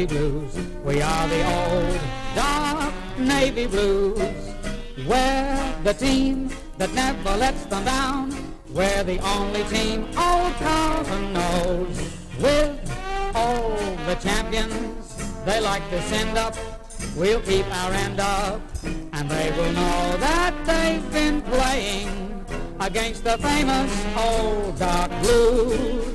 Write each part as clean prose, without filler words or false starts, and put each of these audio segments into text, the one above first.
navy blues. We are the old dark navy blues. We're the team that never lets them down. We're the only team old Carlton knows. With all the champions they like to send up, we'll keep our end up, and they will know that they've been playing against the famous old dark blues.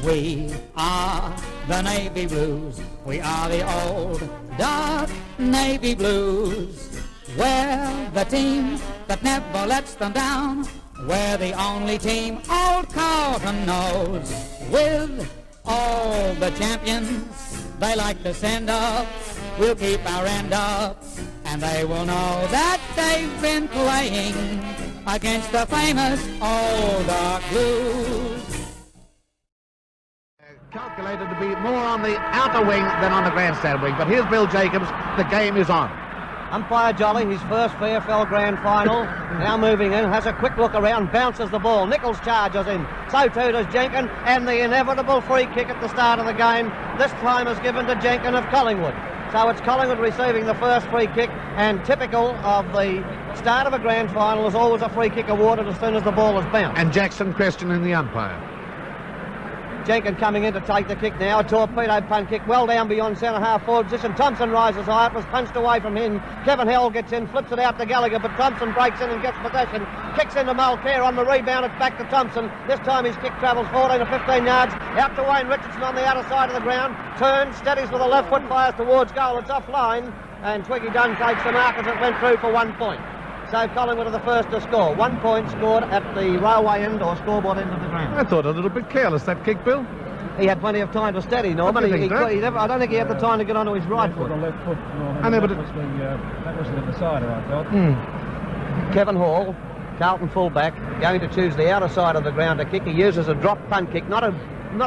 We are the navy blues. We are the old dark navy blues. We're the team that never lets them down. We're the only team old Carlton knows. With all the champions they like to send up, we'll keep our end up, and they will know that they've been playing against the famous old dark blues. Calculated to be more on the outer wing than on the grandstand wing, but here's Bill Jacobs. The game is on. Umpire Jolly, his first VFL Grand Final, now moving in, has a quick look around, bounces the ball. Nichols charges in, so too does Jenkin, and the inevitable free kick at the start of the game, this time is given to Jenkin of Collingwood. So it's Collingwood receiving the first free kick, and typical of the start of a Grand Final is always a free kick awarded as soon as the ball is bounced. And Jackson questioning the umpire. Jenkin coming in to take the kick now. A torpedo punt kick well down beyond centre-half forward position. Thompson rises high. It was punched away from him. Kevin Hell gets in, flips it out to Gallagher, but Thompson breaks in and gets possession. Kicks into Mulcair on the rebound. It's back to Thompson. This time his kick travels 14 to 15 yards. Out to Wayne Richardson on the outer side of the ground. Turns, steadies with a left foot, fires towards goal. It's offline, and Twiggy Dunn takes the mark as it went through for 1 point. So Collingwood are the first to score. 1 point scored at the railway end or scoreboard end of the ground. I thought a little bit careless, that kick, Bill. He had plenty of time to steady, Norman. I don't think he had the time to get onto his right foot. The left foot, Norman. I know, but that was the decider, I thought. Kevin Hall, Carlton fullback, going to choose the outer side of the ground to kick. He uses a drop punt kick, not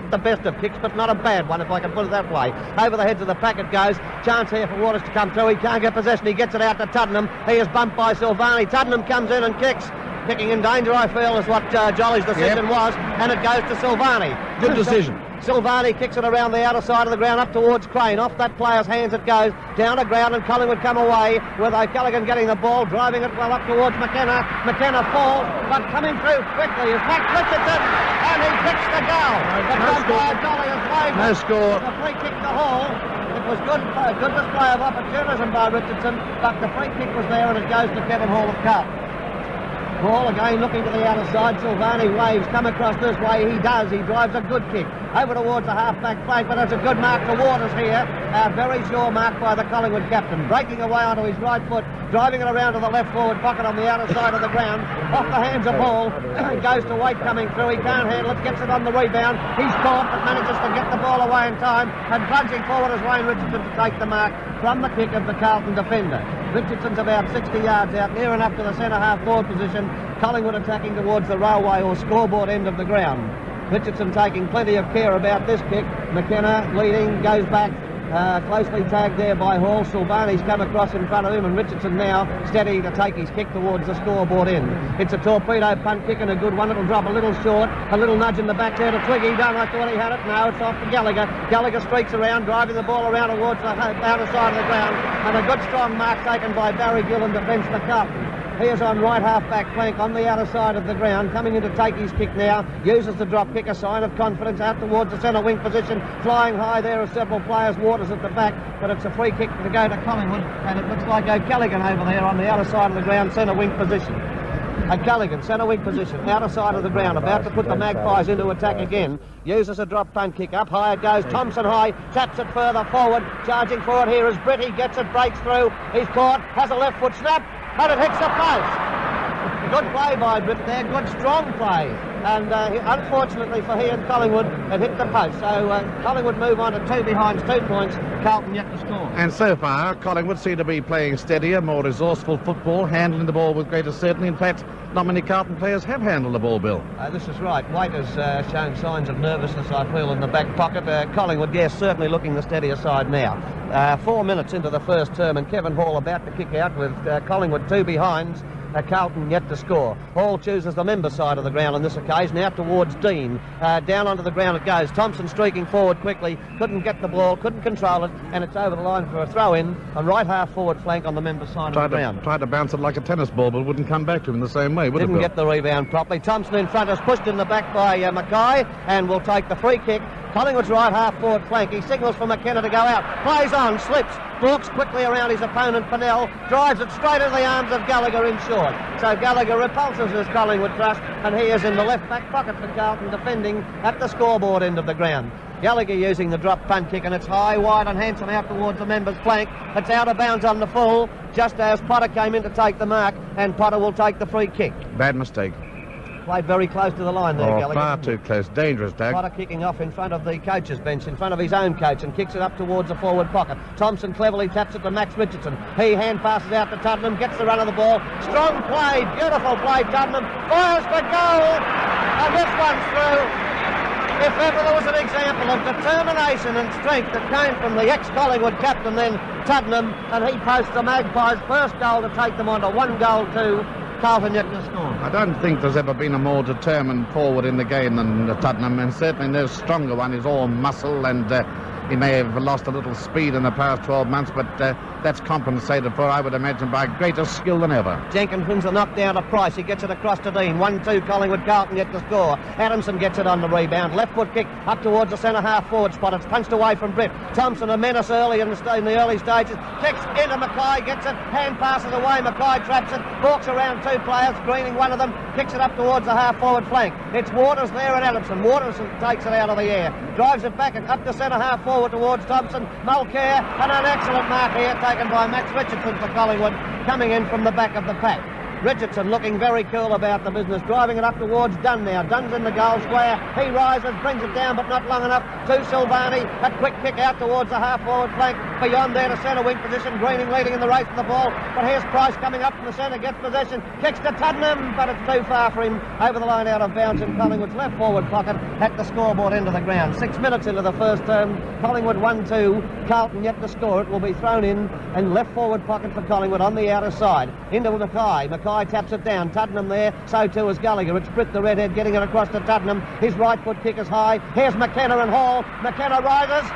the best of kicks, but not a bad one, if I can put it that way. Over the heads of the pack it goes. Chance here for Waters to come through. He can't get possession. He gets it out to Tuddenham. He is bumped by Silvani. Tuddenham comes in and kicks. Kicking in danger, I feel, is what Jolly's decision was, and it goes to Silvani. Good decision. Silvani kicks it around the outer side of the ground up towards Crane. Off that player's hands it goes. Down to ground, and Collingwood come away with O'Callaghan getting the ball, driving it well up towards McKenna. McKenna falls, but coming through quickly is Matt Richardson, and he kicks the goal. No score. The free kick to Hall. It was a good display of opportunism by Richardson, but the free kick was there, and it goes to Kevin Hall of Carlton. Hall again looking to the outer side. Silvani waves, come across this way. He does. He drives a good kick over towards the half-back flank, but it's a good mark to Waters here. A very sure mark by the Collingwood captain. Breaking away onto his right foot, driving it around to the left forward pocket on the outer side of the ground. Off the hands of Hall. Goes to Waite coming through. He can't handle it. Gets it on the rebound. He's caught, but manages to get the ball away in time. And plunging forward is Wayne Richardson to take the mark from the kick of the Carlton defender. Richardson's about 60 yards out, near enough to the centre-half forward position. Collingwood attacking towards the railway or scoreboard end of the ground. Richardson taking plenty of care about this kick. McKenna leading, goes back, closely tagged there by Hall. Silvani's come across in front of him, and Richardson now steady to take his kick towards the scoreboard end. It's a torpedo punt kick and a good one. It'll drop a little short. A little nudge in the back there to Twiggy. Dunn, I thought he had it. No, it's off to Gallagher. Gallagher streaks around, driving the ball around towards the outer side of the ground, and a good strong mark taken by Barry Gill in defence for Carlton. He is on right half-back flank on the outer side of the ground, coming in to take his kick now. Uses the drop kick, a sign of confidence, out towards the centre wing position. Flying high there are several players. Waters at the back, but it's a free kick to go to Collingwood, and it looks like O'Callaghan over there on the outer side of the ground, centre wing position. O'Callaghan, centre wing position, outer side of the ground, about to put the Magpies into attack again. Uses a drop punt kick, up high it goes, Thompson high, taps it further forward, charging forward here is Britt. He gets it, breaks through, he's caught, has a left foot snap, and it hits the post. Good play by Britt there, good strong play. And unfortunately for he and Collingwood, It hit the post. So Collingwood move on to 2 behinds, 2 points. Carlton yet to score. And so far, Collingwood seem to be playing steadier, more resourceful football, handling the ball with greater certainty. In fact, not many Carlton players have handled the ball, Bill. This is right. White has shown signs of nervousness, I feel, in the back pocket. Collingwood, yes, certainly looking the steadier side now. 4 minutes into the first term, and Kevin Hall about to kick out with Collingwood 2 behinds. Carlton yet to score. Hall chooses the member side of the ground on this occasion, out towards Dean. Down onto the ground it goes. Thompson streaking forward quickly, couldn't get the ball, couldn't control it, and it's over the line for a throw-in, a right half-forward flank on the member side of the ground. Tried to bounce it like a tennis ball, but wouldn't come back to him the same way, would it, Didn't get the rebound properly. Thompson in front is pushed in the back by Mackay, and will take the free kick. Collingwood's right half-forward flank. He signals for McKenna to go out. Plays on, slips, walks quickly around his opponent, Pennell, drives it straight into the arms of Gallagher in short. So Gallagher repulses his Collingwood thrust, and he is in the left back pocket for Carlton, defending at the scoreboard end of the ground. Gallagher using the drop punt kick, and it's high, wide and handsome out towards the members' flank. It's out of bounds on the full, just as Potter came in to take the mark, and Potter will take the free kick. Bad mistake. Played very close to the line there, Gallagher. Far too close. Dangerous, Doug. Potter kicking off in front of the coach's bench, in front of his own coach, and kicks it up towards the forward pocket. Thompson cleverly taps it to Max Richardson. He hand passes out to Tuddenham, gets the run of the ball. Strong play, beautiful play, Tuddenham. Fires for goal, and this one's through. If ever there was an example of determination and strength that came from the ex-Collingwood captain then, Tuddenham, and he posts the Magpies' first goal to take them on to 1-2. Carlton yet to score. I don't think there's ever been a more determined forward in the game than Tuddenham, and certainly no stronger one. Is all muscle, and he may have lost a little speed in the past 12 months, but that's compensated for, I would imagine, by greater skill than ever. Jenkins wins the knockdown to Price. He gets it across to Dean. 1-2 Collingwood. Carlton yet to score. Adamson gets it on the rebound. Left foot kick up towards the centre half forward spot. It's punched away from Britt. Thompson, a menace early in the early stages. Kicks into Mackay, gets it. Hand passes away. Mackay traps it. Walks around 2 players, greening one of them. Kicks it up towards the half forward flank. It's Waters there and Adamson. Waters takes it out of the air. Drives it back up the centre half forward towards Thompson. Mulcair, and an excellent mark here taken by Max Richardson for Collingwood, coming in from the back of the pack. Richardson looking very cool about the business, driving it up towards Dunn now. Dunn's in the goal square. He rises, brings it down, but not long enough to Silvani. A quick kick out towards the half-forward flank. Beyond there to centre wing position. Greening leading in the race for the ball. But here's Price coming up from the centre, gets possession. Kicks to Tuddenham, but it's too far for him. Over the line, out of bounds in Collingwood's left forward pocket at the scoreboard end of the ground. 6 minutes into the first term. Collingwood 1-2. Carlton yet to score. It will be thrown in left forward pocket for Collingwood on the outer side. Into Mackay. Mackay taps it down. Tuddenham there, so too is Gallagher. It's Britt the redhead getting it across to Tuddenham. His right foot kick is high. Here's McKenna and Hall. McKenna rises,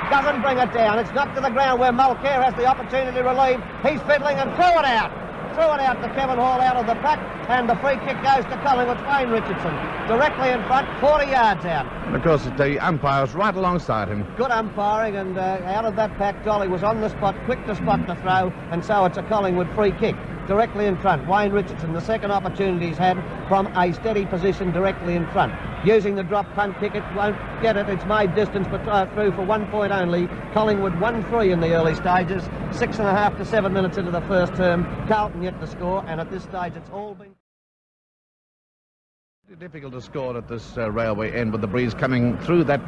doesn't bring it down. It's knocked to the ground where Mulcair has the opportunity to relieve. He's fiddling and threw it out. Threw it out to Kevin Hall out of the pack, and the free kick goes to Collingwood. Wayne Richardson directly in front, 40 yards out. And of course, the umpire's right alongside him. Good umpiring, and out of that pack, Dolly was on the spot, quick to spot the throw, and so it's a Collingwood free kick. Directly in front, Wayne Richardson, the second opportunity he's had from a steady position directly in front. Using the drop punt kick, it won't get it. It's made distance, but through for 1 point only. Collingwood 1-3 in the early stages. 6.5 to 7 minutes into the first term. Carlton yet to score, and at this stage it's all been difficult to score at this railway end with the breeze coming through that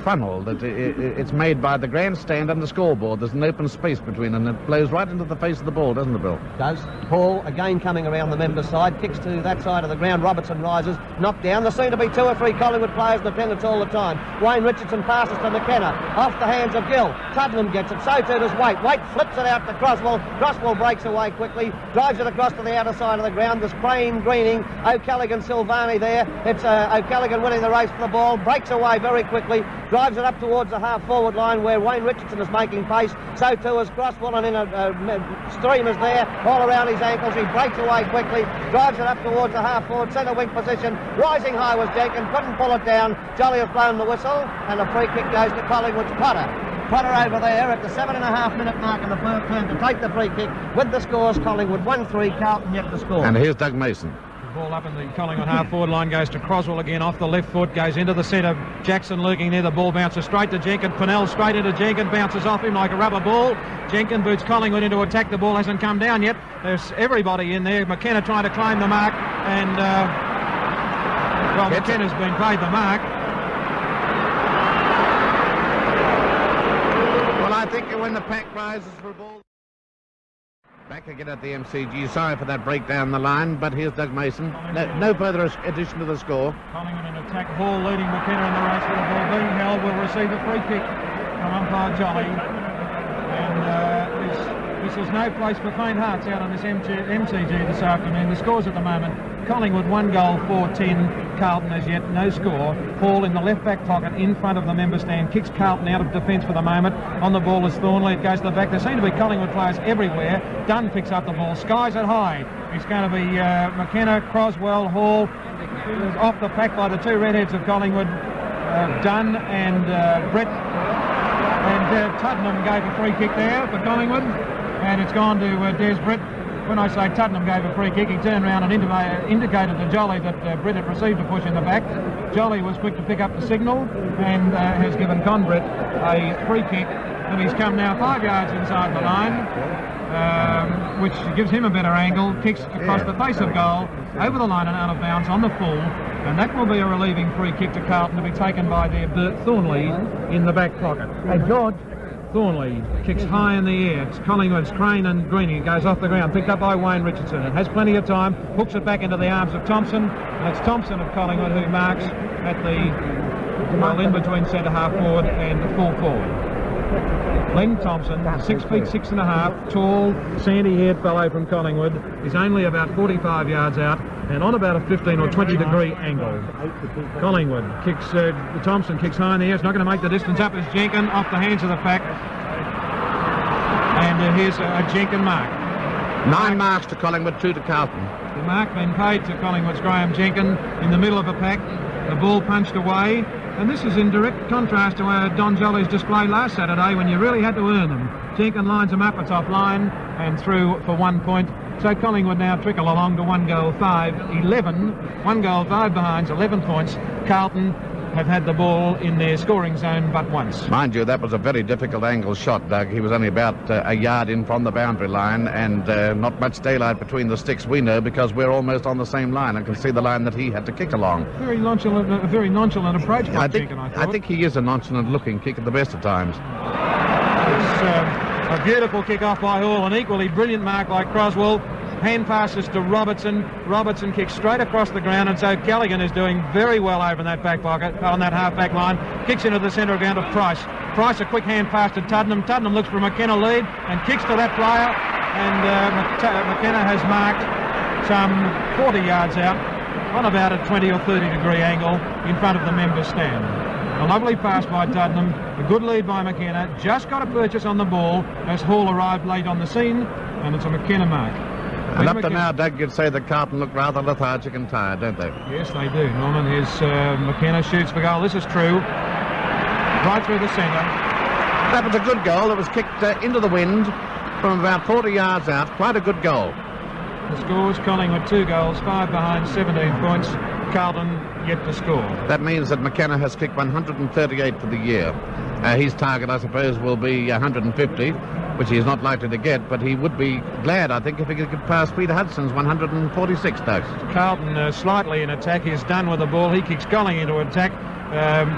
funnel that it's made by the grandstand and the scoreboard. There's an open space between them, and it blows right into the face of the ball, doesn't it, Bill? Does. Hall again coming around the member side, kicks to that side of the ground. Robertson rises, knocked down. There seem to be 2 or 3 Collingwood players in attendance all the time. Wayne Richardson passes to McKenna, off the hands of Gill. Tuddenham gets it, so too does Waite. Waite flips it out to Croswell. Croswell breaks away quickly, drives it across to the outer side of the ground. There's Crane, Greening, O'Callaghan, Silvani there. It's O'Callaghan winning the race for the ball, breaks away very quickly, drives it up towards the half-forward line where Wayne Richardson is making pace. So too is Croswell, and in a stream is there all around his ankles. He breaks away quickly, drives it up towards the half-forward centre wing position. Rising high was Jenkins, couldn't pull it down. Jolly has blown the whistle, and the free kick goes to Collingwood's Potter. Potter over there at the 7.5 minute mark in the first term to take the free kick. With the scores, Collingwood 1-3, Carlton yet to score. And here's Doug Mason. Ball up in the Collingwood half-forward line, goes to Croswell again off the left foot, goes into the centre. Jackson lurking there, the ball bounces straight to Jenkins. Pennell straight into Jenkins, bounces off him like a rubber ball. Jenkins boots Collingwood into attack. The ball hasn't come down yet. There's everybody in there. McKenna trying to claim the mark, and McKenna's been paid the mark. think when the pack rises for a ball. Back again at the MCG. Sorry for that break down the line, but here's Doug Mason. No further addition to the score. Collingwood in attack. Hall leading McKenna in the race for the ball. Being held will receive a free kick from umpire Jolly. And this is no place for faint hearts out on this MCG this afternoon. The scores at the moment: Collingwood 1 goal, 4-10. Carlton as yet no score. Hall in the left back pocket in front of the member stand kicks Carlton out of defence for the moment. On the ball is Thornley. It goes to the back. There seem to be Collingwood players everywhere. Dunn picks up the ball, skies it high. It's going to be McKenna, Croswell, Hall, off the pack by the two redheads of Collingwood, Dunn and Brett. And Tuddenham gave a free kick there for Collingwood, and it's gone to Des Brett. When I say Tuddenham gave a free kick, he turned around and indicated to Jolly that Brett had received a push in the back. Jolly was quick to pick up the signal and has given Conbrett a free kick, and he's come now 5 yards inside the line, which gives him a better angle, kicks across the face of goal, over the line and out of bounds on the full, and that will be a relieving free kick to Carlton to be taken by their Bert Thornley in the back pocket. Hey, George. Thornley kicks high in the air. It's Collingwood's Crane and Greeny. It goes off the ground, picked up by Wayne Richardson. It has plenty of time, hooks it back into the arms of Thompson, and it's Thompson of Collingwood who marks at the in between centre half forward and full forward. Len Thompson, 6 feet 6.5, tall, sandy-haired fellow from Collingwood, is only about 45 yards out and on about a 15 or 20 degree angle. Collingwood kicks, Thompson kicks high in the air. It's not going to make the distance up as Jenkin off the hands of the pack. And here's a Jenkin mark. 9 marks to Collingwood, 2 to Carlton. The mark being paid to Collingwood's Graham Jenkin in the middle of a pack. The ball punched away. And this is in direct contrast to Don Jolly's display last Saturday when you really had to earn them. Jenkin lines them up a top line and through for 1 point. So Collingwood now trickle along to 1 goal 5, 11. 1 goal 5 behinds, 11 points. Carlton have had the ball in their scoring zone but once. Mind you, that was a very difficult angle shot, Doug. He was only about a yard in from the boundary line, and not much daylight between the sticks, we know, because we're almost on the same line and can see the line that he had to kick along. A very nonchalant approach by Jenkin, I thought. I think he is a nonchalant-looking kick at the best of times. It's a beautiful kick off by Hall, an equally brilliant mark by Croswell. Hand passes to Robertson. Robertson kicks straight across the ground, and so Callaghan is doing very well over in that back pocket, on that half-back line. Kicks into the centre of ground of Price. Price, a quick hand pass to Tuddenham. Tuddenham looks for McKenna lead and kicks to that player, and McKenna has marked some 40 yards out on about a 20 or 30 degree angle in front of the member stand. A lovely pass by Tuddenham, a good lead by McKenna. Just got a purchase on the ball as Hall arrived late on the scene, and it's a McKenna mark. And up to now, Doug, you'd say that Carlton look rather lethargic and tired, don't they? Yes, they do, Norman. Here's McKenna shoots for goal. This is true. Right through the centre. That was a good goal. It was kicked into the wind from about 40 yards out. Quite a good goal. The scores: Collingwood 2 goals, 5 behind, 17 points. Carlton yet to score. That means that McKenna has kicked 138 for the year. His target, I suppose, will be 150, which he is not likely to get, but he would be glad, I think, if he could pass Peter Hudson's 146, Doug. Carlton slightly in attack. He's done with the ball. He kicks Golling into attack.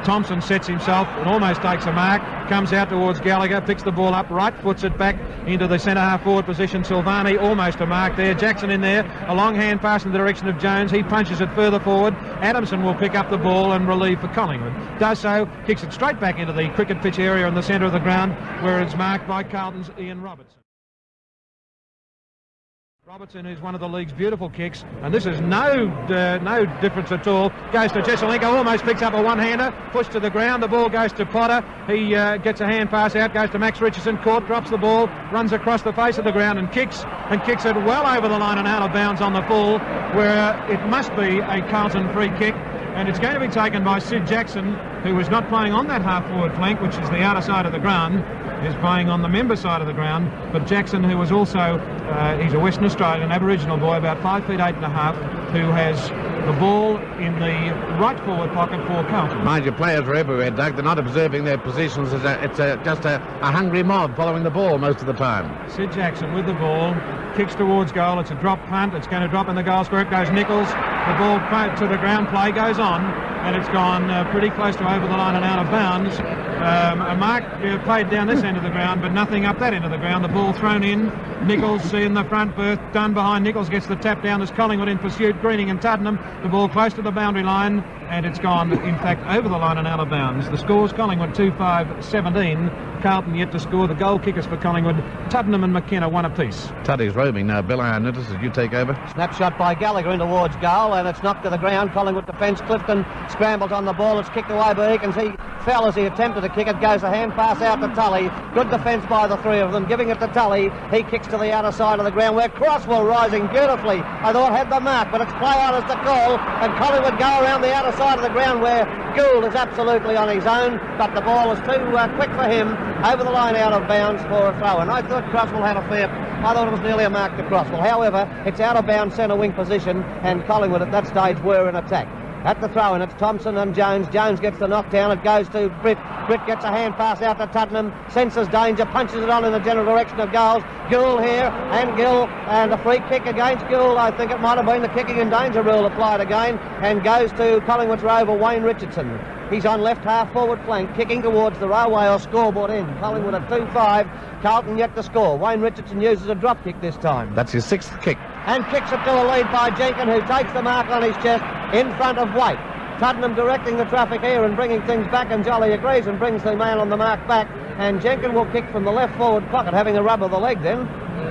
Thompson sets himself and almost takes a mark, comes out towards Gallagher, picks the ball up, right foots it back into the centre half forward position. Silvani almost a mark there. Jackson in there, a long hand pass in the direction of Jones. He punches it further forward. Adamson will pick up the ball and relieve for Collingwood. Does so, kicks it straight back into the cricket pitch area in the centre of the ground, where it's marked by Carlton's Ian Robertson. Robertson, who's one of the league's beautiful kicks, and this is no difference at all. Goes to Jesaulenko, almost picks up a one-hander, pushed to the ground. The ball goes to Potter. He gets a hand pass out, goes to Max Richardson. Caught, drops the ball, runs across the face of the ground and kicks it well over the line and out of bounds on the full, where it must be a Carlton free kick. And it's going to be taken by Sid Jackson, who is not playing on that half-forward flank, which is the outer side of the ground, is playing on the member side of the ground. But Jackson, who is also, he's a Western Australian Aboriginal boy, about 5 feet 8.5, who has the ball in the right forward pocket for Carlton. Mind you, players are everywhere, Doug. They're not observing their positions. It's just a hungry mob following the ball most of the time. Sid Jackson with the ball, kicks towards goal. It's a drop punt. It's going to drop in the goal square. It goes Nichols. The ball to the ground. Play goes on, and it's gone pretty close to over the line and out of bounds. A mark played down this end of the ground, but nothing up that end of the ground. The ball thrown in. Nichols in the front berth, done behind. Nichols gets the tap down as Collingwood in pursuit. Greening and Tuddenham. The ball close to the boundary line, and it's gone, in fact, over the line and out of bounds. The score's Collingwood 2-5-17. Carlton yet to score. The goal kickers for Collingwood, Tuddenham and McKenna, one apiece. Tuddy's roaming now. Bill, I notice as you take over. Snapshot by Gallagher in towards goal, and it's knocked to the ground. Collingwood defence. Clifton scrambles on the ball. It's kicked away by Eakins. He fell as he attempted to kick it. Goes a hand pass out to Tully. Good defence by the three of them. Giving it to Tully. He kicks to the outer side of the ground where Crosswell rising beautifully. I thought had the mark, but it's play out as the call, and Collingwood go around the outer side of the ground where Gould is absolutely on his own, but the ball is too quick for him over the line out of bounds for a throw. And I thought Crosswell had a fair. I thought it was nearly a mark to Crosswell. However, it's out of bounds centre wing position, and Collingwood at that stage were in attack. At the throw-in, it's Thompson and Jones. Jones gets the knockdown. It goes to Britt. Britt gets a hand pass out to Tuddenham. Senses danger. Punches it on in the general direction of goals. Gould here, and Gill, and a free kick against Gould. I think it might have been the kicking in danger rule applied again, and goes to Collingwood's rover, Wayne Richardson. He's on left half forward flank, kicking towards the railway or scoreboard end. Collingwood at 2-5. Carlton yet to score. Wayne Richardson uses a drop kick this time. That's his 6th kick. And kicks it to a lead by Jenkin, who takes the mark on his chest in front of Waite. Tuddenham directing the traffic here and bringing things back, and Jolly agrees and brings the man on the mark back. And Jenkin will kick from the left forward pocket, having a rub of the leg then.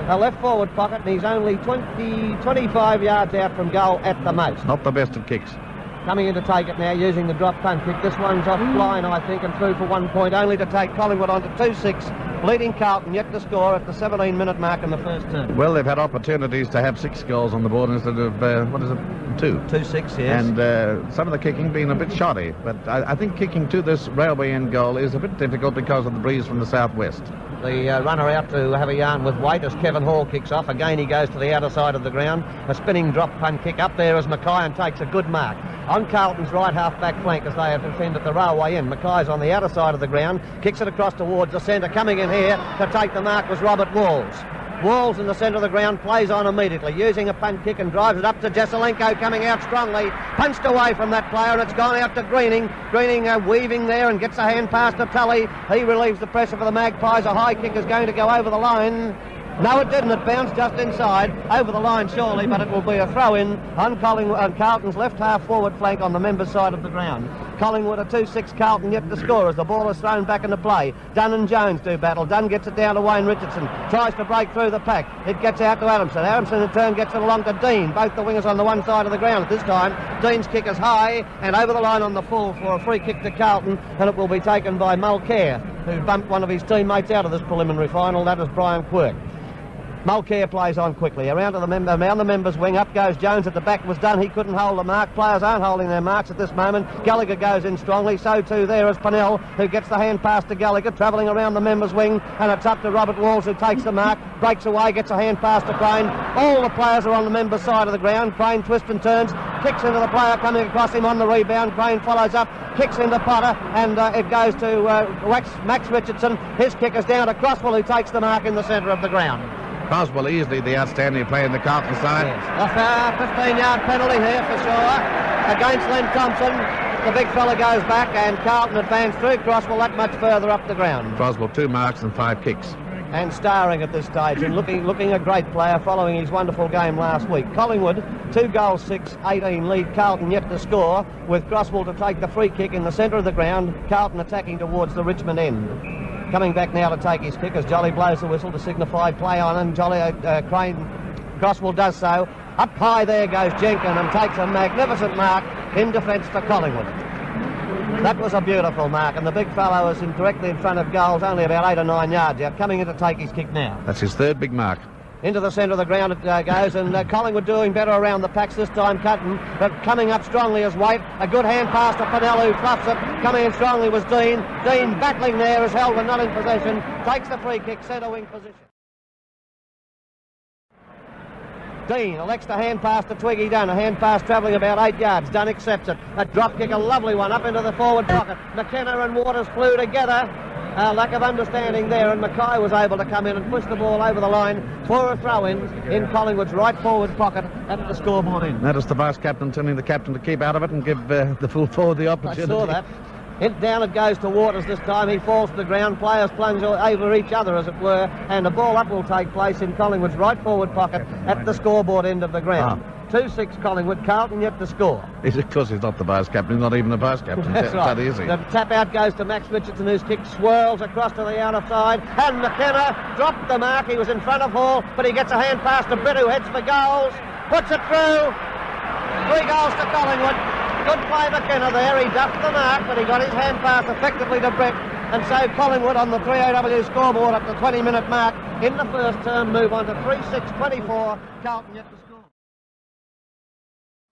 A left forward pocket, and he's only 25 yards out from goal at the most. Not the best of kicks. Coming in to take it now using the drop punt kick. This one's offline, I think, and through for 1 point, only to take Collingwood on to 2-6. Leading Carlton yet to score at the 17-minute mark in the first term. Well, they've had opportunities to have 6 goals on the board instead of, 2? 2-6, yes. And some of the kicking being a bit shoddy. But I think kicking to this railway end goal is a bit difficult because of the breeze from the southwest. The runner out to have a yarn with Waite as Kevin Hall kicks off. Again, he goes to the outer side of the ground. A spinning drop punt kick up there as Mackay, and takes a good mark on Carlton's right half-back flank as they have defended the railway end. Mackay's on the outer side of the ground, kicks it across towards the centre. Coming in here to take the mark was Robert Walls. Walls in the centre of the ground, plays on immediately, using a punt kick and drives it up to Jesaulenko, coming out strongly, punched away from that player, and it's gone out to Greening. Greening weaving there and gets a hand pass to Tully. He relieves the pressure for the Magpies. A high kick is going to go over the line. No, it didn't. It bounced just inside, over the line surely, but it will be a throw-in on Carlton's left half forward flank on the members' side of the ground. Collingwood a 2-6, Carlton yet to score as the ball is thrown back into play. Dunn and Jones do battle. Dunn gets it down to Wayne Richardson, tries to break through the pack. It gets out to Adamson. Adamson in turn gets it along to Dean. Both the wingers on the one side of the ground at this time. Dean's kick is high and over the line on the full for a free kick to Carlton, and it will be taken by Mulcair, who bumped one of his teammates out of this preliminary final. That is Brian Quirk. Mulcair plays on quickly, around to the members' wing. Up goes Jones at the back. Was done. He couldn't hold the mark. Players aren't holding their marks at this moment. Gallagher goes in strongly. So too there is Pennell, who gets the hand pass to Gallagher, travelling around the members' wing, and it's up to Robert Walls, who takes the mark, breaks away, gets a hand pass to Crane. All the players are on the members' side of the ground. Crane twists and turns, kicks into the player coming across him on the rebound. Crane follows up, kicks into Potter, and it goes to Max Richardson. His kick is down to Crosswell, who takes the mark in the centre of the ground. Croswell easily the outstanding player in the Carlton side. Yes. Off a 15-yard penalty here for sure against Len Thompson. The big fella goes back, and Carlton advance through Croswell that much further up the ground. Croswell 2 marks and 5 kicks. And starring at this stage and looking a great player following his wonderful game last week. Collingwood 2 goals 6-18 lead. Carlton yet to score, with Croswell to take the free kick in the centre of the ground. Carlton attacking towards the Richmond end. Coming back now to take his kick as Jolly blows the whistle to signify play on, and Crane Croswell does so. Up high there goes Jenkin and takes a magnificent mark in defence for Collingwood. That was a beautiful mark, and the big fellow is directly in front of goals, only about 8 or 9 yards out, coming in to take his kick now. That's his 3rd big mark. Into the centre of the ground it goes, and Collingwood doing better around the packs this time, Cutton, but coming up strongly as Waite. A good hand pass to Pennell, who fluffs it. Coming in strongly was Dean. Dean battling there, is held but not in possession. Takes the free kick, centre wing position. Dean elects the hand pass to Twiggy Dunn. A hand pass travelling about 8 yards. Dunn accepts it. A drop kick, a lovely one, up into the forward pocket. McKenna and Waters flew together. Lack of understanding there, and Mackay was able to come in and push the ball over the line for a throw-in Collingwood's right forward pocket at the scoreboard end. That is the vice captain telling the captain to keep out of it and give the full forward the opportunity. I saw that. Down it goes to Waters this time. He falls to the ground. Players plunge over each other, as it were, and the ball up will take place in Collingwood's right forward pocket at the scoreboard end of the ground. 2-6 Collingwood. Carlton yet to score. Of course, he's not the vice captain. He's not even the vice captain. That's right. That easy. The tap out goes to Max Richardson, whose kick swirls across to the outer side. And McKenna dropped the mark. He was in front of Hall, but he gets a hand pass to Britt, who heads for goals. Puts it through. 3 goals to Collingwood. Good play McKenna there. He duffed the mark, but he got his hand pass effectively to Britt. And so Collingwood on the 3AW scoreboard at the 20-minute mark in the first term move on to 3-6-24. Carlton yet to score.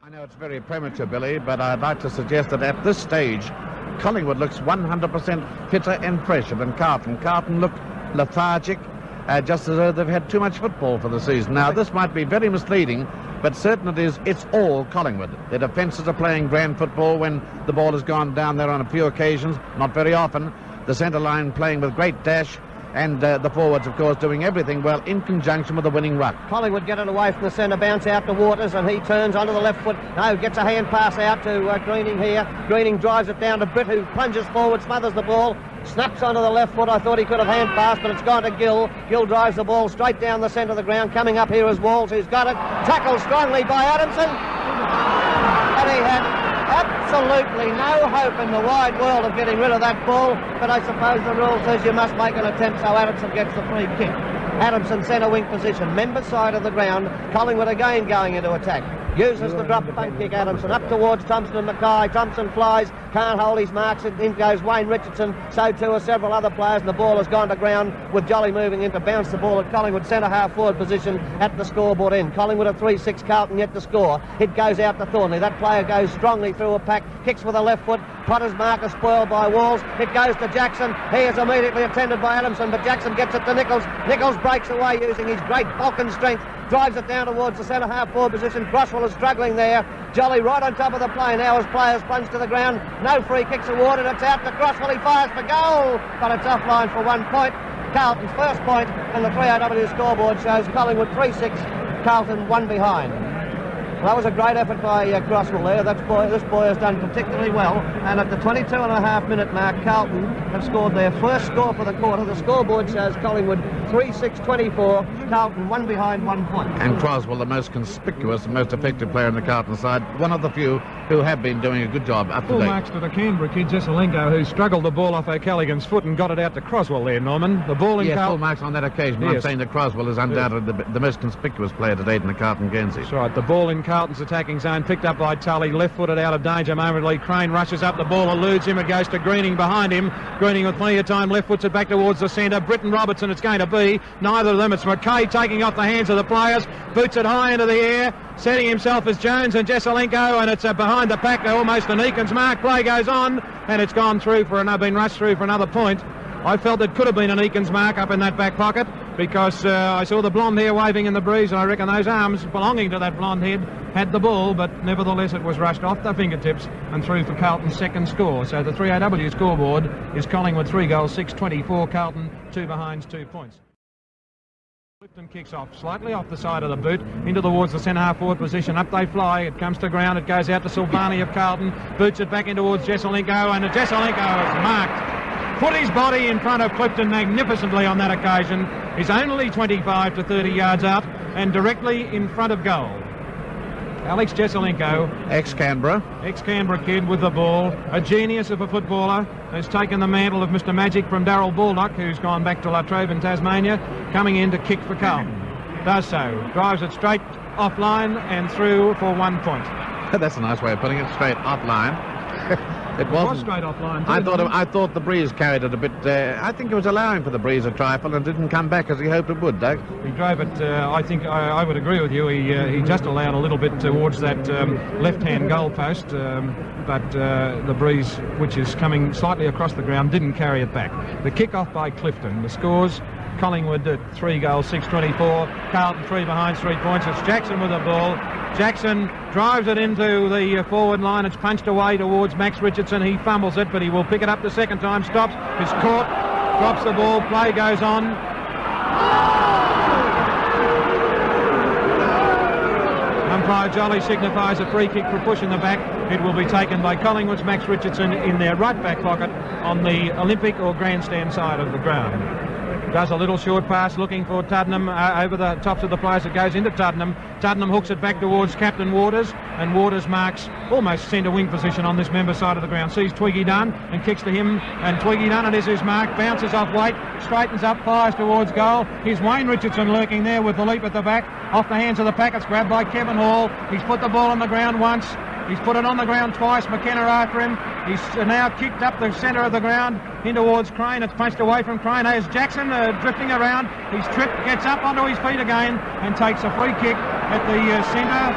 I know it's very premature, Billy, but I'd like to suggest that at this stage, Collingwood looks 100% fitter and fresher than Carlton. Carlton look lethargic, just as though they've had too much football for the season. Now, this might be very misleading, but certain it is, it's all Collingwood. Their defences are playing grand football when the ball has gone down there on a few occasions, not very often. The centre line playing with great dash, and the forwards, of course, doing everything well in conjunction with the winning ruck. Collingwood get it away from the centre, bounce out to Waters, and he turns onto the left foot. No, gets a hand pass out to Greening here. Greening drives it down to Britt, who plunges forward, smothers the ball, snaps onto the left foot. I thought he could have hand passed, but it's gone to Gill. Gill drives the ball straight down the centre of the ground. Coming up here is Walls, who's got it. Tackled strongly by Adamson. And he had absolutely no hope in the wide world of getting rid of that ball, but I suppose the rule says you must make an attempt, so Adamson gets the free kick. Adamson centre wing position, member side of the ground. Collingwood again going into attack. Uses the drop punt kick, Adamson up towards Thompson and Mackay. Thompson flies, can't hold his marks, and in goes Wayne Richardson. So too are several other players, and the ball has gone to ground with Jolly moving in to bounce the ball at Collingwood centre half forward position at the scoreboard end. Collingwood at 3-6, Carlton yet to score. It goes out to Thornley. That player goes strongly through a pack, kicks with a left foot. Potter's mark is spoiled by Walls. It goes to Jackson. He is immediately attended by Adamson, but Jackson gets it to Nichols. Nichols breaks away using his great bulk and strength. Drives it down towards the centre half forward position. Crosswell is struggling there. Jolly right on top of the play now as players plunge to the ground. No free kicks awarded. It's out to Crosswell. He fires for goal, but it's offline for 1 point. Carlton's first point, and the 3AW scoreboard shows Collingwood 3-6, Carlton 1 behind. Well, that was a great effort by Crosswell there. This boy has done particularly well. And at the 22.5-minute mark, Carlton have scored their first score for the quarter. The scoreboard shows Collingwood 3-6-24, Carlton 1 behind 1 point. And Croswell, the most conspicuous and most effective player on the Carlton side, one of the few who have been doing a good job up to Full date. marks to the Canberra kid, Jesaulenko, who struggled the ball off O'Callaghan's foot and got it out to Croswell there, Norman. The ball in full marks on that occasion. Yes. I'm saying that Croswell is undoubtedly the most conspicuous player to date in the Carlton Guernsey. That's right. The ball in Carlton's attacking zone, picked up by Tully, left-footed out of danger momentarily. Crane rushes up, the ball eludes him, it goes to Greening behind him. Greening with plenty of time, left foots it back towards the centre. Britton Robertson it's going to be. Neither of them. It's Mackay taking off the hands of the players, boots it high into the air, setting himself as Jones and Jesaulenko, and it's behind the pack, almost an Eakins mark. Play goes on, and it's gone through been rushed through for another point. I felt it could have been an Eakins mark up in that back pocket, because I saw the blonde hair waving in the breeze, and I reckon those arms belonging to that blonde head had the ball, but nevertheless it was rushed off the fingertips and through for Carlton's second score. So the 3AW scoreboard is Collingwood 3 goals, 6-24, Carlton 2 behinds, 2 points. Clifton kicks off slightly off the side of the boot into towards the centre half forward position. Up they fly. It comes to ground. It goes out to Silvani of Carlton. Boots it back in towards Jesaulenko, and Jesaulenko is marked. Put his body in front of Clifton magnificently on that occasion. He's only 25 to 30 yards out and directly in front of goal. Alex Jesaulenko, ex-Canberra kid with the ball, a genius of a footballer, has taken the mantle of Mr. Magic from Darryl Baldock, who's gone back to La Trobe in Tasmania, coming in to kick for Carlton. Does so, drives it straight offline and through for 1 point. That's a nice way of putting it, straight offline. It was straight offline. I thought the breeze carried it a bit. I think it was allowing for the breeze a trifle and didn't come back as he hoped it would, Doug. He drove it. I think I would agree with you. He just allowed a little bit towards that left-hand goal post, but the breeze, which is coming slightly across the ground, didn't carry it back. The kick-off by Clifton. The scores: Collingwood at 3 goals, 6-24. Carlton 3 behind, 3 points. It's Jackson with the ball. Jackson drives it into the forward line. It's punched away towards Max Richardson. He fumbles it, but he will pick it up the second time. Stops. It's caught. Drops the ball. Play goes on. umpire Jolly signifies a free kick for pushing the back. It will be taken by Collingwood's Max Richardson in their right back pocket on the Olympic or grandstand side of the ground. Does a little short pass looking for Tuddenham over the tops of the players. It goes into Tuddenham. Tuddenham hooks it back towards Captain Waters, and Waters marks almost centre wing position on this member side of the ground. Sees Twiggy Dunn and kicks to him, and Twiggy Dunn, it is his mark, bounces off weight, straightens up, fires towards goal. Here's Wayne Richardson lurking there with the leap at the back, off the hands of the packets, grabbed by Kevin Hall. He's put the ball on the ground once. He's put it on the ground twice. McKenna after him. He's now kicked up the centre of the ground in towards Crane. It's punched away from Crane. There's Jackson drifting around. He's tripped, gets up onto his feet again and takes a free kick at the centre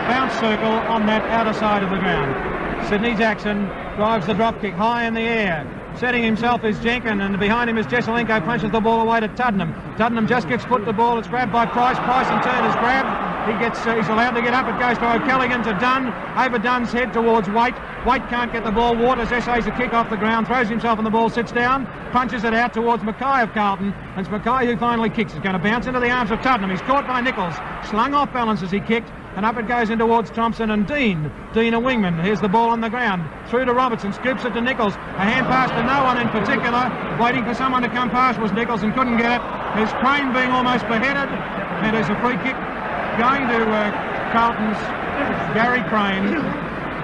bounce circle on that outer side of the ground. Sydney Jackson drives the drop kick high in the air. Setting himself is Jenkins, and behind him is Jesaulenko, punches the ball away to Tuddenham. Tuddenham just gets foot to the ball. It's grabbed by Price. Price in turn is grabbed. He's allowed to get up. It goes to O'Callaghan, to Dunn. Over Dunn's head towards Waite. Waite can't get the ball. Waters essays a kick off the ground, throws himself on the ball, sits down, punches it out towards Mackay of Carlton. And it's Mackay who finally kicks. It's going to bounce into the arms of Tuddenham. He's caught by Nichols. Slung off balance as he kicked. And up it goes in towards Thompson and Dean. Dean a wingman. Here's the ball on the ground. Through to Robertson. Scoops it to Nichols. A hand pass to no one in particular. Waiting for someone to come past was Nichols and couldn't get it. There's Crane being almost beheaded. And there's a free kick going to Carlton's Gary Crane.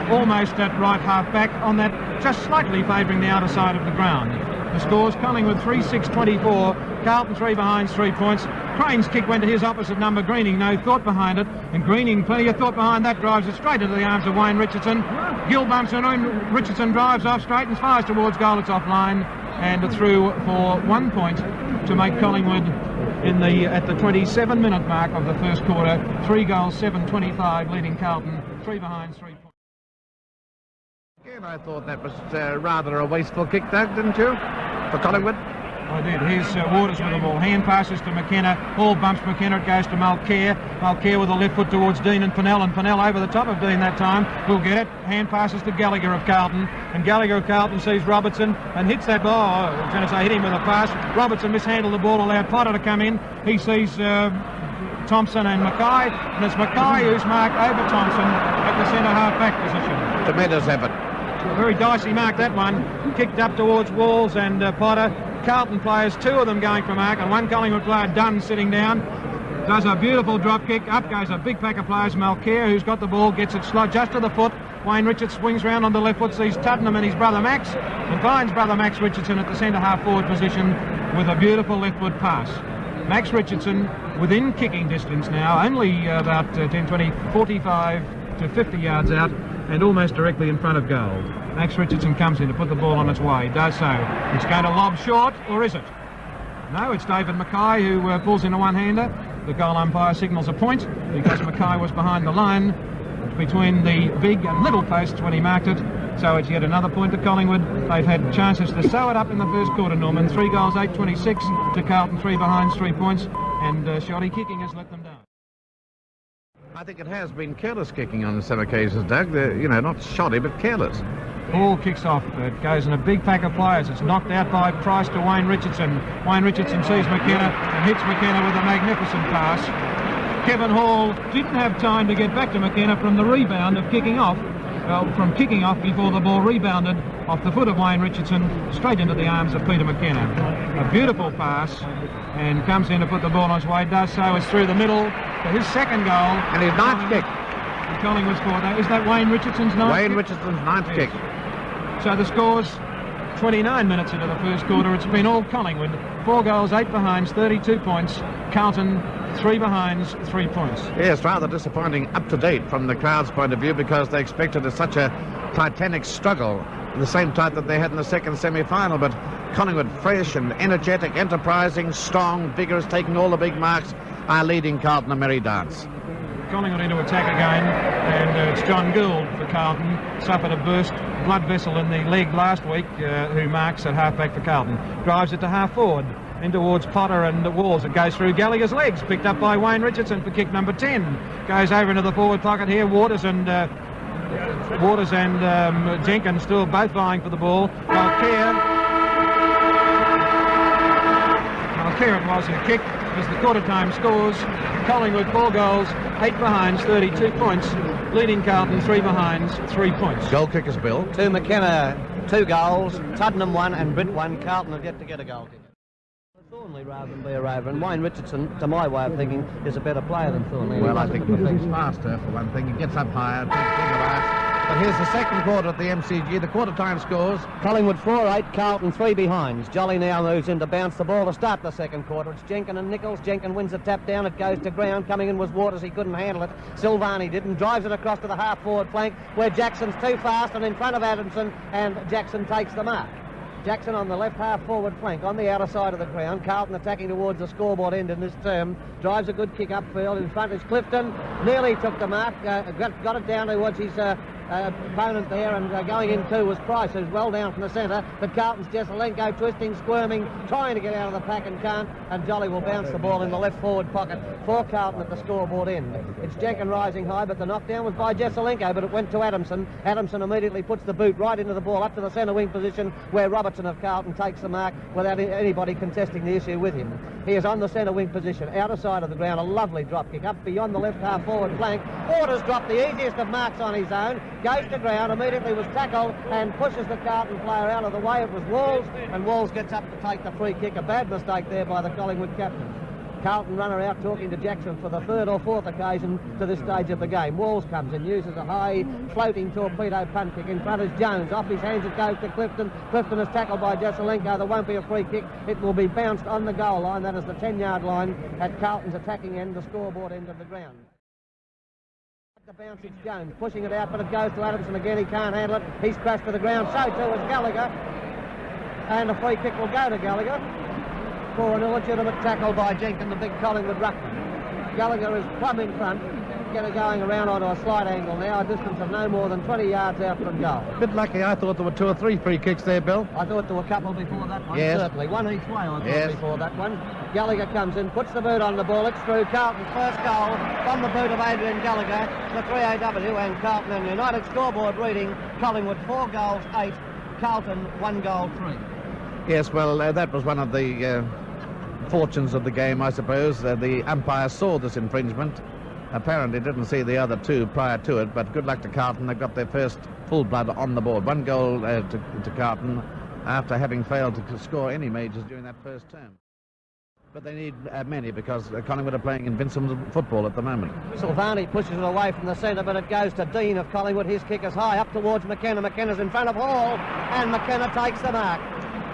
Almost at right half back on that, just slightly favouring the outer side of the ground. The scores: Collingwood 3-6-24, Carlton 3 behind 3 points. Crane's kick went to his opposite number, Greening, no thought behind it, and Greening, plenty of thought behind that, drives it straight into the arms of Wayne Richardson. Gill bumps in, Richardson drives off, straightens, fires towards goal, it's offline, and through for 1 point to make Collingwood at the 27-minute mark of the first quarter. 3 goals, 7-25, leading Carlton 3 behind 3 points. Again, I thought that was rather a wasteful kick, Doug, didn't you, for Collingwood? I did. Here's Waters with the ball. Hand passes to McKenna. Ball bumps McKenna. It goes to Malcare. Malcare with a left foot towards Dean and Pennell. And Pennell over the top of Dean that time. Will get it. Hand passes to Gallagher of Carlton. And Gallagher of Carlton sees Robertson and hits that ball. I was going to say hit him with a pass. Robertson mishandled the ball, allowed Potter to come in. He sees Thompson and Mackay. And it's Mackay who's marked over Thompson at the centre half-back position. Tremendous effort. A very dicey mark, that one. Kicked up towards Walls and Potter. Carlton players, 2 of them going for mark, and 1 Collingwood player, Dunn, sitting down. Does a beautiful drop kick. Up goes a big pack of players. Malcare, who's got the ball, gets it just to the foot. Wayne Richards swings round on the left foot, sees Tuddenham and his brother Max, and finds brother Max Richardson at the centre half-forward position with a beautiful left foot pass. Max Richardson within kicking distance now, only about 10, 20, 45 to 50 yards out, and almost directly in front of goal. Max Richardson comes in to put the ball on its way, does so. It's going to lob short, or is it? No, it's David Mackay who pulls in a one-hander. The goal umpire signals a point because Mackay was behind the line between the big and little posts when he marked it. So it's yet another point to Collingwood. They've had chances to sew it up in the first quarter, Norman. 3 goals, 8-26 to Carlton, 3 behind 3 points, and shoddy kicking has let them down. I think it has been careless kicking on some occasions, Doug. Not shoddy, but careless. Ball kicks off. It goes in a big pack of players. It's knocked out by Price to Wayne Richardson. Wayne Richardson sees McKenna and hits McKenna with a magnificent pass. Kevin Hall didn't have time to get back to McKenna from the rebound of kicking off. From kicking off before the ball rebounded off the foot of Wayne Richardson straight into the arms of Peter McKenna. A beautiful pass, and comes in to put the ball on his way. Does so. It's through the middle for his second goal. And his 9th kick. Collingwood scored. Is that Wayne Richardson's 9th Wayne kick? Richardson's 9th kick. So the score's 29 minutes into the first quarter. It's been all Collingwood. 4 goals, 8 behinds, 32 points. Carlton, 3 behinds, 3 points. Yes, rather disappointing up to date from the crowd's point of view, because they expected such a titanic struggle, the same type that they had in the second semi-final. But Collingwood, fresh and energetic, enterprising, strong, vigorous, taking all the big marks, are leading Carlton a merry dance. Collingwood into attack again, and it's John Gould for Carlton. Suffered a burst blood vessel in the leg last week, who marks at half-back for Carlton. Drives it to half-forward, in towards Potter and the Walls. It goes through Gallagher's legs, picked up by Wayne Richardson for kick number 10. Goes over into the forward pocket here. Waters and Jenkins still both vying for the ball. Malcare it was who kicked. as the quarter-time scores. Collingwood 4 goals, 8 behinds, 32 points. Leading Carlton 3 behinds, 3 points. Goal kickers, Bill. 2 McKenna, 2 goals. Tuddenham 1 and Britt 1. Carlton have yet to get a goal kicker. Thornley rather than be a rover, and Wayne Richardson, to my way of thinking, is a better player than Thornley. Well, I think he thinks faster, for one thing. He gets up higher, takes bigger rights. But here's the second quarter at the MCG. The quarter-time scores. Collingwood 4-8, Carlton 3 behinds. Jolly now moves in to bounce the ball to start the second quarter. It's Jenkin and Nichols. Jenkin wins a tap down. It goes to ground. Coming in was Waters. He couldn't handle it. Silvani didn't. Drives it across to the half-forward flank where Jackson's too fast and in front of Adamson, and Jackson takes the mark. Jackson on the left half-forward flank on the outer side of the ground. Carlton attacking towards the scoreboard end in this term. Drives a good kick upfield. In front is Clifton. Nearly took the mark. Got it down towards his opponent there, and going in too was Price, who's well down from the centre. But Carlton's Jesaulenko twisting, squirming, trying to get out of the pack and can't. And Jolly will bounce the ball in the left forward pocket for Carlton at the scoreboard end. It's Jenkin rising high, but the knockdown was by Jesaulenko, but it went to Adamson. Adamson immediately puts the boot right into the ball up to the centre wing position, where Robertson of Carlton takes the mark without anybody contesting the issue with him. He is on the centre wing position, outer side of the ground. A lovely drop kick up beyond the left half forward flank. Waters dropped the easiest of marks on his own. Goes to ground, immediately was tackled and pushes the Carlton player out of the way. It was Walls, and Walls gets up to take the free kick. A bad mistake there by the Collingwood captain. Carlton runner out talking to Jackson for the 3rd or 4th occasion to this stage of the game. Walls comes and uses a high floating torpedo punt kick. In front is Jones. Off his hands it goes to Clifton. Clifton is tackled by Jesaulenko. There won't be a free kick. It will be bounced on the goal line. That is the 10-yard line at Carlton's attacking end, the scoreboard end of the ground. The bounce, it's Jones pushing it out, but it goes to Adamson again. He can't handle it. He's crashed to the ground. So too is Gallagher. And the free kick will go to Gallagher for an illegitimate tackle by Jenkin, the big Collingwood ruckman. Gallagher is plumb in front, going around onto a slight angle now, a distance of no more than 20 yards out from goal. A bit lucky. I thought there were 2 or 3 free kicks there, Bill. I thought there were a couple before that one, yes. Certainly. One each way, I thought, yes. Before that one. Gallagher comes in, puts the boot on the ball. It's through. Carlton's first goal from the boot of Adrian Gallagher, the 3AW, and Carlton and United scoreboard reading Collingwood 4 goals, 8, Carlton 1 goal, 3. Yes, well, that was one of the fortunes of the game, I suppose. The umpire saw this infringement. Apparently didn't see the other 2 prior to it, but good luck to Carlton. They've got their first full blood on the board. 1 goal to Carlton after having failed to score any majors during that first term. But they need many, because Collingwood are playing invincible football at the moment. Silvani pushes it away from the centre, but it goes to Dean of Collingwood. His kick is high up towards McKenna. McKenna's in front of Hall, and McKenna takes the mark.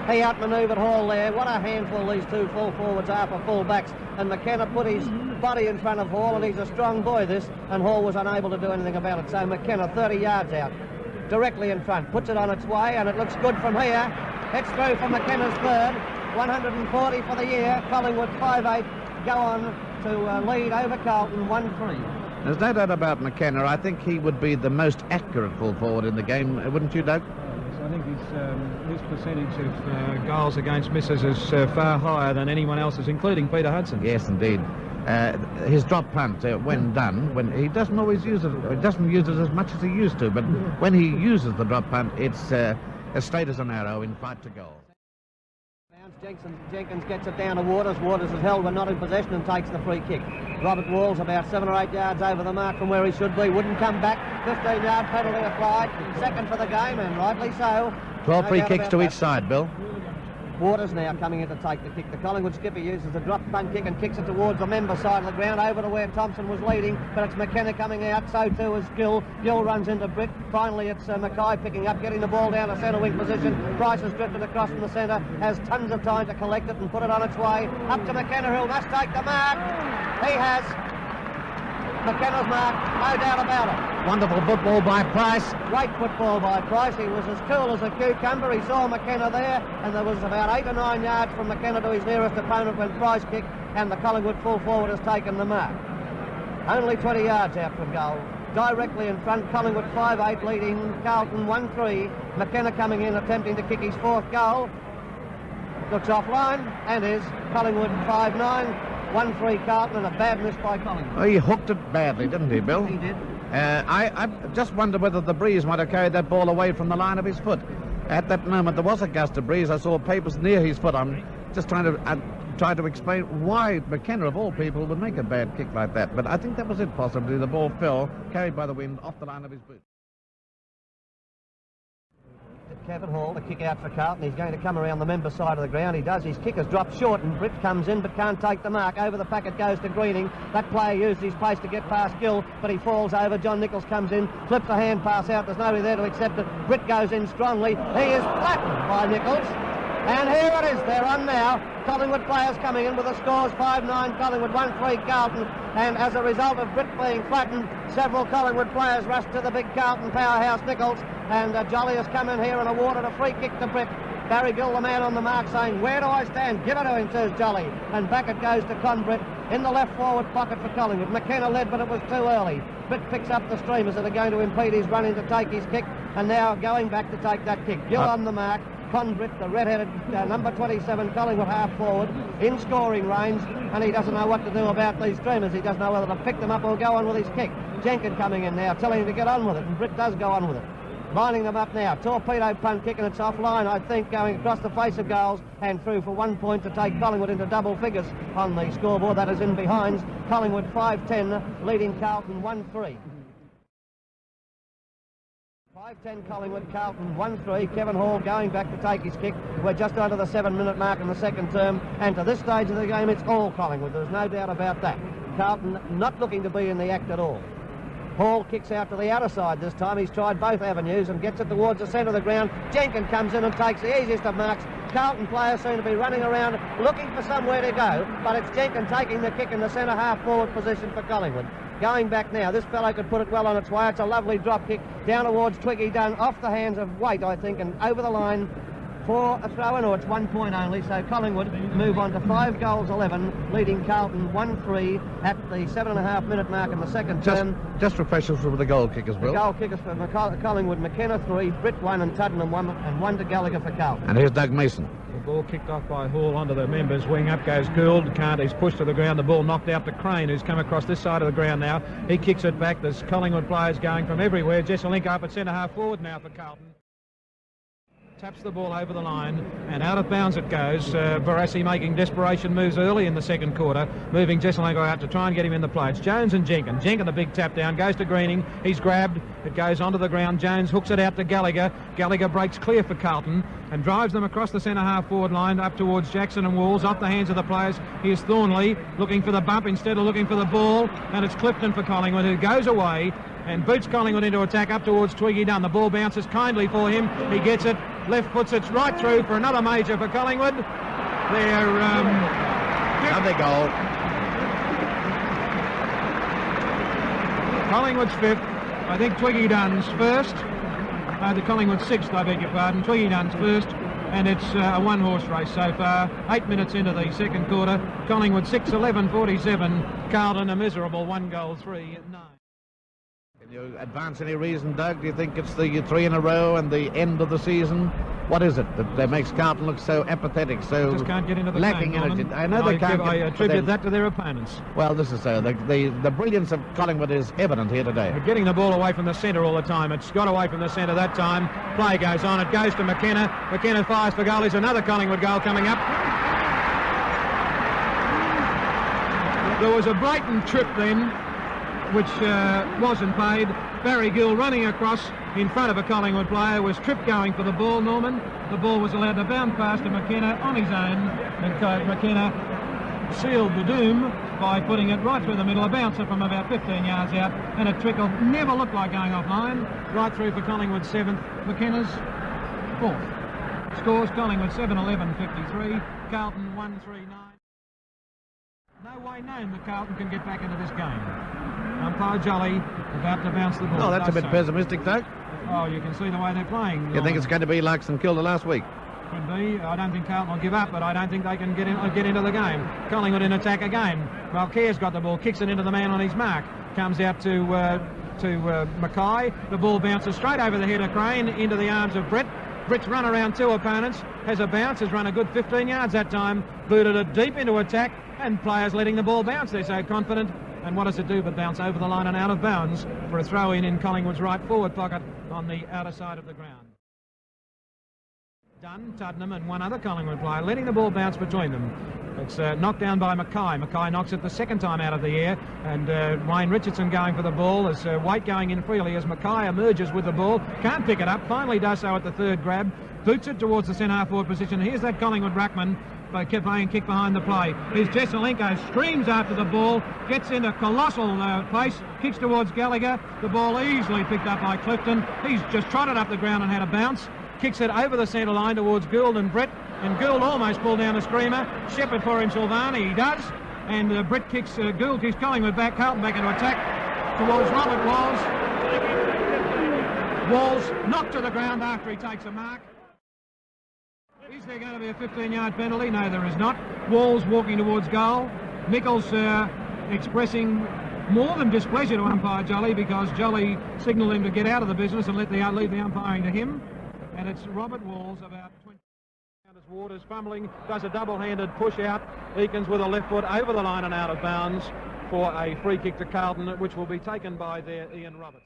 He outmanoeuvred Hall there. What a handful these 2 full forwards are for full backs. And McKenna put his body in front of Hall, and he's a strong boy, this, and Hall was unable to do anything about it. So McKenna 30 yards out, directly in front, puts it on its way, and it looks good from here. It's through for McKenna's 3rd, 140 for the year. Collingwood 5-8 go on to lead over Carlton 1-3. There's no doubt about McKenna. I think he would be the most accurate full forward in the game, wouldn't you, Doug? I think his percentage of goals against misses is far higher than anyone else's, including Peter Hudson. Yes, indeed. His drop punt, when done, when he doesn't always use it, he doesn't use it as much as he used to, but when he uses the drop punt, it's as straight as an arrow in flight to goal. Jenkins gets it down to Waters. Waters is held but not in possession and takes the free kick. Robert Walls about 7 or 8 yards over the mark from where he should be. Wouldn't come back. 15-yard penalty applied. Second for the game, and rightly so. 12 free kicks to each side, Bill. Waters now coming in to take the kick. The Collingwood skipper uses the drop punt kick and kicks it towards the member side of the ground, over to where Thompson was leading, but it's McKenna coming out, so too is Gill. Gill runs into Britt. Finally it's Mackay picking up, getting the ball down to centre wing position. Price has drifted across from the centre, has tons of time to collect it and put it on its way. Up to McKenna, who must take the mark. He has McKenna's mark, no doubt about it. Wonderful football by Price. Great football by Price. He was as cool as a cucumber. He saw McKenna there, and there was about 8 or 9 yards from McKenna to his nearest opponent when Price kicked, and the Collingwood full forward has taken the mark. Only 20 yards out from goal. Directly in front, Collingwood 5-8 leading Carlton 1-3. McKenna coming in, attempting to kick his 4th goal. Looks offline, and is Collingwood 5-9. 1-3 Carlton, and a bad miss by Collingwood. Oh, he hooked it badly, didn't he, Bill? He did. I just wonder whether the breeze might have carried that ball away from the line of his foot. At that moment, there was a gust of breeze. I saw papers near his foot. I'm just trying to tried to explain why McKenna, of all people, would make a bad kick like that. But I think that was it, possibly. The ball fell, carried by the wind, off the line of his boot. Kevin Hall, the kick out for Carlton. He's going to come around the member side of the ground. He does. His kick has dropped short, and Britt comes in but can't take the mark. Over the packet goes to Greening. That player used his pace to get past Gill, but he falls over. John Nichols comes in, flips a hand pass out. There's nobody there to accept it. Britt goes in strongly. He is flattened by Nichols. And here it is. They're on now. Collingwood players coming in with the scores 5-9 Collingwood, 1-3 Carlton. And as a result of Britt being flattened, several Collingwood players rushed to the big Carlton powerhouse Nichols. And Jolly has come in here and awarded a free kick to Britt. Barry Gill, the man on the mark, saying, "Where do I stand? Give it to him," says Jolly. And back it goes to Con Britt in the left forward pocket for Collingwood. McKenna led, but it was too early. Britt picks up the streamers that are going to impede his run in to take his kick. And now going back to take that kick. Gill on the mark. Con Britt, the red-headed number 27 Collingwood half forward, in scoring range, and he doesn't know what to do about these streamers. He doesn't know whether to pick them up or go on with his kick. Jenkins coming in now, telling him to get on with it, and Britt does go on with it. Lining them up now. Torpedo punt kick, and it's offline, I think, going across the face of goals and through for 1 point to take Collingwood into double figures on the scoreboard. That is in behinds. Collingwood 5-10, leading Carlton 1-3. 5-10 Collingwood, Carlton 1-3. Kevin Hall going back to take his kick. We're just under the 7-minute mark in the second term, and to this stage of the game it's all Collingwood. There's no doubt about that. Carlton not looking to be in the act at all. Hall kicks out to the outer side this time. He's tried both avenues and gets it towards the centre of the ground. Jenkins comes in and takes the easiest of marks. Carlton players seem to be running around looking for somewhere to go, but it's Jenkins taking the kick in the centre half forward position for Collingwood. Going back now, this fellow could put it well on its way. It's a lovely drop kick down towards Twiggy Dunn, off the hands of Waite, I think, and over the line for a throw-in, or it's 1 point only. So Collingwood move on to 5 goals 11, leading Carlton 1-3 at the 7.5-minute mark in the second term. Just refresh us with the goal kickers, Bill. The goal kickers for Collingwood: McKenna 3, Britt 1, and Tuddenham 1, and 1 to Gallagher for Carlton. And here's Doug Mason. The ball kicked off by Hall onto the members' wing. Up goes Gould. Can't. He's pushed to the ground. The ball knocked out to Crane, who's come across this side of the ground now. He kicks it back. There's Collingwood players going from everywhere. Jesaulenko up at centre half forward now for Carlton. Taps the ball over the line, and out of bounds it goes. Barassi making desperation moves early in the second quarter, moving Jesaulenko out to try and get him in the play. It's Jones and Jenkins. Jenkins, a big tap down, goes to Greening. He's grabbed. It goes onto the ground. Jones hooks it out to Gallagher. Gallagher breaks clear for Carlton and drives them across the centre half forward line up towards Jackson and Walls, off the hands of the players. Here's Thornley looking for the bump instead of looking for the ball, and it's Clifton for Collingwood, who goes away and boots Collingwood into attack up towards Twiggy Dunn. The ball bounces kindly for him. He gets it, left foots it right through for another major for Collingwood. They're Lovely goal. Collingwood's 5th. I think Twiggy Dunn's 1st. The Collingwood's 6th, I beg your pardon. Twiggy Dunn's 1st. And it's a one-horse race so far. 8 minutes into the second quarter. Collingwood 6-11-47. Carlton a miserable 1-3-9. Can you advance any reason, Doug? Do you think it's the 3 in a row and the end of the season? What is it that makes Carlton look so apathetic, so just can't get into the lacking game, energy? I know they can't. I attribute that to their opponents. Well, this is so. The brilliance of Collingwood is evident here today. They're getting the ball away from the centre all the time. It's got away from the centre that time. Play goes on. It goes to McKenna. McKenna fires for goal. There's another Collingwood goal coming up. There was a blatant trip then, which wasn't paid. Barry Gill running across in front of a Collingwood player, was tripped going for the ball, Norman. The ball was allowed to bounce past to McKenna on his own, and McKenna sealed the doom by putting it right through the middle, a bouncer from about 15 yards out, and a trickle. Never looked like going offline. Right through for Collingwood's 7th, McKenna's 4th. Scores Collingwood 7-11-53, Carlton 1-3-9. No way known that Carlton can get back into this game. Umpire Jolly about to bounce the ball. Oh, that's a bit pessimistic, Doug. Oh, you can see the way they're playing. You think it's going to be like St Kilda last week? Could be. I don't think Carlton will give up, but I don't think they can get into the game. Collingwood in attack again. Malcare's got the ball, kicks it into the man on his mark. Comes out to Mackay. The ball bounces straight over the head of Crane into the arms of Britt. Britt's run around 2 opponents, has a bounce, has run a good 15 yards that time, booted it deep into attack, and players letting the ball bounce. They're so confident. And what does it do but bounce over the line and out of bounds for a throw-in in Collingwood's right forward pocket on the outer side of the ground. Dunn, Tuddenham and one other Collingwood player letting the ball bounce between them. It's knocked down by Mackay. Mackay knocks it the second time out of the air, and Wayne Richardson going for the ball. As Waite going in freely as Mackay emerges with the ball. Can't pick it up, finally does so at the third grab. Boots it towards the centre-half forward position. Here's that Collingwood ruckman playing kick behind the play. Here's Jesaulenko, streams after the ball, gets into colossal pace, kicks towards Gallagher. The ball easily picked up by Clifton. He's just trotted up the ground and had a bounce. Kicks it over the centre line towards Gould and Brett, and Gould almost pulled down a screamer. Shepherd for him, Silvani, he does, and Brett kicks, Gould kicks Collingwood back, Carlton back into attack towards Robert Walls. Walls knocked to the ground after he takes a mark. Is there going to be a 15-yard penalty? No, there is not. Walls walking towards goal. Nichols expressing more than displeasure to umpire Jolly, because Jolly signalled him to get out of the business and leave the umpiring to him. And it's Robert Walls about 20. As Waters fumbling, does a double-handed push out. Eakins with a left foot over the line and out of bounds for a free kick to Carlton, which will be taken by their Ian Robertson.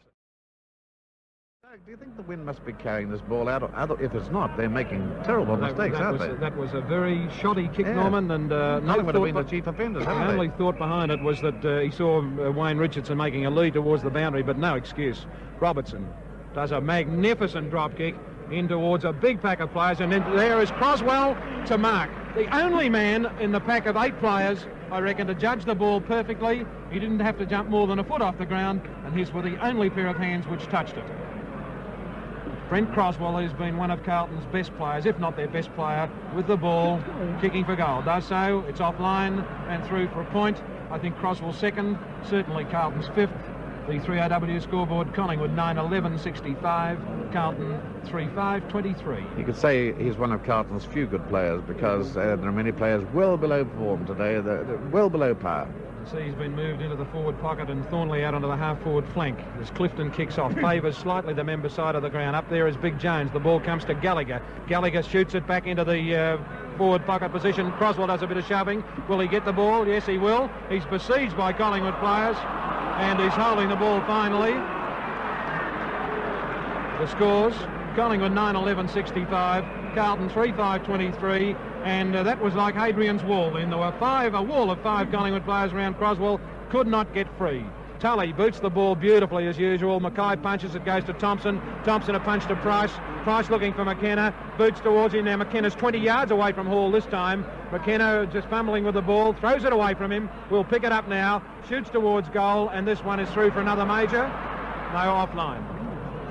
Do you think the wind must be carrying this ball out? If it's not, they're making terrible mistakes, aren't they? That was a very shoddy kick, yeah. Norman, and no would have been the chief offenders, haven't they? The only thought behind it was that he saw Wayne Richardson making a lead towards the boundary, but no excuse. Robertson does a magnificent drop kick in towards a big pack of players, and then there is Croswell to mark. The only man in the pack of 8 players, I reckon, to judge the ball perfectly. He didn't have to jump more than a foot off the ground, and his were the only pair of hands which touched it. Brent Croswell has been one of Carlton's best players, if not their best player, with the ball, kicking for goal. Does so, it's offline and through for a point. I think Croswell second, certainly Carlton's fifth. The 3RW scoreboard, Collingwood 9-11-65, Carlton 3-5-23. You could say he's one of Carlton's few good players, because there are many players well below form today, they're well below par. See, he's been moved into the forward pocket and Thornley out onto the half-forward flank. As Clifton kicks off, favours slightly the member side of the ground. Up there is Big Jones. The ball comes to Gallagher. Gallagher shoots it back into the forward pocket position. Croswell does a bit of shoving. Will he get the ball? Yes, he will. He's besieged by Collingwood players, and he's holding the ball finally. The scores, Collingwood 9-11-65, Carlton 3-5-23, and that was like Hadrian's Wall. Then there were a wall of 5 Collingwood players around Croswell, could not get free. Tully boots the ball beautifully as usual. Mackay punches, it goes to Thompson. Thompson a punch to Price. Price looking for McKenna, boots towards him. Now McKenna's 20 yards away from Hall this time. McKenna just fumbling with the ball, throws it away from him. We'll pick it up now, shoots towards goal, and this one is through for another major. No, offline.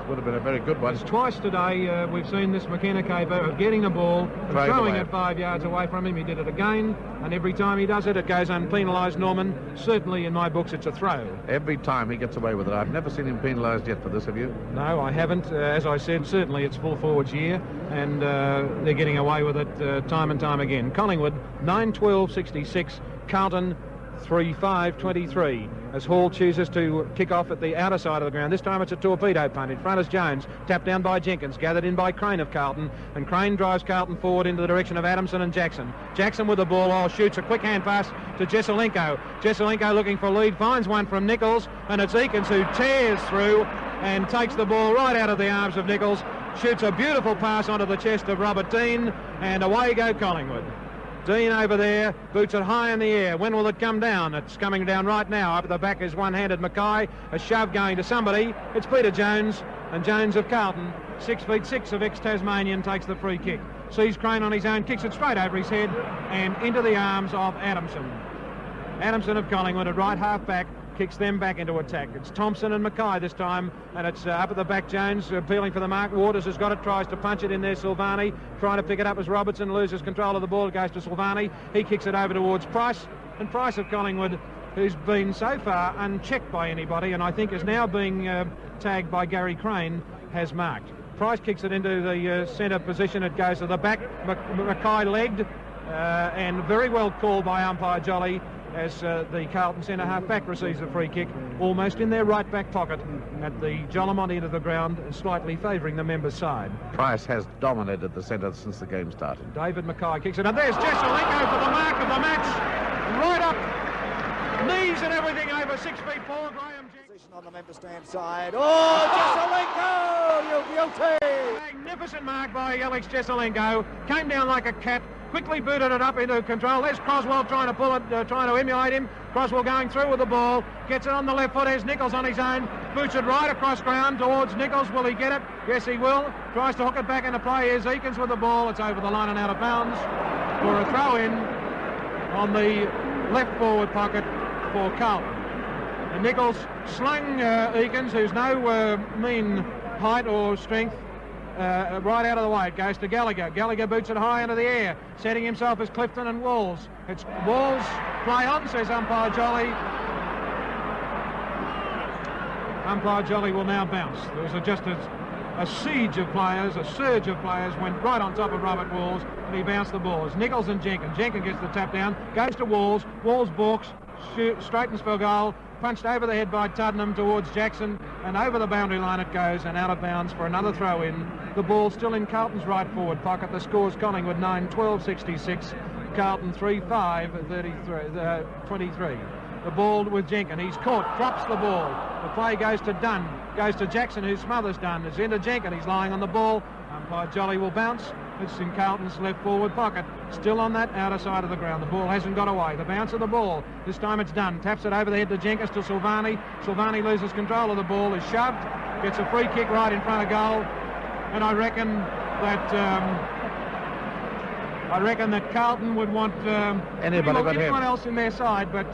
Would have been a very good one. Twice today we've seen this McKenna caper of getting the ball, throwing it 5 yards away from him. He did it again, and every time he does it, it goes unpenalised, Norman. Certainly in my books it's a throw. Every time he gets away with it. I've never seen him penalised yet for this, have you? No, I haven't. As I said, certainly it's full forwards year, and they're getting away with it time and time again. Collingwood 9-12-66, Carlton 3-5-23, as Hall chooses to kick off at the outer side of the ground. This time it's a torpedo punt. In front is Jones, tapped down by Jenkins, gathered in by Crane of Carlton, and Crane drives Carlton forward into the direction of Adamson and Jackson. Jackson with the ball, shoots a quick hand pass to Jesaulenko. Jesaulenko looking for lead, finds one from Nichols, and it's Eakins who tears through and takes the ball right out of the arms of Nichols, shoots a beautiful pass onto the chest of Robert Dean, and away go Collingwood. Dean over there, boots it high in the air. When will it come down? It's coming down right now. Up at the back is one-handed Mackay. A shove going to somebody. It's Peter Jones, and Jones of Carlton, 6'6" of ex-Tasmanian, takes the free kick. Sees Crane on his own, kicks it straight over his head and into the arms of Adamson. Adamson of Collingwood at right half back, kicks them back into attack. It's Thompson and Mackay this time, and it's up at the back. Jones appealing for the mark. Waters has got it, tries to punch it in there. Silvani trying to pick it up as Robertson loses control of the ball. It goes to Silvani. He kicks it over towards Price, and Price of Collingwood, who's been so far unchecked by anybody, and I think is now being tagged by Gary Crane, has marked. Price kicks it into the centre position. It goes to the back. Mackay legged, and very well called by umpire Jolly, as the Carlton centre half-back receives a free kick, almost in their right-back pocket at the Jollimont end of the ground, slightly favouring the members' side. Price has dominated the centre since the game started. David Mackay kicks it, and there's Jesaulenko for the mark of the match. Right up, knees and everything, over 6'4", Graham Jenkins. On the member stand side. Oh, Jesaulenko, you're guilty. Magnificent mark by Alex Jesaulenko. Came down like a cat, quickly booted it up into control. There's Croswell trying to pull it, trying to emulate him. Croswell going through with the ball, gets it on the left foot. There's Nichols on his own, boots it right across ground towards Nichols. Will he get it? Yes, he will. Tries to hook it back into play. Here's Eakins with the ball. It's over the line and out of bounds for a throw-in on the left forward pocket for Carlton. And Nichols slung Eakins, who's no mean height or strength, right out of the way. It goes to Gallagher. Gallagher boots it high into the air, setting himself as Clifton and Walls. It's Walls play on, says umpire Jolly. Umpire Jolly will now bounce. There was just a siege of players, a surge of players went right on top of Robert Walls, and he bounced the ball. It's Nichols and Jenkins. Jenkins gets the tap down, goes to Walls. Walls balks, straightens for goal. Punched over the head by Tuddenham towards Jackson, and over the boundary line it goes, and out of bounds for another throw-in. The ball still in Carlton's right forward pocket. The score's Collingwood 9-12-66, Carlton 3-5-23. The ball with Jenkins. He's caught, drops the ball. The play goes to Dunn, goes to Jackson, who smothers Dunn. It's into Jenkins. He's lying on the ball. Umpire Jolly will bounce. It's in Carlton's left forward pocket, still on that outer side of the ground. The ball hasn't got away. The bounce of the ball, this time it's done. Taps it over the head to Jenkins, to Silvani. Silvani loses control of the ball, is shoved, gets a free kick right in front of goal. And I reckon that Carlton would want anyone else in their side, but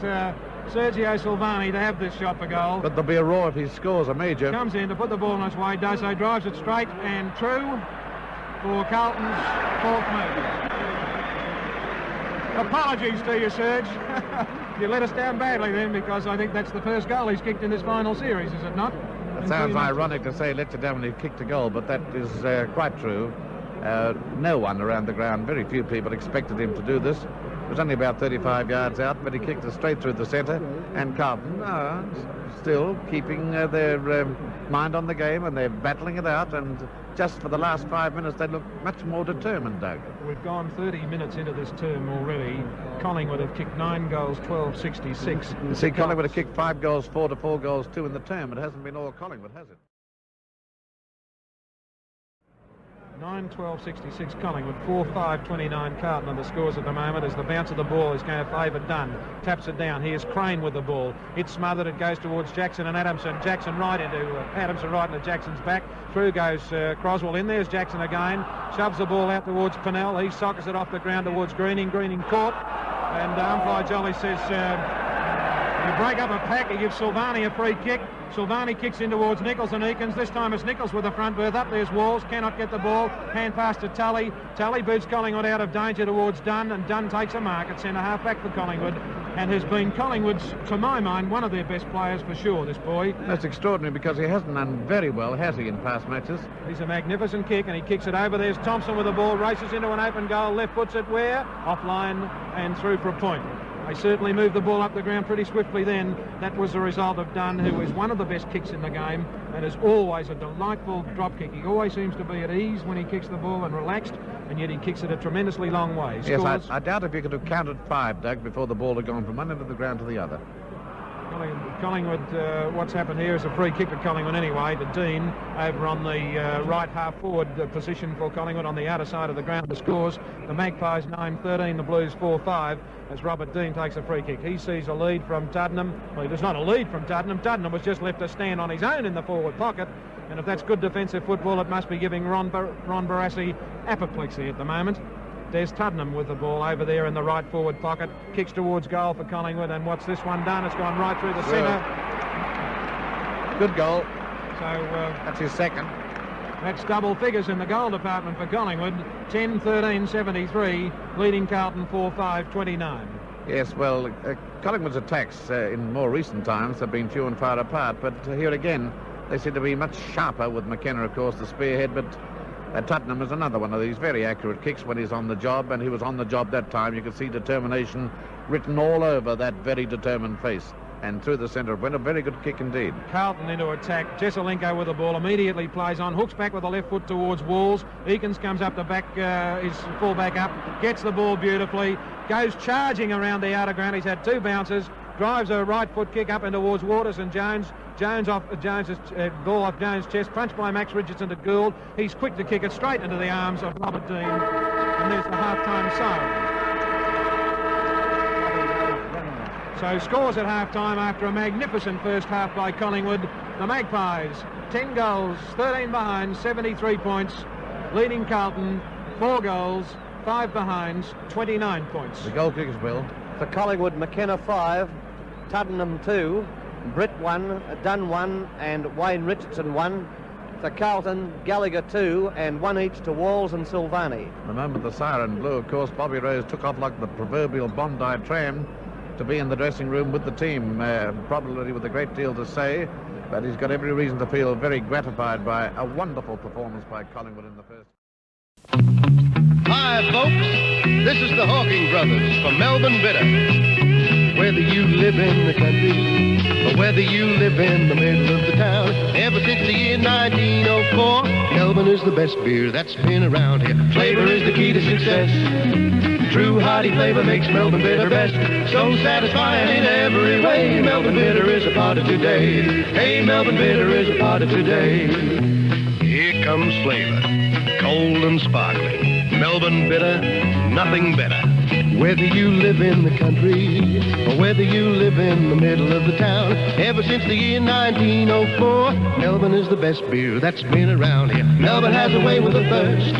Sergio Silvani to have this shot for goal. But there'll be a roar if he scores a major. Comes in to put the ball in its way, does so, drives it straight and true for Carlton's fourth major. Apologies to you, Serge. You let us down badly then, because I think that's the first goal he's kicked in this final series, is it not? It sounds ironic to say let you down when he kicked a goal, but that is quite true. No one around the ground, very few people expected him to do this. It was only about 35 yards out, but he kicked it straight through the centre, and Carlton still keeping their mind on the game, and they're battling it out, and just for the last 5 minutes they look much more determined, Doug. We've gone 30 minutes into this term already. Collingwood have kicked 9 goals, 12-66. You see, Collingwood have kicked 5 goals, 4 to 4 goals, 2 in the term. It hasn't been all Collingwood, has it? 9-12-66 Collingwood, 4-5-29 Carlton, and the scores at the moment as the bounce of the ball is going to favour Dunn. Taps it down. Here's Crane with the ball. It's smothered. It goes towards Jackson and Adamson. Jackson right into Adamson right into Jackson's back. Through goes Croswell. In there's Jackson again. Shoves the ball out towards Pennell. He sockets it off the ground towards Greening. Greening caught. And umpire Jolly says you break up a pack. He gives Silvani a free kick. Silvani kicks in towards Nichols and Eakins. This time it's Nichols with the front berth. Up there's Walls. Cannot get the ball. Hand pass to Tully. Tully boots Collingwood out of danger towards Dunn, and Dunn takes a mark at centre half back for Collingwood, and has been Collingwood's, to my mind, one of their best players for sure, this boy. That's extraordinary, because he hasn't done very well, has he, in past matches? He's a magnificent kick, and he kicks it over. There's Thompson with the ball. Races into an open goal. Left puts it where? Offline and through for a point. They certainly moved the ball up the ground pretty swiftly then. That was the result of Dunn, who is one of the best kicks in the game and is always a delightful drop kick. He always seems to be at ease when he kicks the ball and relaxed, and yet he kicks it a tremendously long way. Yes, I doubt if you could have counted 5, Doug, before the ball had gone from one end of the ground to the other. Collingwood, what's happened here is a free kick to Collingwood anyway. To Dean over on the right half forward position for Collingwood on the outer side of the ground. The scores, the Magpies 9-13, the Blues 4-5, as Robert Dean takes a free kick. He sees a lead from Tuddenham. Well, there's not a lead from Tuddenham. Tuddenham was just left to stand on his own in the forward pocket, and if that's good defensive football, it must be giving Ron Barassi apoplexy at the moment. There's Tuddenham with the ball over there in the right forward pocket. Kicks towards goal for Collingwood, and what's this one done? It's gone right through the centre. Good goal. So that's his second. That's double figures in the goal department for Collingwood. 10-13-73, leading Carlton 4-5-29. Yes, well, Collingwood's attacks in more recent times have been few and far apart, but here again they seem to be much sharper, with McKenna, of course, the spearhead, but Tuddenham is another one of these very accurate kicks when he's on the job, and he was on the job that time. You could see determination written all over that very determined face, and through the centre went a very good kick indeed. Carlton into attack. Jesaulenko with the ball, immediately plays on, hooks back with the left foot towards Walls. Eakins comes up to back his full back up, gets the ball beautifully, goes charging around the outer ground. He's had 2 bounces, drives a right foot kick up and towards Waters and Jones. Jones off Jones's ball off Jones' chest, crunched by Max Richardson to Gould. He's quick to kick it straight into the arms of Robert Dean, and there's the half-time siren. So scores at half-time after a magnificent first half by Collingwood. The Magpies, 10 goals, 13 behind, 73 points, leading Carlton, 4 goals, 5 behinds, 29 points. The goal kickers, Bill. For Collingwood, McKenna 5, Tuddenham 2, Britt 1, Dunn 1 and Wayne Richardson 1. For Carlton, Gallagher 2 and 1 each to Walls and Silvani. The moment the siren blew, of course, Bobby Rose took off like the proverbial Bondi tram to be in the dressing room with the team, probably with a great deal to say, but he's got every reason to feel very gratified by a wonderful performance by Collingwood in the first. Hi, folks. This is the Hawking Brothers from Melbourne Bitter. Whether you live in the country or whether you live in the middle of the town, ever since the year 1904, Melbourne is the best beer that's been around here. Flavor is the key to success. True hearty flavor makes Melbourne Bitter best. So satisfying in every way. Melbourne Bitter is a part of today. Hey, Melbourne Bitter is a part of today. Here comes flavor, cold and sparkling. Melbourne Bitter, nothing better. Whether you live in the country or whether you live in the middle of the town, ever since the year 1904, Melbourne is the best beer that's been around here. Melbourne has a way with a thirst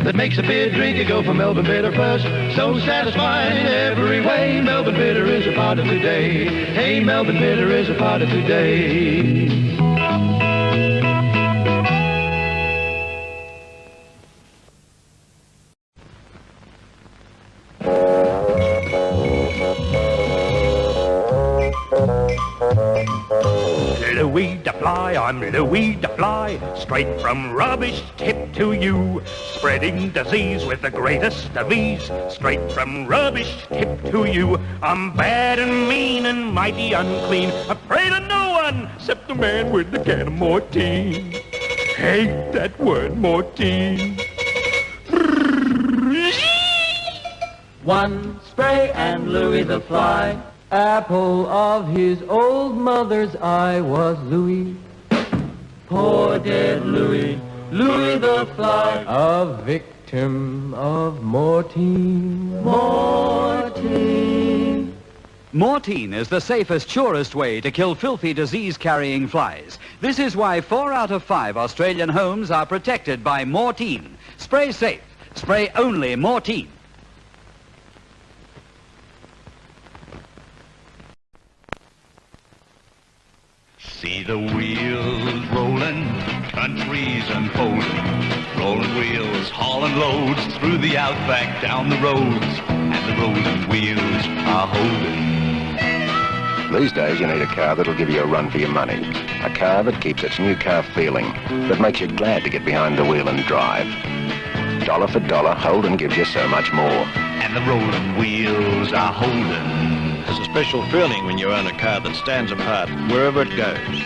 that makes a beer drinker go for Melbourne Bitter first. So satisfying in every way. Melbourne Bitter is a part of today. Hey, Melbourne Bitter is a part of today. Louis the Fly, I'm Louis the Fly, straight from rubbish tip to you, spreading disease with the greatest of ease, straight from rubbish tip to you. I'm bad and mean and mighty unclean, afraid of no one except the man with the can of Mortine. Hate that word, Mortine. One spray and Louis the Fly, apple of his old mother's eye, was Louis. Poor dead Louis, Louis the Fly, a victim of Mortine. Mortine. Mortine is the safest, surest way to kill filthy disease-carrying flies. This is why 4 out of 5 Australian homes are protected by Mortine. Spray safe. Spray only Mortine. See the wheels rolling, countries unfolding, rolling wheels hauling loads through the outback down the roads, and the rolling wheels are holding. These days you need a car that'll give you a run for your money, a car that keeps its new car feeling, that makes you glad to get behind the wheel and drive. Dollar for dollar, Holden gives you so much more. And the rolling wheels are holding. There's a special feeling when you own a car that stands apart wherever it goes.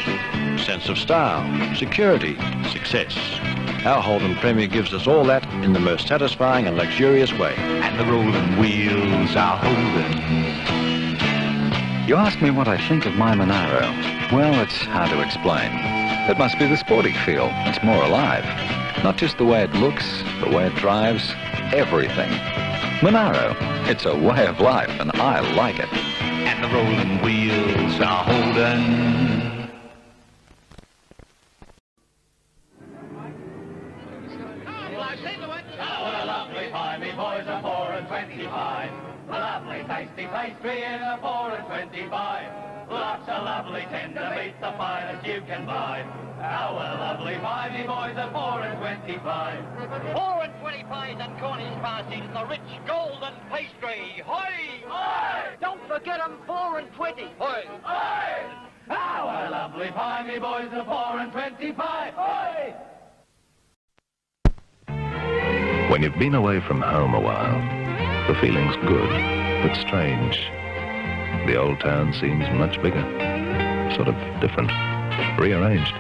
Sense of style, security, success. Our Holden Premier gives us all that in the most satisfying and luxurious way. And the rolling wheels are holding. You ask me what I think of my Monaro. Well, it's hard to explain. It must be the sporting feel. It's more alive. Not just the way it looks, the way it drives, everything. Monaro, it's a way of life, and I like it. And the rolling wheels are holding. Oh, what a lovely pie, me boys are 4 and 25. A lovely tasty pastry in a 4 and 25. Lots of lovely tender meat, the finest you can buy. Oh, a lovely pie, me boys are 4 and 25. 4 and 25 and Cornish pasties, the rich golden pastry. Hoi! Aye! Don't forget 'em, 4 and 20. Hoi! Aye! Oh, a lovely pie, me boys are 4 and 25. Hoi! When you've been away from home a while, the feeling's good, but strange. The old town seems much bigger, sort of different, rearranged.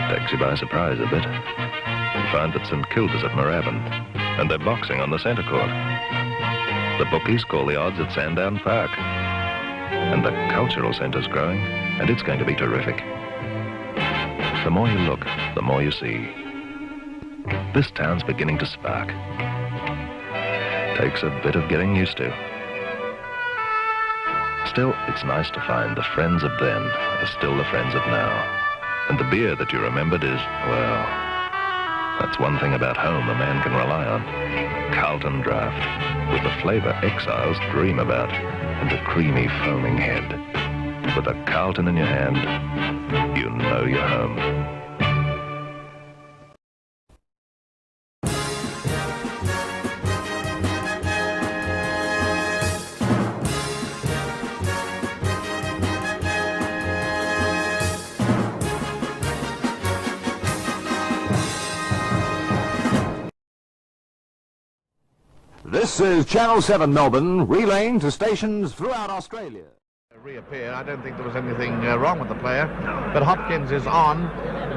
Takes you by surprise a bit. You find that St Kilda's at Moorabbin, and they're boxing on the centre court. The bookies call the odds at Sandown Park. And the cultural centre's growing, and it's going to be terrific. The more you look, the more you see. This town's beginning to spark. Takes a bit of getting used to. Still, it's nice to find the friends of then are still the friends of now. And the beer that you remembered is, well, that's one thing about home a man can rely on. Carlton draft, with the flavour exiles dream about, and a creamy foaming head. With a Carlton in your hand, you know you're home. This is Channel 7 Melbourne, relaying to stations throughout Australia. Reappear. I don't think there was anything wrong with the player, but Hopkins is on.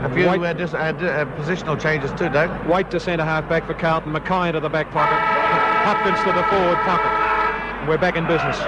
A few positional changes too, Doug. White to centre half back for Carlton, Mackay into the back pocket, Hopkins to the forward pocket. We're back in business.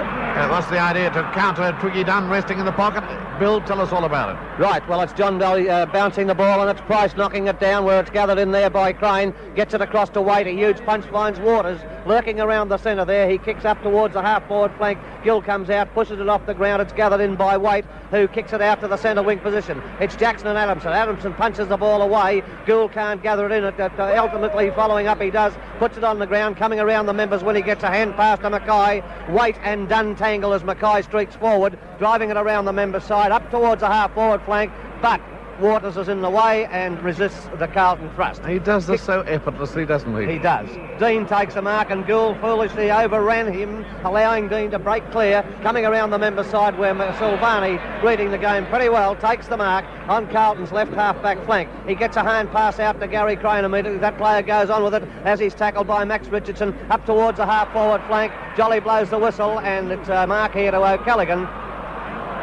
What's the idea? To counter Twiggy Dunn resting in the pocket? Bill, tell us all about it. Right, well, it's John Dolly bouncing the ball, and it's Price knocking it down where it's gathered in there by Crane. Gets it across to White. A huge punch finds Waters lurking around the centre there. He kicks up towards the half-forward flank. Gill comes out, pushes it off the ground. It's gathered in by White, who kicks it out to the centre wing position. It's Jackson and Adamson. Adamson punches the ball away. Gould can't gather it in. Ultimately, following up, he does. Puts it on the ground, coming around the members when he gets a hand pass to Mackay. White and Dunn tangle as Mackay streaks forward, driving it around the members' side, up towards the half-forward flank, but Waters is in the way and resists the Carlton thrust. He does this so effortlessly, doesn't he? He does. Dean takes a mark and Gould foolishly overran him, allowing Dean to break clear, coming around the members' side where Silvani, reading the game pretty well, takes the mark on Carlton's left half-back flank. He gets a hand pass out to Gary Crane immediately. That player goes on with it as he's tackled by Max Richardson up towards the half-forward flank. Jolly blows the whistle, and it's a mark here to O'Callaghan.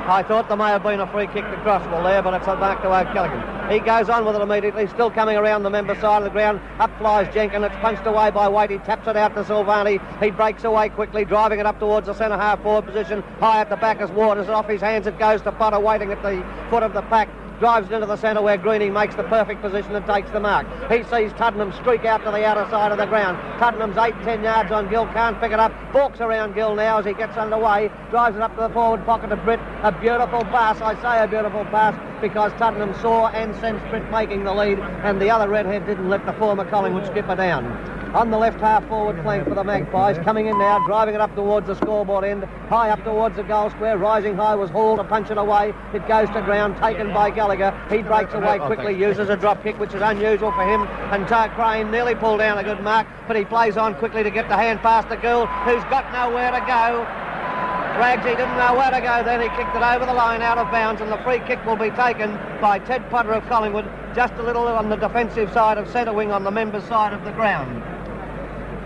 I thought there may have been a free kick to Crosswell there, but it's a mark to O'Callaghan. He goes on with it immediately, still coming around the member side of the ground. Up flies Jenkins. It's punched away by White. He taps it out to Silvani. He breaks away quickly, driving it up towards the centre half forward position. High at the back as Waters. Off his hands it goes to Potter, waiting at the foot of the pack. Drives it into the centre where Greeny makes the perfect position and takes the mark. He sees Tuddenham streak out to the outer side of the ground. Tuddenham's 8-10 yards on Gill, can't pick it up. Balks around Gill now as he gets underway. Drives it up to the forward pocket of Britt. A beautiful pass. I say a beautiful pass because Tuddenham saw and sensed Britt making the lead, and the other redhead didn't let the former Collingwood skipper down. On the left half forward flank for the Magpies, coming in now, driving it up towards the scoreboard end, high up towards the goal square. Rising high was hauled to punch it away. It goes to ground, taken by Gallagher. He breaks away quickly, uses a drop kick, which is unusual for him, and Crane nearly pulled down a good mark, but he plays on quickly to get the hand past the Gould, who's got nowhere to go. Ragsy didn't know where to go then. He kicked it over the line out of bounds, and the free kick will be taken by Ted Potter of Collingwood, just a little on the defensive side of centre wing on the members' side of the ground.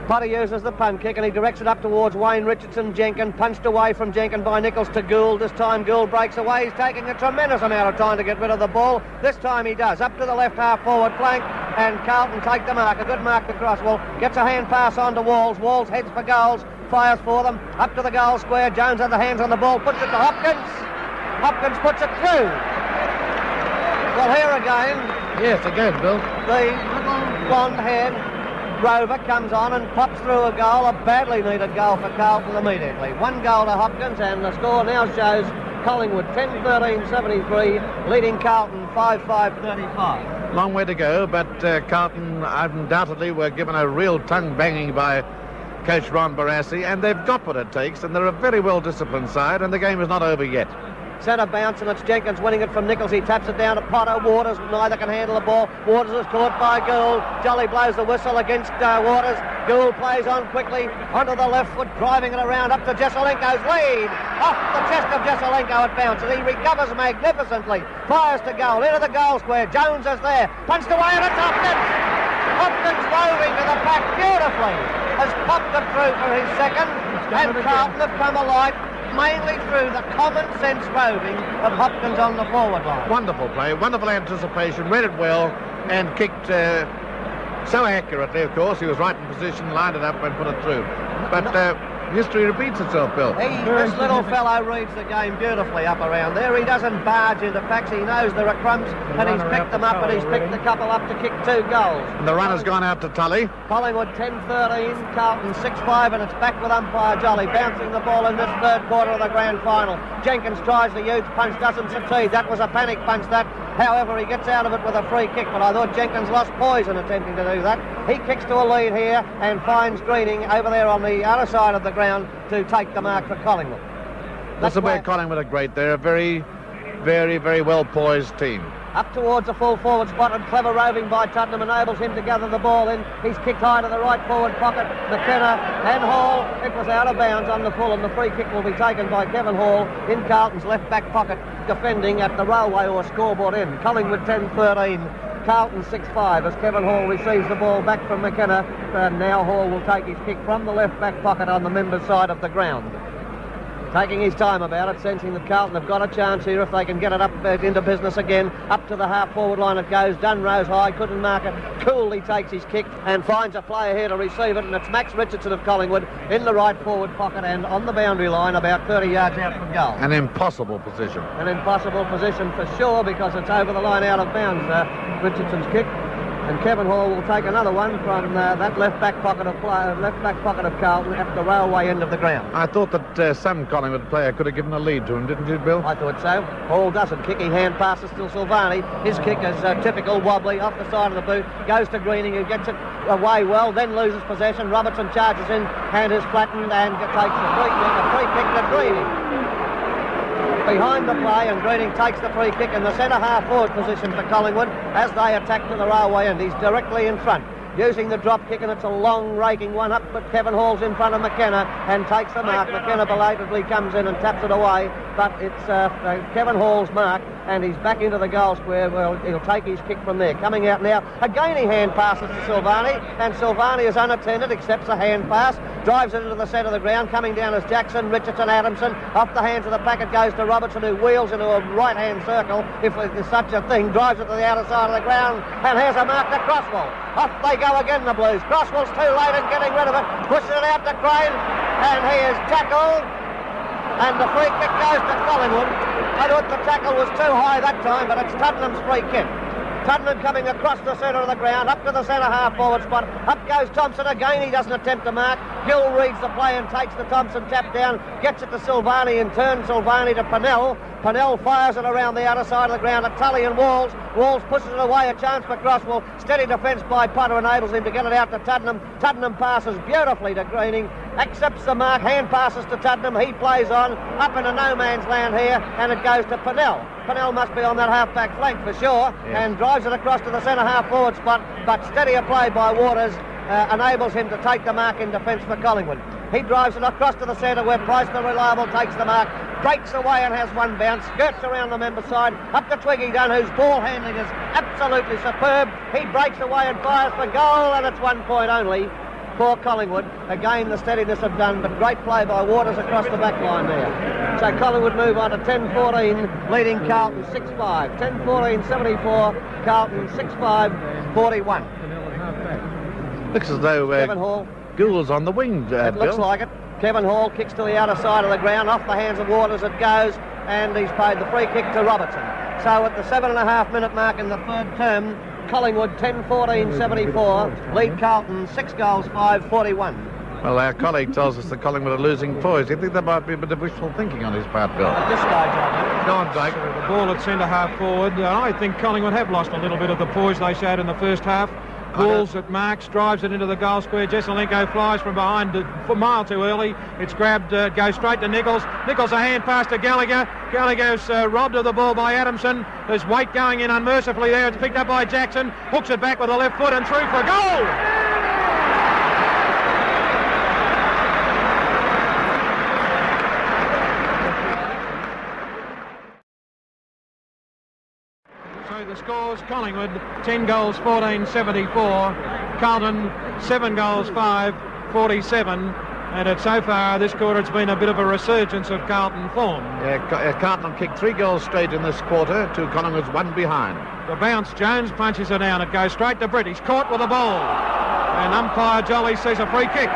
Potter uses the punt kick and he directs it up towards Wayne Richardson. Jenkins punched away from Jenkins by Nichols to Gould. This time Gould breaks away. He's taking a tremendous amount of time to get rid of the ball. This time he does. Up to the left half forward flank, and Carlton take the mark. A good mark to Crosswell. Gets a hand pass on to Walls. Walls heads for goals. Fires for them. Up to the goal square. Jones had the hands on the ball. Puts it to Hopkins. Hopkins puts it through. Well, here again. Yes, again, Bill. The little blonde-haired Rover comes on and pops through a goal, a badly needed goal for Carlton immediately. One goal to Hopkins, and the score now shows Collingwood 10-13-73, leading Carlton 5-5-35. Long way to go, but Carlton undoubtedly were given a real tongue banging by coach Ron Barassi, and they've got what it takes, and they're a very well disciplined side, and the game is not over yet. Centre bounce, and it's Jenkins winning it from Nichols. He taps it down to Potter. Waters neither can handle the ball. Waters is caught by Gould. Jolly blows the whistle against Waters. Gould plays on quickly onto the left foot, driving it around up to Jesaulenko's lead. Off the chest of Jesaulenko it bounces. He recovers magnificently. Fires to goal, into the goal square. Jones is there. Punched away, and it's Hopkins. Hopkins roving to the pack beautifully. Has popped it through for his second. And Carlton have come alive, mainly through the common sense roving of Hopkins on the forward line. Wonderful play, wonderful anticipation, read it well, and kicked so accurately, of course. He was right in position, lined it up and put it through. But History repeats itself, Bill. This little fellow reads the game beautifully up around there. He doesn't barge into packs. He knows there are crumbs, and he's picked them up, and he's picked a couple up to kick 2 goals. And the runner's gone out to Tully. Collingwood 10-13, Carlton 6-5, and it's back with umpire Jolly, bouncing the ball in this third quarter of the grand final. Jenkins tries the huge punch, doesn't succeed. That was a panic punch, that. However, he gets out of it with a free kick, but I thought Jenkins lost poise in attempting to do that. He kicks to a lead here and finds Greening over there on the other side of the ground to take the mark for Collingwood. That's the way Collingwood are great. They're a very, very, very well-poised team. Up towards the full forward spot, and clever roving by Tuddenham enables him to gather the ball in. He's kicked high to the right forward pocket. McKenna and Hall. It was out of bounds on the full, and the free kick will be taken by Kevin Hall in Carlton's left back pocket, defending at the railway or scoreboard end. Collingwood 10-13. Carlton 6-5 as Kevin Hall receives the ball back from McKenna, and now Hall will take his kick from the left back pocket on the members' side of the ground. Taking his time about it, sensing that Carlton have got a chance here if they can get it up into business again. Up to the half-forward line it goes. Dunrose high, couldn't mark it. Coolly takes his kick and finds a player here to receive it, and it's Max Richardson of Collingwood in the right forward pocket and on the boundary line about 30 yards out from goal. An impossible position. An impossible position for sure, because it's over the line out of bounds, Richardson's kick. And Kevin Hall will take another one from that left back pocket of Carlton at the railway end of the ground. I thought that some Collingwood player could have given a lead to him, didn't you, Bill? I thought so. Hall doesn't kick. He hand passes to Silvani. His kick is typical, wobbly, off the side of the boot. Goes to Greening, who gets it away well, then loses possession. Robertson charges in, hand is flattened, and takes the free kick to Greening. Behind the play, and Greening takes the free kick in the centre half-forward position for Collingwood as they attack to the railway end. He's directly in front, using the drop kick, and it's a long raking one up, but Kevin Hall's in front of McKenna and takes the mark. McKenna belatedly comes in and taps it away, but it's Kevin Hall's mark, and he's back into the goal square. Well, he'll take his kick from there. Coming out now, again he hand passes to Silvani, and Silvani is unattended, accepts a hand pass, drives it into the centre of the ground. Coming down is Jackson, Richardson, Adamson. Off the hands of the packet goes to Robertson, who wheels into a right-hand circle, if there's such a thing, drives it to the outer side of the ground, and here's a mark to Crosswell. Off they go again, the Blues. Crosswell's too late in getting rid of it, pushes it out to Crane, and he is tackled, and the free kick goes to Collingwood. I thought the tackle was too high that time, but it's Tuddenham's free kick. Tuddenham coming across the centre of the ground, up to the centre half-forward spot. Up goes Thompson again. He doesn't attempt to mark. Gill reads the play and takes the Thompson tap down, gets it to Silvani, and turns Silvani to Pennell. Pennell fires it around the outer side of the ground at Tully and Walls. Walls pushes it away, a chance for Crosswell. Steady defence by Potter enables him to get it out to Tuddenham. Tuddenham passes beautifully to Greening, accepts the mark, hand passes to Tuddenham. He plays on, up into no man's land here, and it goes to Pennell. Pennell must be on that half-back flank for sure, and drives it across to the centre half-forward spot, but steadier play by Waters enables him to take the mark in defence for Collingwood. He drives it across to the centre where Price the Reliable takes the mark, breaks away and has one bounce, skirts around the member side, up to Twiggy Dunn, whose ball handling is absolutely superb. He breaks away and fires for goal, and it's 1 point only for Collingwood. Again, the steadiness of Dunn, but great play by Waters across the back line there. So Collingwood move on to 10-14, leading Carlton 6-5. 10-14-74, Carlton 6-5-41. Looks as though Kevin Hall. Gould's on the wing, It looks Bill. like it. Kevin Hall kicks to the outer side of the ground, off the hands of Waters it goes, and he's paid the free kick to Robertson. So at the 7.5-minute mark in the third term, Collingwood 10-14-74, lead Carlton 6 goals, 5-41. Well, our colleague tells us that Collingwood are losing poise. Do you think there might be a bit of wishful thinking on his part, Bill? At this stage, I think. Go on, Dyke. The ball at centre half forward. I think Collingwood have lost a little bit of the poise they showed in the first half. Balls at Marks, drives it into the goal square. Jesaulenko flies from behind a mile too early. It's grabbed, goes straight to Nichols. Nichols a hand pass to Gallagher. Gallagher's robbed of the ball by Adamson. There's weight going in unmercifully there. It's picked up by Jackson. Hooks it back with the left foot and through for goal. So the scores: Collingwood 10 goals 14-74, Carlton 7 goals 5-47, and so far this quarter it's been a bit of a resurgence of Carlton form. Yeah, Carlton kicked 3 goals straight in this quarter to Collingwood's 1 behind. The bounce, Jones punches it down. It goes straight to British, caught with the ball, and umpire Jolly sees a free kick.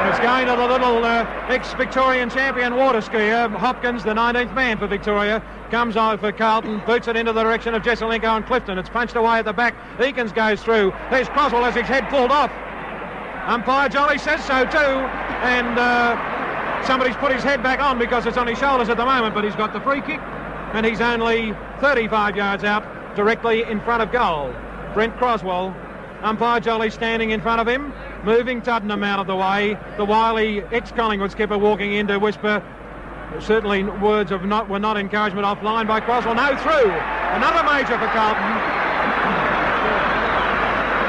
It's going to the little ex-Victorian champion water skier. Hopkins, the 19th man for Victoria, comes on for Carlton, boots it into the direction of Jesaulenko and Clifton. It's punched away at the back. Eakins goes through. There's Croswell as his head pulled off. Umpire Jolly says so too, and somebody's put his head back on because it's on his shoulders at the moment, but he's got the free kick, and he's only 35 yards out, directly in front of goal. Brent Croswell, umpire Jolly standing in front of him, moving Tuddenham out of the way. The wily ex-Collingwood skipper walking in to whisper, certainly words of were not encouragement offline by Croswell. No, through. Another major for Carlton.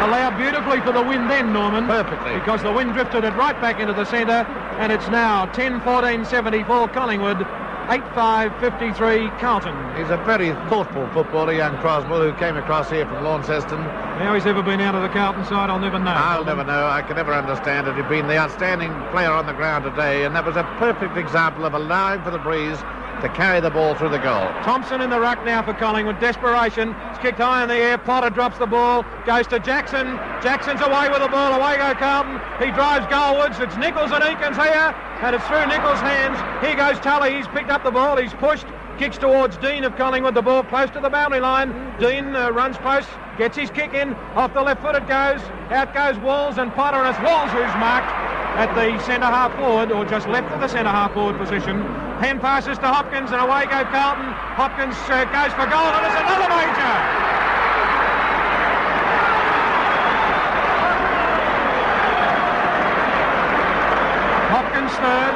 Allowed beautifully for the wind then, Norman. Perfectly. Because the wind drifted it right back into the centre, and it's now 10-14-74 Collingwood, 8-5-53 Carlton. He's a very thoughtful footballer, young Croswell, who came across here from Launceston. How he's ever been out of the Carlton side, I'll never know. I'll never know. I can never understand it. He's been the outstanding player on the ground today, and that was a perfect example of allowing for the breeze to carry the ball through the goal. Thompson in the ruck now for Collingwood. Desperation. It's kicked high in the air. Potter drops the ball. Goes to Jackson. Jackson's away with the ball. Away go Carlton. He drives goalwards. It's Nichols and Eakins here. And it's through Nichols' hands. Here goes Tully. He's picked up the ball. He's pushed. Kicks towards Dean of Collingwood. The ball close to the boundary line. Dean runs close. Gets his kick in. Off the left foot it goes. Out goes Walls and Potter. And it's Walls who's marked at the centre-half forward, or just left of the centre-half forward position. Hand passes to Hopkins, and away go Carlton. Hopkins goes for goal, and it's another major! Hopkins third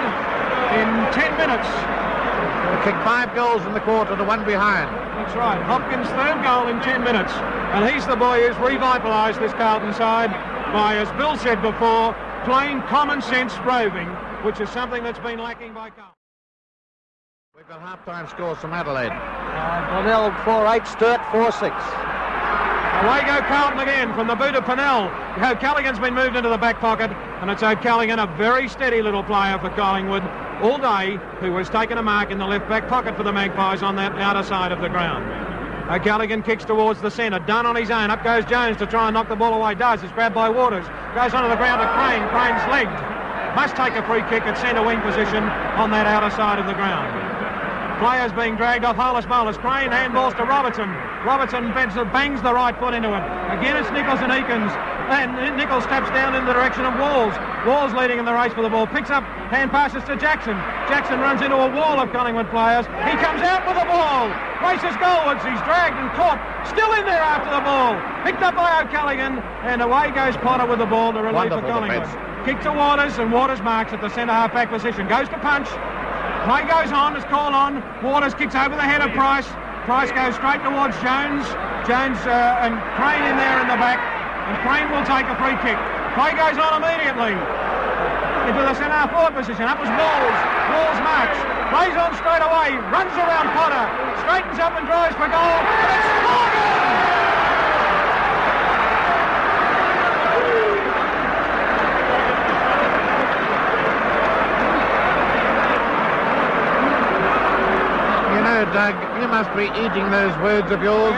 in 10 minutes. He kicked 5 goals in the quarter to 1 behind. That's right. Hopkins' third goal in 10 minutes. And he's the boy who's revitalised this Carlton side by, as Bill said before, plain common sense roving, which is something that's been lacking by Carlton. We've got half-time scores from Adelaide. Purnell 4-8, Sturt 4-6. Away go Carlton again from the boot of Purnell. O'Callaghan's been moved into the back pocket, and it's O'Callaghan, a very steady little player for Collingwood all day, who has taken a mark in the left back pocket for the Magpies on that outer side of the ground. O'Callaghan kicks towards the centre, done on his own. Up goes Jones to try and knock the ball away. Does. It's grabbed by Waters. Goes onto the ground to Crane. Crane's legged. Must take a free kick at centre wing position on that outer side of the ground. Players being dragged off holus bolus. Crane handballs to Robertson. Robertson bangs the right foot into it. Again it's Nichols and Eakins. And Nichols taps down in the direction of Walls. Walls leading in the race for the ball. Picks up, hand passes to Jackson. Jackson runs into a wall of Collingwood players. He comes out with the ball. Races goalwards. He's dragged and caught. Still in there after the ball. Picked up by O'Callaghan. And away goes Potter with the ball to relieve for Collingwood. Kick to Waters, and Waters marks at the centre half-back position. Goes to punch. Play goes on. It's called on. Waters kicks over the head of Price. Price goes straight towards Jones. Jones and Crane in there in the back. And Crane will take a free kick. Play goes on immediately into the centre forward position. Up is Walls. Walls marks. Plays on straight away. Runs around Potter. Straightens up and drives for goal. And it's Morgan! You know, Doug, you must be eating those words of yours.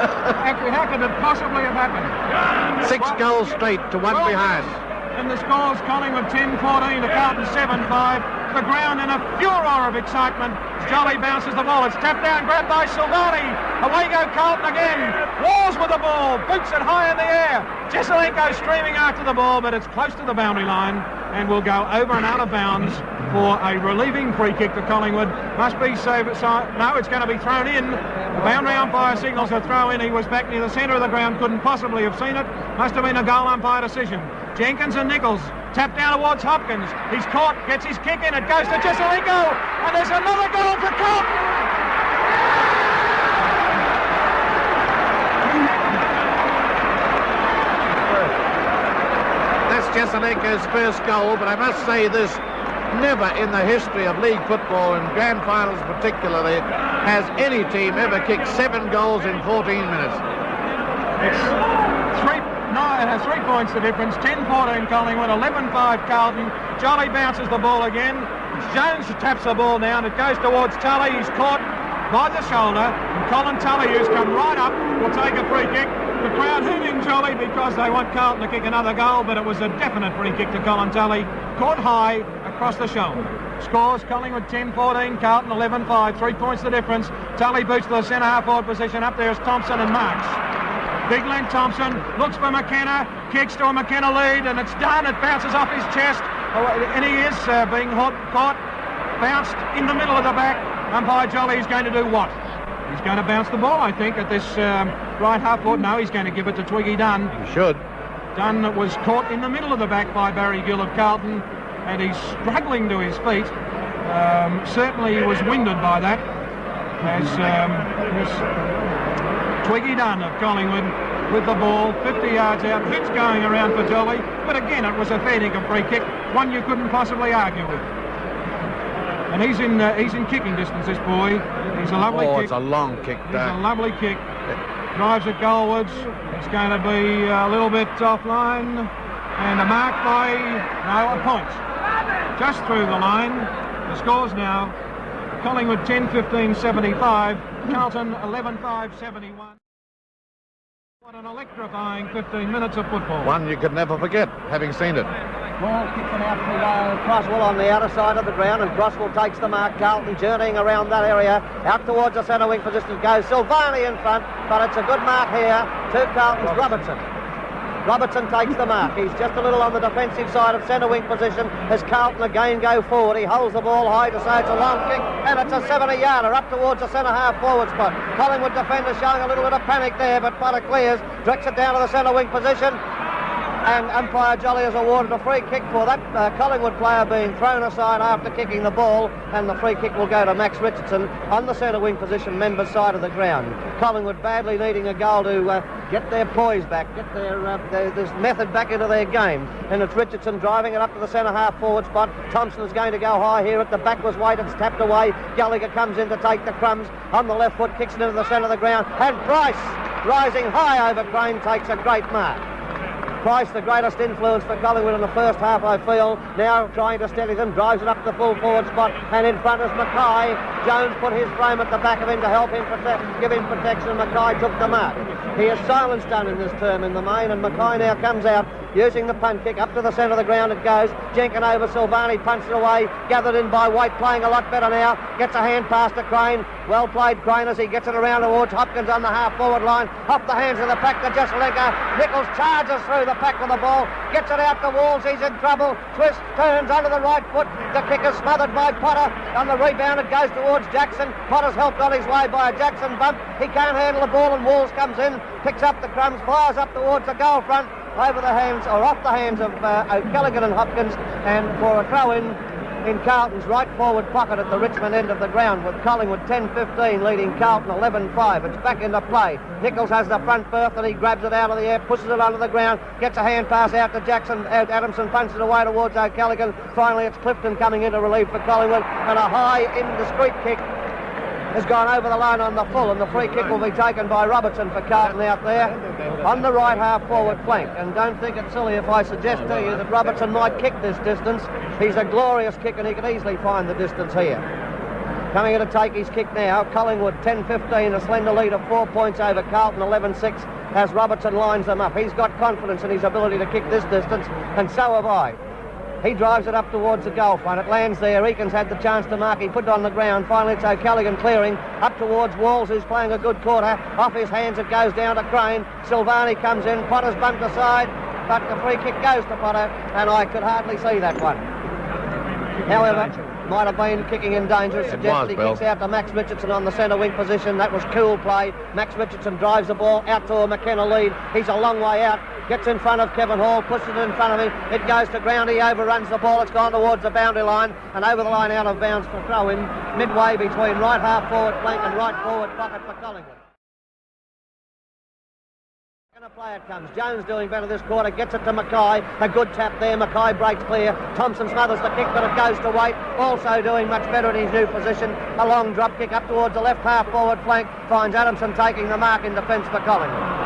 How could it possibly have happened? 6 goals straight to 1 behind. And the scores, Collingwood 10-14 to Carlton 7-5. The ground in a furor of excitement. Jolly bounces the ball. It's tapped down, grabbed by Silvani. Away go Carlton again. Walls with the ball. Boots it high in the air. Jesaulenko streaming after the ball, but it's close to the boundary line and will go over and out of bounds for a relieving free kick for Collingwood. Must be no, it's going to be thrown in. The boundary umpire signals a throw in. He was back near the centre of the ground, couldn't possibly have seen it. Must have been a goal umpire decision. Jenkins and Nichols tap down towards Hopkins. He's caught, gets his kick in. It goes to Jesaulenko, and there's another goal for Carlton. That's Jesaulenko's first goal, but I must say this, never in the history of league football, and grand finals particularly, has any team ever kicked 7 goals in 14 minutes. It has 3 points the difference. 10-14 Collingwood, 11-5 Carlton. Jolly bounces the ball again. Jones taps the ball down. It goes towards Tully. He's caught. by the shoulder, and Colin Tully, who's come right up, will take a free kick. The crowd hooting jolly because they want Carlton to kick another goal, but it was a definite free kick to Colin Tully. Caught high across the shoulder. Scores Collingwood 10-14, Carlton 11-5, 3 points the difference. Tully boots to the centre half forward position. Up there is Thompson and Marks. Big Len Thompson looks for McKenna, kicks to a McKenna lead, and it's done. It bounces off his chest, and he is being caught, bounced in the middle of the back. Umpire Jolly is going to do what? He's going to bounce the ball, I think, at this right half forward. No, he's going to give it to Twiggy Dunn. He should. Dunn was caught in the middle of the back by Barry Gill of Carlton, and he's struggling to his feet. Certainly he was winded by that. As Twiggy Dunn of Collingwood with the ball, 50 yards out. Hoots going around for Jolly, but again it was a fair dinkum free kick, one you couldn't possibly argue with. And he's in kicking distance, this boy. He's a lovely kick. Oh, it's a long kick, He's a lovely kick. Drives it goalwards. It's going to be a little bit offline. And a mark by, no, a point. Just through the line. The scores now. Collingwood 10-15-75. Carlton 11-5-71. What an electrifying 15 minutes of football. One you could never forget, having seen it. Ball kicked out to Crosswell on the outer side of the ground, and Crosswell takes the mark. Carlton journeying around that area. Out towards the centre wing position goes Silvani in front, but it's a good mark here to Carlton's Robertson. Robertson takes the mark. He's just a little on the defensive side of centre wing position as Carlton again go forward. He holds the ball high to say it's a long kick, and it's a 70-yarder up towards the centre half forward spot. Collingwood defenders showing a little bit of panic there, but Potter clears, directs it down to the centre wing position. And umpire Jolly has awarded a free kick for that Collingwood player being thrown aside after kicking the ball, and the free kick will go to Max Richardson on the centre wing position, members side of the ground. Collingwood badly needing a goal to get their poise back, get their this method back into their game. And it's Richardson driving it up to the centre half forward spot. Thompson is going to go high here at the back, was weight, it's tapped away. Gallagher comes in to take the crumbs on the left foot, kicks it into the centre of the ground, and Price, rising high over Crane, takes a great mark. Price, the greatest influence for Collingwood in the first half, I feel. Now trying to steady them, drives it up to the full forward spot, and in front is Mackay. Jones put his frame at the back of him to help him give him protection. Mackay took the mark. He has silenced Dunn in this term in the main, and Mackay now comes out using the punt kick up to the centre of the ground. It goes. Jenkin over Silvani, punts it away, gathered in by White, playing a lot better now. Gets a hand pass to Crane. Well played, Crane, as he gets it around towards Hopkins on the half forward line. Off the hands of the pack to Jesaulenko. Nichols charges through the pack with the ball, gets it out to Walls. He's in trouble. Twist, turns onto the right foot. The kick is smothered by Potter. On the rebound, it goes towards Jackson. Potter's helped on his way by a Jackson bump. He can't handle the ball, and Walls comes in, picks up the crumbs, fires up towards the goal front, over the hands, or off the hands of O'Callaghan and Hopkins, and for a throw-in Carlton's right forward pocket at the Richmond end of the ground, with Collingwood 10-15 leading Carlton 11-5. It's back into play. Nichols has the front berth, and he grabs it out of the air, pushes it onto the ground, gets a hand pass out to Jackson. Adamson punches it away towards O'Callaghan. Finally, it's Clifton coming into relief for Collingwood, and a high, indiscreet kick has gone over the line on the full, and the free kick will be taken by Robertson for Carlton out there on the right half forward flank. And don't think it's silly if I suggest to you that Robertson might kick this distance. He's a glorious kick, and he can easily find the distance here. Coming in to take his kick now, Collingwood 10-15, a slender lead of 4 points over Carlton 11-6 as Robertson lines them up. He's got confidence in his ability to kick this distance, and so have I. He drives it up towards the goal front. It lands there. Eakins had the chance to mark. He put it on the ground. Finally, it's O'Callaghan clearing up towards Walls, who's playing a good quarter. Off his hands, it goes down to Crane. Silvani comes in. Potter's bumped aside, but the free kick goes to Potter, and I could hardly see that one. However, might have been kicking in danger. Suggested he kicks out to Max Richardson on the centre wing position. That was cool play. Max Richardson drives the ball out to a McKenna lead. He's a long way out. Gets in front of Kevin Hall, pushes it in front of him. It goes to ground. He overruns the ball. It's gone towards the boundary line and over the line out of bounds for throw-in midway between right half forward flank and right forward pocket for Collingwood. And a player comes. Jones doing better this quarter. Gets it to Mackay. A good tap there. Mackay breaks clear. Thompson smothers the kick, but it goes to Waite. Also doing much better in his new position. A long drop kick up towards the left half forward flank. Finds Adamson taking the mark in defence for Collingwood.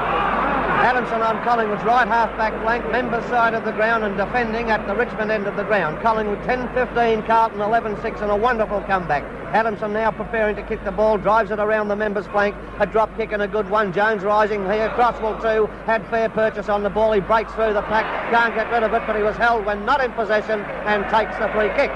Adamson on Collingwood's right half-back flank, members side of the ground, and defending at the Richmond end of the ground. Collingwood 10-15, Carlton 11-6, and a wonderful comeback. Adamson now preparing to kick the ball, drives it around the members' flank. A drop kick and a good one. Jones rising here. Crosswell too had fair purchase on the ball. He breaks through the pack, can't get rid of it, but he was held when not in possession and takes the free kick.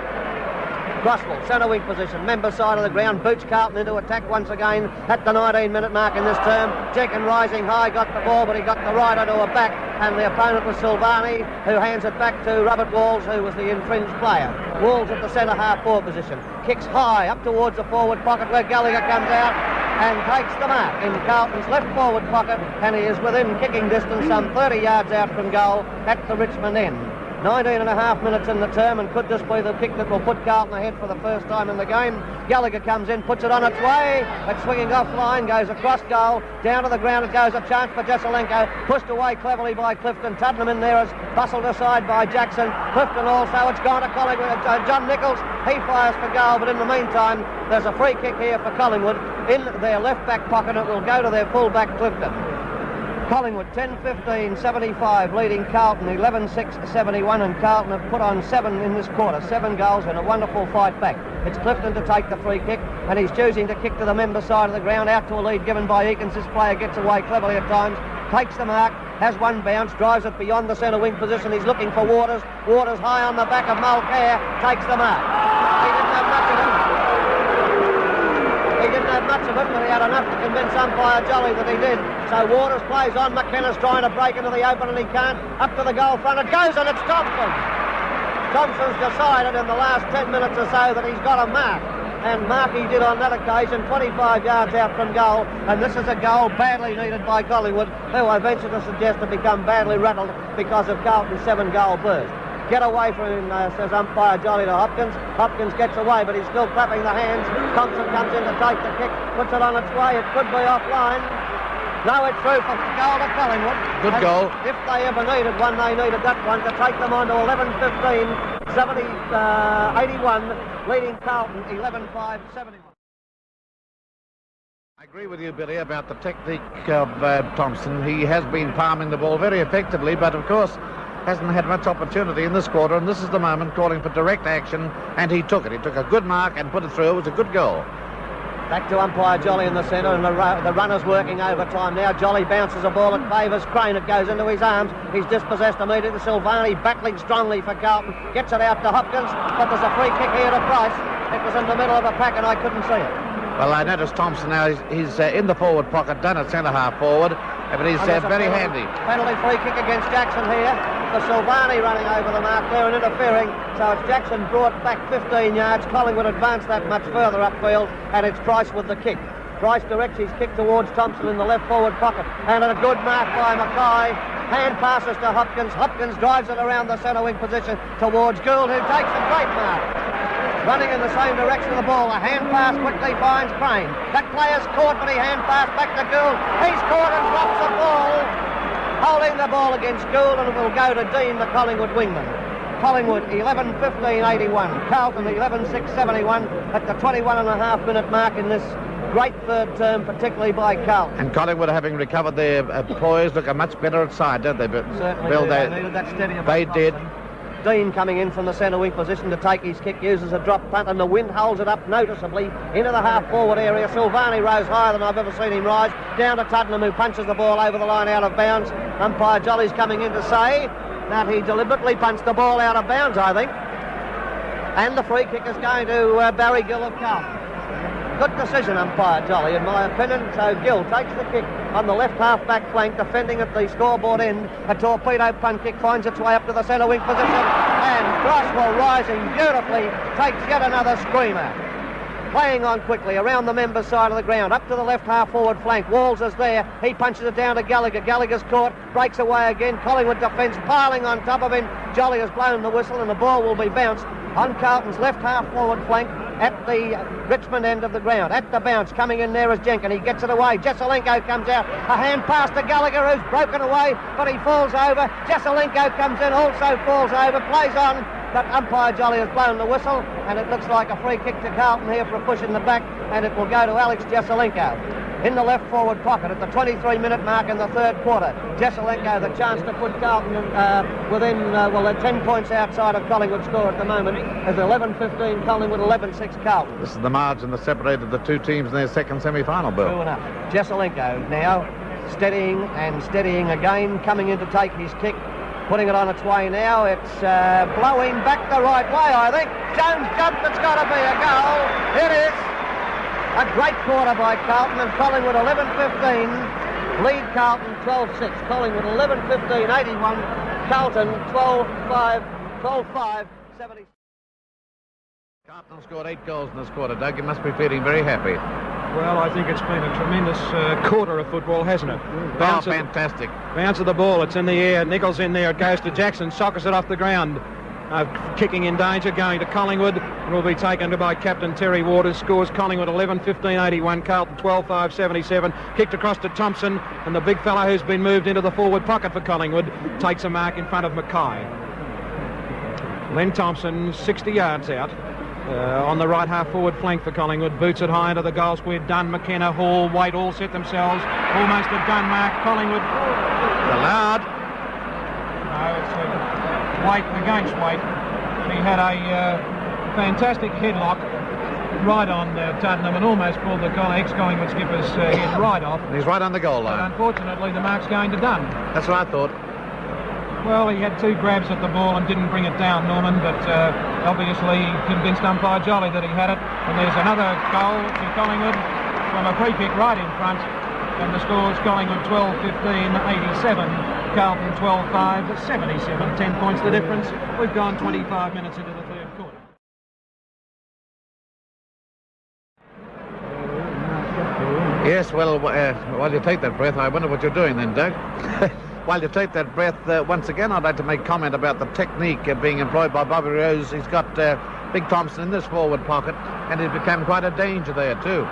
Crosswell, centre wing position, member side of the ground, boots Carlton into attack once again at the 19-minute mark in this term. Jenkins rising high, got the ball, but he got the right onto a back, and the opponent was Silvani, who hands it back to Robert Walls, who was the infringed player. Walls at the centre half forward position, kicks high up towards the forward pocket where Gallagher comes out and takes the mark in Carlton's left forward pocket, and he is within kicking distance, some 30 yards out from goal at the Richmond end. 19 and a half minutes in the term, and could this be the kick that will put Carlton ahead for the first time in the game? Gallagher comes in, puts it on its way, it's swinging offline, goes across goal, down to the ground it goes, a chance for Jesaulenko, pushed away cleverly by Clifton. Tuddenham in there is bustled aside by Jackson. Clifton also, it's gone to Collingwood. John Nichols, he fires for goal, but in the meantime there's a free kick here for Collingwood in their left back pocket. It will go to their full back Clifton. Collingwood 10-15-75 leading Carlton 11-6-71, and Carlton have put on 7 in this quarter, 7 goals and a wonderful fight back. It's Clifton to take the free kick, and he's choosing to kick to the member side of the ground, out to a lead given by Eakins. This player gets away cleverly at times, takes the mark, has one bounce, drives it beyond the centre wing position. He's looking for Waters. Waters high on the back of Mulcair, takes the mark. He didn't have much of it. He didn't have much of it, but he had enough to convince umpire Jolly that he did. So Waters plays on. McKenna's trying to break into the open and he can't. Up to the goal front it goes, and it's Thompson. Thompson's decided in the last 10 minutes or so that he's got a mark. And Markey did on that occasion, 25 yards out from goal. And this is a goal badly needed by Collingwood, who I venture to suggest have become badly rattled because of Carlton's 7-goal burst. Get away from him, says umpire Jolly to Hopkins. Hopkins gets away, but he's still clapping the hands. Thompson comes in to take the kick, puts it on its way. It could be offline. No, it's through for goal to Collingwood. Good goal. If they ever needed one, they needed that one to take them on to 11-15, 81, leading Carlton 11-5-71. I agree with you, Billy, about the technique of Thompson. He has been palming the ball very effectively, but of course hasn't had much opportunity in this quarter, and this is the moment calling for direct action, and he took it. He took a good mark and put it through. It was a good goal. Back to umpire Jolly in the centre, and the runner's working overtime now. Jolly bounces a ball, it favours Crane, it goes into his arms. He's dispossessed immediately. Silvani battling strongly for Carlton, gets it out to Hopkins, but there's a free kick here to Price. It was in the middle of the pack and I couldn't see it. Well, I noticed Thompson now, he's in the forward pocket, done at centre-half forward, but he's very handy. Penalty free kick against Jackson here. For Silvani running over the mark there and interfering. So it's Jackson brought back 15 yards. Collingwood advanced that much further upfield, and it's Price with the kick. Price directs his kick towards Thompson in the left forward pocket, and a good mark by Mackay. Hand passes to Hopkins. Hopkins drives it around the centre wing position towards Gould, who takes a great mark. Running in the same direction of the ball. A hand pass quickly finds Crane. That player's caught, but he hand passed back to Gould. He's caught and drops the ball. Holding the ball against Gould, and it will go to Dean, the Collingwood wingman. Collingwood 11-15-81. Carlton 11-6-71 at the 21.5-minute mark in this great third term, particularly by Carlton. And Collingwood, having recovered their poise, look a much better at side, don't they? But certainly Bill, they needed that steady. They did. Dean coming in from the centre wing position to take his kick, uses a drop punt, and the wind holds it up noticeably into the half forward area. Silvani rose higher than I've ever seen him rise, down to Tuddenham, who punches the ball over the line out of bounds. Umpire Jolly's coming in to say that he deliberately punched the ball out of bounds, I think. And the free kick is going to Barry Gill of Carlton. Good decision, umpire Jolly, in my opinion. So Gill takes the kick on the left half-back flank, defending at the scoreboard end. A torpedo punt kick finds its way up to the centre wing position, and Crosswell, rising beautifully, takes yet another screamer. Playing on quickly around the member side of the ground, up to the left half-forward flank. Walls is there. He punches it down to Gallagher. Gallagher's caught, breaks away again. Collingwood defence piling on top of him. Jolly has blown the whistle, and the ball will be bounced on Carlton's left half-forward flank at the Richmond end of the ground. At the bounce, coming in there is Jenkins. He gets it away. Jesaulenko comes out. A hand pass to Gallagher, who's broken away, but he falls over. Jesaulenko comes in, also falls over, plays on, but umpire Jolly has blown the whistle, and it looks like a free kick to Carlton here for a push in the back, and it will go to Alex Jesaulenko. in the left forward pocket at the 23-minute mark in the third quarter. Jesaulenko, the chance to put Carlton within, they're 10 points outside of Collingwood score at the moment, as 11-15 Collingwood, 11-6 Carlton. This is the margin that separated the two teams in their second semi-final, Bill. True enough. Jesaulenko now steadying and steadying again, coming in to take his kick, putting it on its way now. It's blowing back the right way, I think. Jones jumped, it's got to be a goal. It is. A great quarter by Carlton, and Collingwood 11-15, lead Carlton 12-6. Collingwood 11-15, 81, Carlton 12-5, 70. Carlton scored 8 goals in this quarter, Doug. You must be feeling very happy. Well, I think it's been a tremendous quarter of football, hasn't it? Fantastic. Bounce of the ball, it's in the air, Nichols in there, it goes to Jackson, sockers it off the ground. Kicking in danger, going to Collingwood, and will be taken by Captain Terry Waters. Scores Collingwood 11-15-81, Carlton 12-5-77. Kicked across to Thompson, and the big fellow who's been moved into the forward pocket for Collingwood takes a mark in front of Mackay. Len Thompson, 60 yards out. On the right half forward flank for Collingwood, boots it high into the goal square. Dunn, McKenna, Hall, Waite all set themselves. Almost a done mark. Collingwood. Allowed. No, it's Waite against Waite. He had a fantastic headlock right on Tottenham and almost pulled the ex-Collingwood skipper's head right off. And he's right on the goal line. But unfortunately, the mark's going to Dunn. That's what I thought. Well, he had 2 grabs at the ball and didn't bring it down, Norman, but obviously he convinced umpire Jolly that he had it. And there's another goal to Collingwood from a free kick right in front. And the score's Collingwood 12-15-87, Carlton 12-5-77. 10 points the difference. We've gone 25 minutes into the third quarter. Yes, well, while you take that breath, I wonder what you're doing then, Doug. While you take that breath, once again, I'd like to make comment about the technique being employed by Bobby Rose. He's got Big Thompson in this forward pocket, and he's become quite a danger there, too.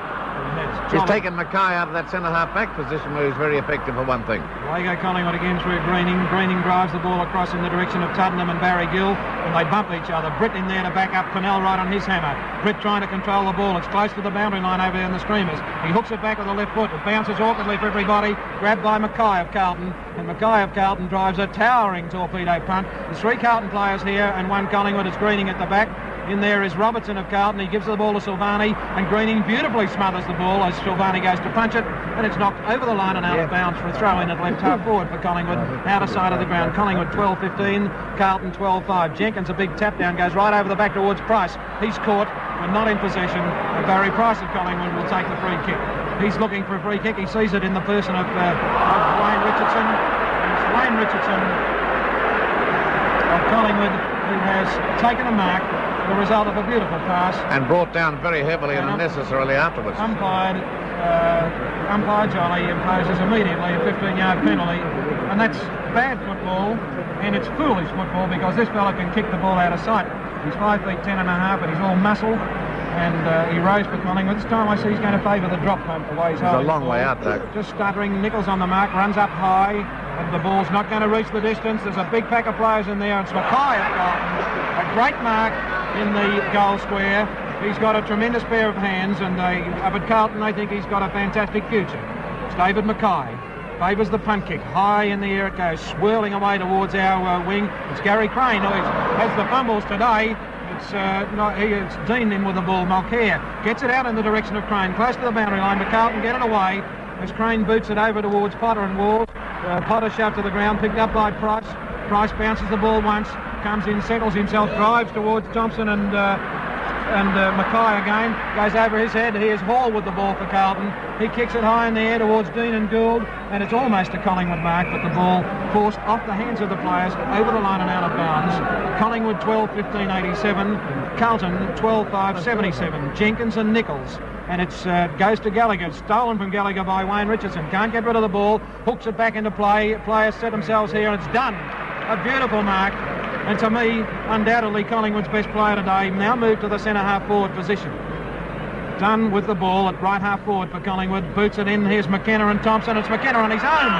He's taken Mackay out of that centre-half back position where he's very effective for one thing. Away go Collingwood again through Greening. Greening drives the ball across in the direction of Tottenham and Barry Gill, and they bump each other. Britt in there to back up Pennell right on his hammer. Britt trying to control the ball. It's close to the boundary line over there in the streamers. He hooks it back with the left foot. It bounces awkwardly for everybody. Grabbed by Mackay of Carlton, and Mackay of Carlton drives a towering torpedo punt. There's 3 Carlton players here and 1 Collingwood. It's Greening at the back. In there is Robertson of Carlton. He gives the ball to Silvani, and Greening beautifully smothers the ball as Silvani goes to punch it, and it's knocked over the line and out of bounds for a throw-in at left half forward for Collingwood, outer side of the ground. Collingwood 12-15, Carlton 12-5. Jenkins, a big tap down, goes right over the back towards Price. He's caught and not in possession, and Barry Price of Collingwood will take the free kick. He's looking for a free kick. He sees it in the person of Wayne Richardson. And it's Wayne Richardson of Collingwood who has taken a mark, the result of a beautiful pass. And brought down very heavily and unnecessarily afterwards. Umpire Jolly imposes immediately a 15-yard penalty. And that's bad football, and it's foolish football, because this fella can kick the ball out of sight. He's 5 feet 10 and a half, and he's all muscle. And he rose for Collingwood. This time I see he's going to favour the drop punt the way he's holding. It's a long way out, though. Just stuttering. Nichols on the mark, runs up high, and the ball's not going to reach the distance. There's a big pack of players in there. It's Mackay of Carlton. A great mark in the goal square. He's got a tremendous pair of hands, and up at Carlton, I think he's got a fantastic future. It's David Mackay. Favours the punt kick. High in the air it goes, swirling away towards our wing. It's Gary Crane who has the fumbles today. It's Dean in with the ball. Mulcair gets it out in the direction of Crane, close to the boundary line, but Carlton get it away as Crane boots it over towards Potter and Walls. Potter shoved to the ground, picked up by Price. Price bounces the ball once, comes in, settles himself, drives towards Thompson and Mackay again, goes over his head. Here's Hall with the ball for Carlton. He kicks it high in the air towards Dean and Gould, and it's almost a Collingwood mark, but the ball forced off the hands of the players, over the line and out of bounds. Collingwood 12-15-87, Carlton 12-5-77. Jenkins and Nichols, and it goes to Gallagher. Stolen from Gallagher by Wayne Richardson. Can't get rid of the ball, hooks it back into play. Players set themselves here, and it's done. A beautiful mark. And to me, undoubtedly Collingwood's best player today, now moved to the centre-half forward position. Dunn with the ball at right half forward for Collingwood, boots it in. Here's McKenna and Thompson. It's McKenna on his own.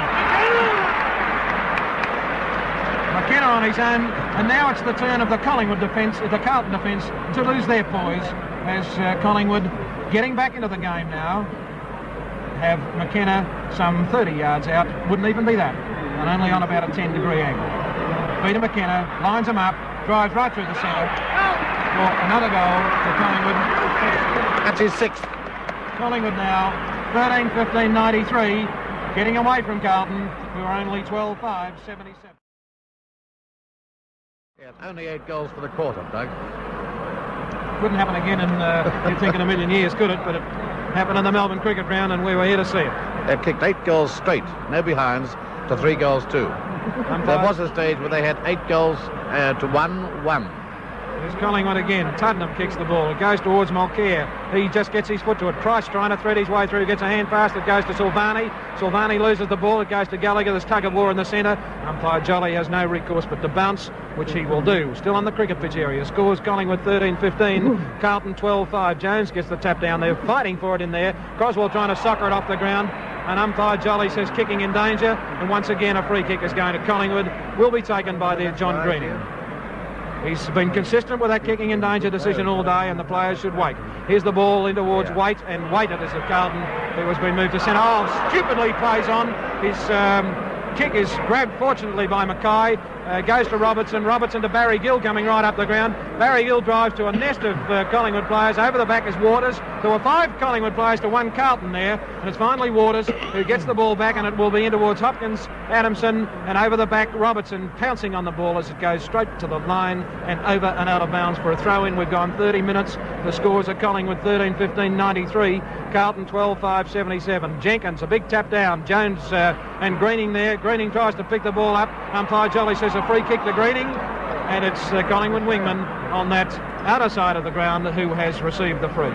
McKenna on his own, and now it's the turn of the Collingwood defence, the Carlton defence, to lose their poise as Collingwood getting back into the game now. have McKenna some 30 yards out, wouldn't even be that, and only on about a 10-degree angle. Peter McKenna lines him up, drives right through the centre for another goal for Collingwood. That's his sixth. Collingwood now 13-15-93, getting away from Carlton, who are only 12-5-77. Yeah, only 8 goals for the quarter, Doug. Wouldn't happen again in, you'd think, in a million years, could it? But it happened in the Melbourne cricket ground, and we were here to see it. They've kicked 8 goals straight, no behinds, to 3 goals 2. There was a stage where they had 8 goals to 1-1. There's Collingwood again. Tuddenham kicks the ball. It goes towards Mulcair. He just gets his foot to it. Price trying to thread his way through. Gets a hand pass. It goes to Silvani. Silvani loses the ball. It goes to Gallagher. There's tug of war in the centre. Umpire Jolly has no recourse but to bounce, which he will do. Still on the cricket pitch area. Scores Collingwood 13-15. Carlton 12-5. Jones gets the tap down. They're fighting for it in there. Croswell trying to soccer it off the ground. And umpire Jolly says kicking in danger. And once again a free kick is going to Collingwood. Will be taken by their John Greeny. He's been consistent with that kicking in danger decision all day, and the players should wait. Here's the ball in towards Waite, and Waite it is of Carlton, who has been moved to centre. Oh, stupidly plays on. His kick is grabbed fortunately by Mackay. Goes to Robertson. Robertson to Barry Gill coming right up the ground. Barry Gill drives to a nest of Collingwood players. Over the back is Waters. There were 5 Collingwood players to 1 Carlton there, and it's finally Waters who gets the ball back, and it will be in towards Hopkins, Adamson, and over the back Robertson pouncing on the ball as it goes straight to the line and over and out of bounds for a throw-in. We've gone 30 minutes. The scores are Collingwood 13-15-93, Carlton 12-5-77. Jenkins, a big tap down. Jones and Greening there. Greening tries to pick the ball up. Umpire Jolly says a free kick to Greening, and it's Collingwood wingman on that outer side of the ground who has received the free.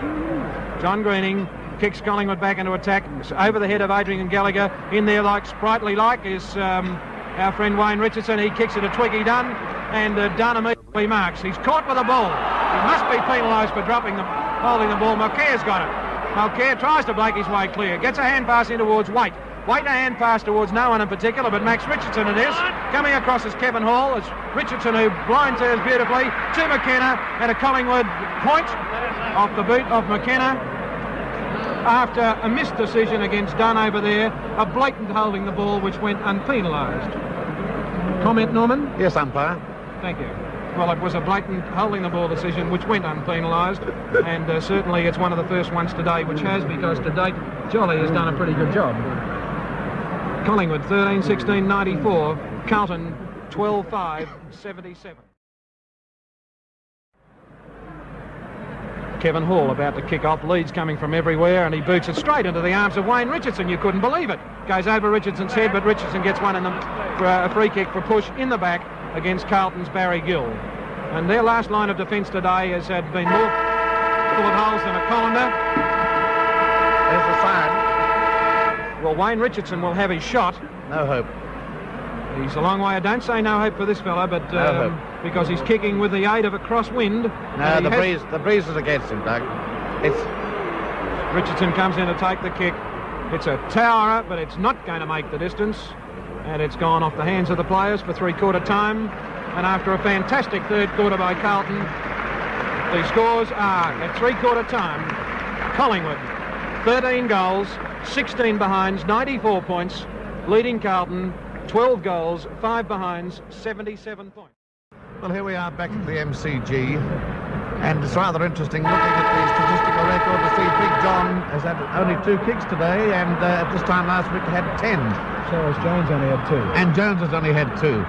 John Greening kicks Collingwood back into attack. It's over the head of Adrian Gallagher. In there like sprightly like is our friend Wayne Richardson. He kicks it to Twiggy Dunn, and Dunn immediately marks. He's caught with the ball. He must be penalised for holding the ball. Mulcair's got it. Mulcair tries to break his way clear. Gets a hand pass in towards Waite. Waite a hand pass towards no one in particular, but Max Richardson it is. Coming across is Kevin Hall. It's Richardson who blind turns beautifully to McKenna, and a Collingwood point off the boot of McKenna after a missed decision against Dunn over there. A blatant holding the ball which went unpenalised. Comment, Norman? Yes, umpire. Thank you. Well, it was a blatant holding the ball decision which went unpenalised, and certainly it's one of the first ones today which has, because to date Jolly has done a pretty good job. Collingwood 13-16-94, Carlton 12-5-77. Kevin Hall about to kick off. Leads coming from everywhere, and he boots it straight into the arms of Wayne Richardson. You couldn't believe it. Goes over Richardson's head, but Richardson gets one in for a free kick for push in the back against Carlton's Barry Gill. And their last line of defence today has been more full of holes than a colander. There's the sign. Well, Wayne Richardson will have his shot. No hope. He's a long way. I don't say no hope for this fella, but no hope, because he's kicking with the aid of a crosswind. No, the breeze is against him, Doug. Richardson comes in to take the kick. It's a towerer, but it's not going to make the distance. And it's gone off the hands of the players for three-quarter time. And after a fantastic third quarter by Carlton, the scores are at three-quarter time. Collingwood, 13 goals, 16 behinds, 94 points. Leading Carlton, 12 goals, 5 behinds, 77 points. Well, here we are back at the MCG. And it's rather interesting looking at the statistical record to see Big John has had only 2 kicks today, and at this time last week he had 10. So has Jones only had 2. And Jones has only had 2.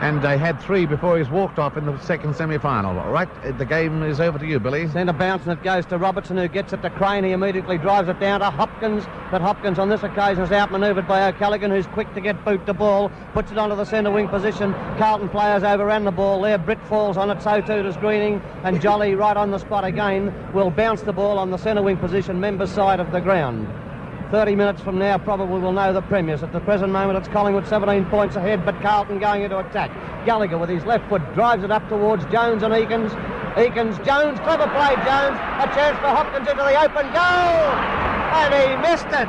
And they had 3 before he's walked off in the second semi-final. Right, the game is over to you, Billy. Centre bounce, and it goes to Robertson, who gets it to Crane. He immediately drives it down to Hopkins, but Hopkins on this occasion is outmanoeuvred by O'Callaghan, who's quick to get boot the ball, puts it onto the centre wing position. Carlton players overran the ball there. Britt falls on it, so too does Greening, and Jolly right on the spot again will bounce the ball on the centre wing position, members' side of the ground. 30 minutes from now probably we'll know the premiers. At the present moment it's Collingwood 17 points ahead, but Carlton going into attack. Gallagher with his left foot drives it up towards Jones and Eakins. Jones, clever play Jones. A chance for Hopkins into the open goal, and he missed it.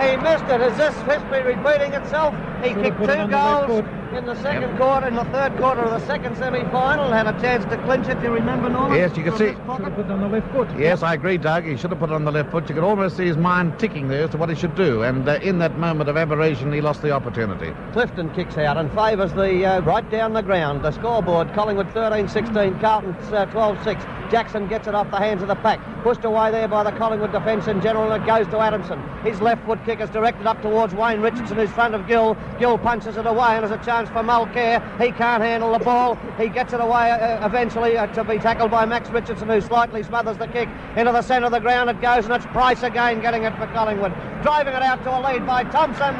He missed it. Is this history repeating itself? He kicked 2 goals in the second quarter, in the third quarter of the second semi-final, had a chance to clinch it. Do you remember, Norman? Yes, you can see. Should have put it on the left foot. Yes, I agree, Doug. He should have put it on the left foot. You could almost see his mind ticking there as to what he should do. And in that moment of aberration, he lost the opportunity. Clifton kicks out and favours the right down the ground. The scoreboard, Collingwood 13-16, Carlton 12-6. Jackson gets it off the hands of the pack. Pushed away there by the Collingwood defence in general, and it goes to Adamson. His left foot kick is directed up towards Wayne Richardson, who's front of Gill. Gill punches it away, and there's a chance for Mulcair. He can't handle the ball. He gets it away eventually to be tackled by Max Richardson, who slightly smothers the kick. Into the centre of the ground it goes, and it's Price again getting it for Collingwood. Driving it out to a lead by Thompson.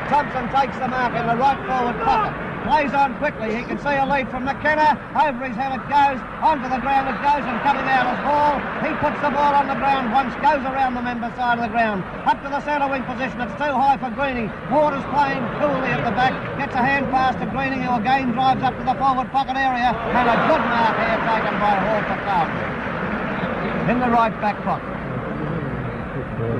Thompson takes the mark in the right forward pocket. Plays on quickly. He can see a lead from McKenna. Over his head it goes. Onto the ground it goes, and coming out is Ball. He puts the ball on the ground once, goes around the member side of the ground. Up to the centre wing position. It's too high for Greeny. Waters playing coolly at the back. Gets a hand pass to Greeny, who again drives up to the forward pocket area. And a good mark here taken by Hall for Carlton. In the right back pocket.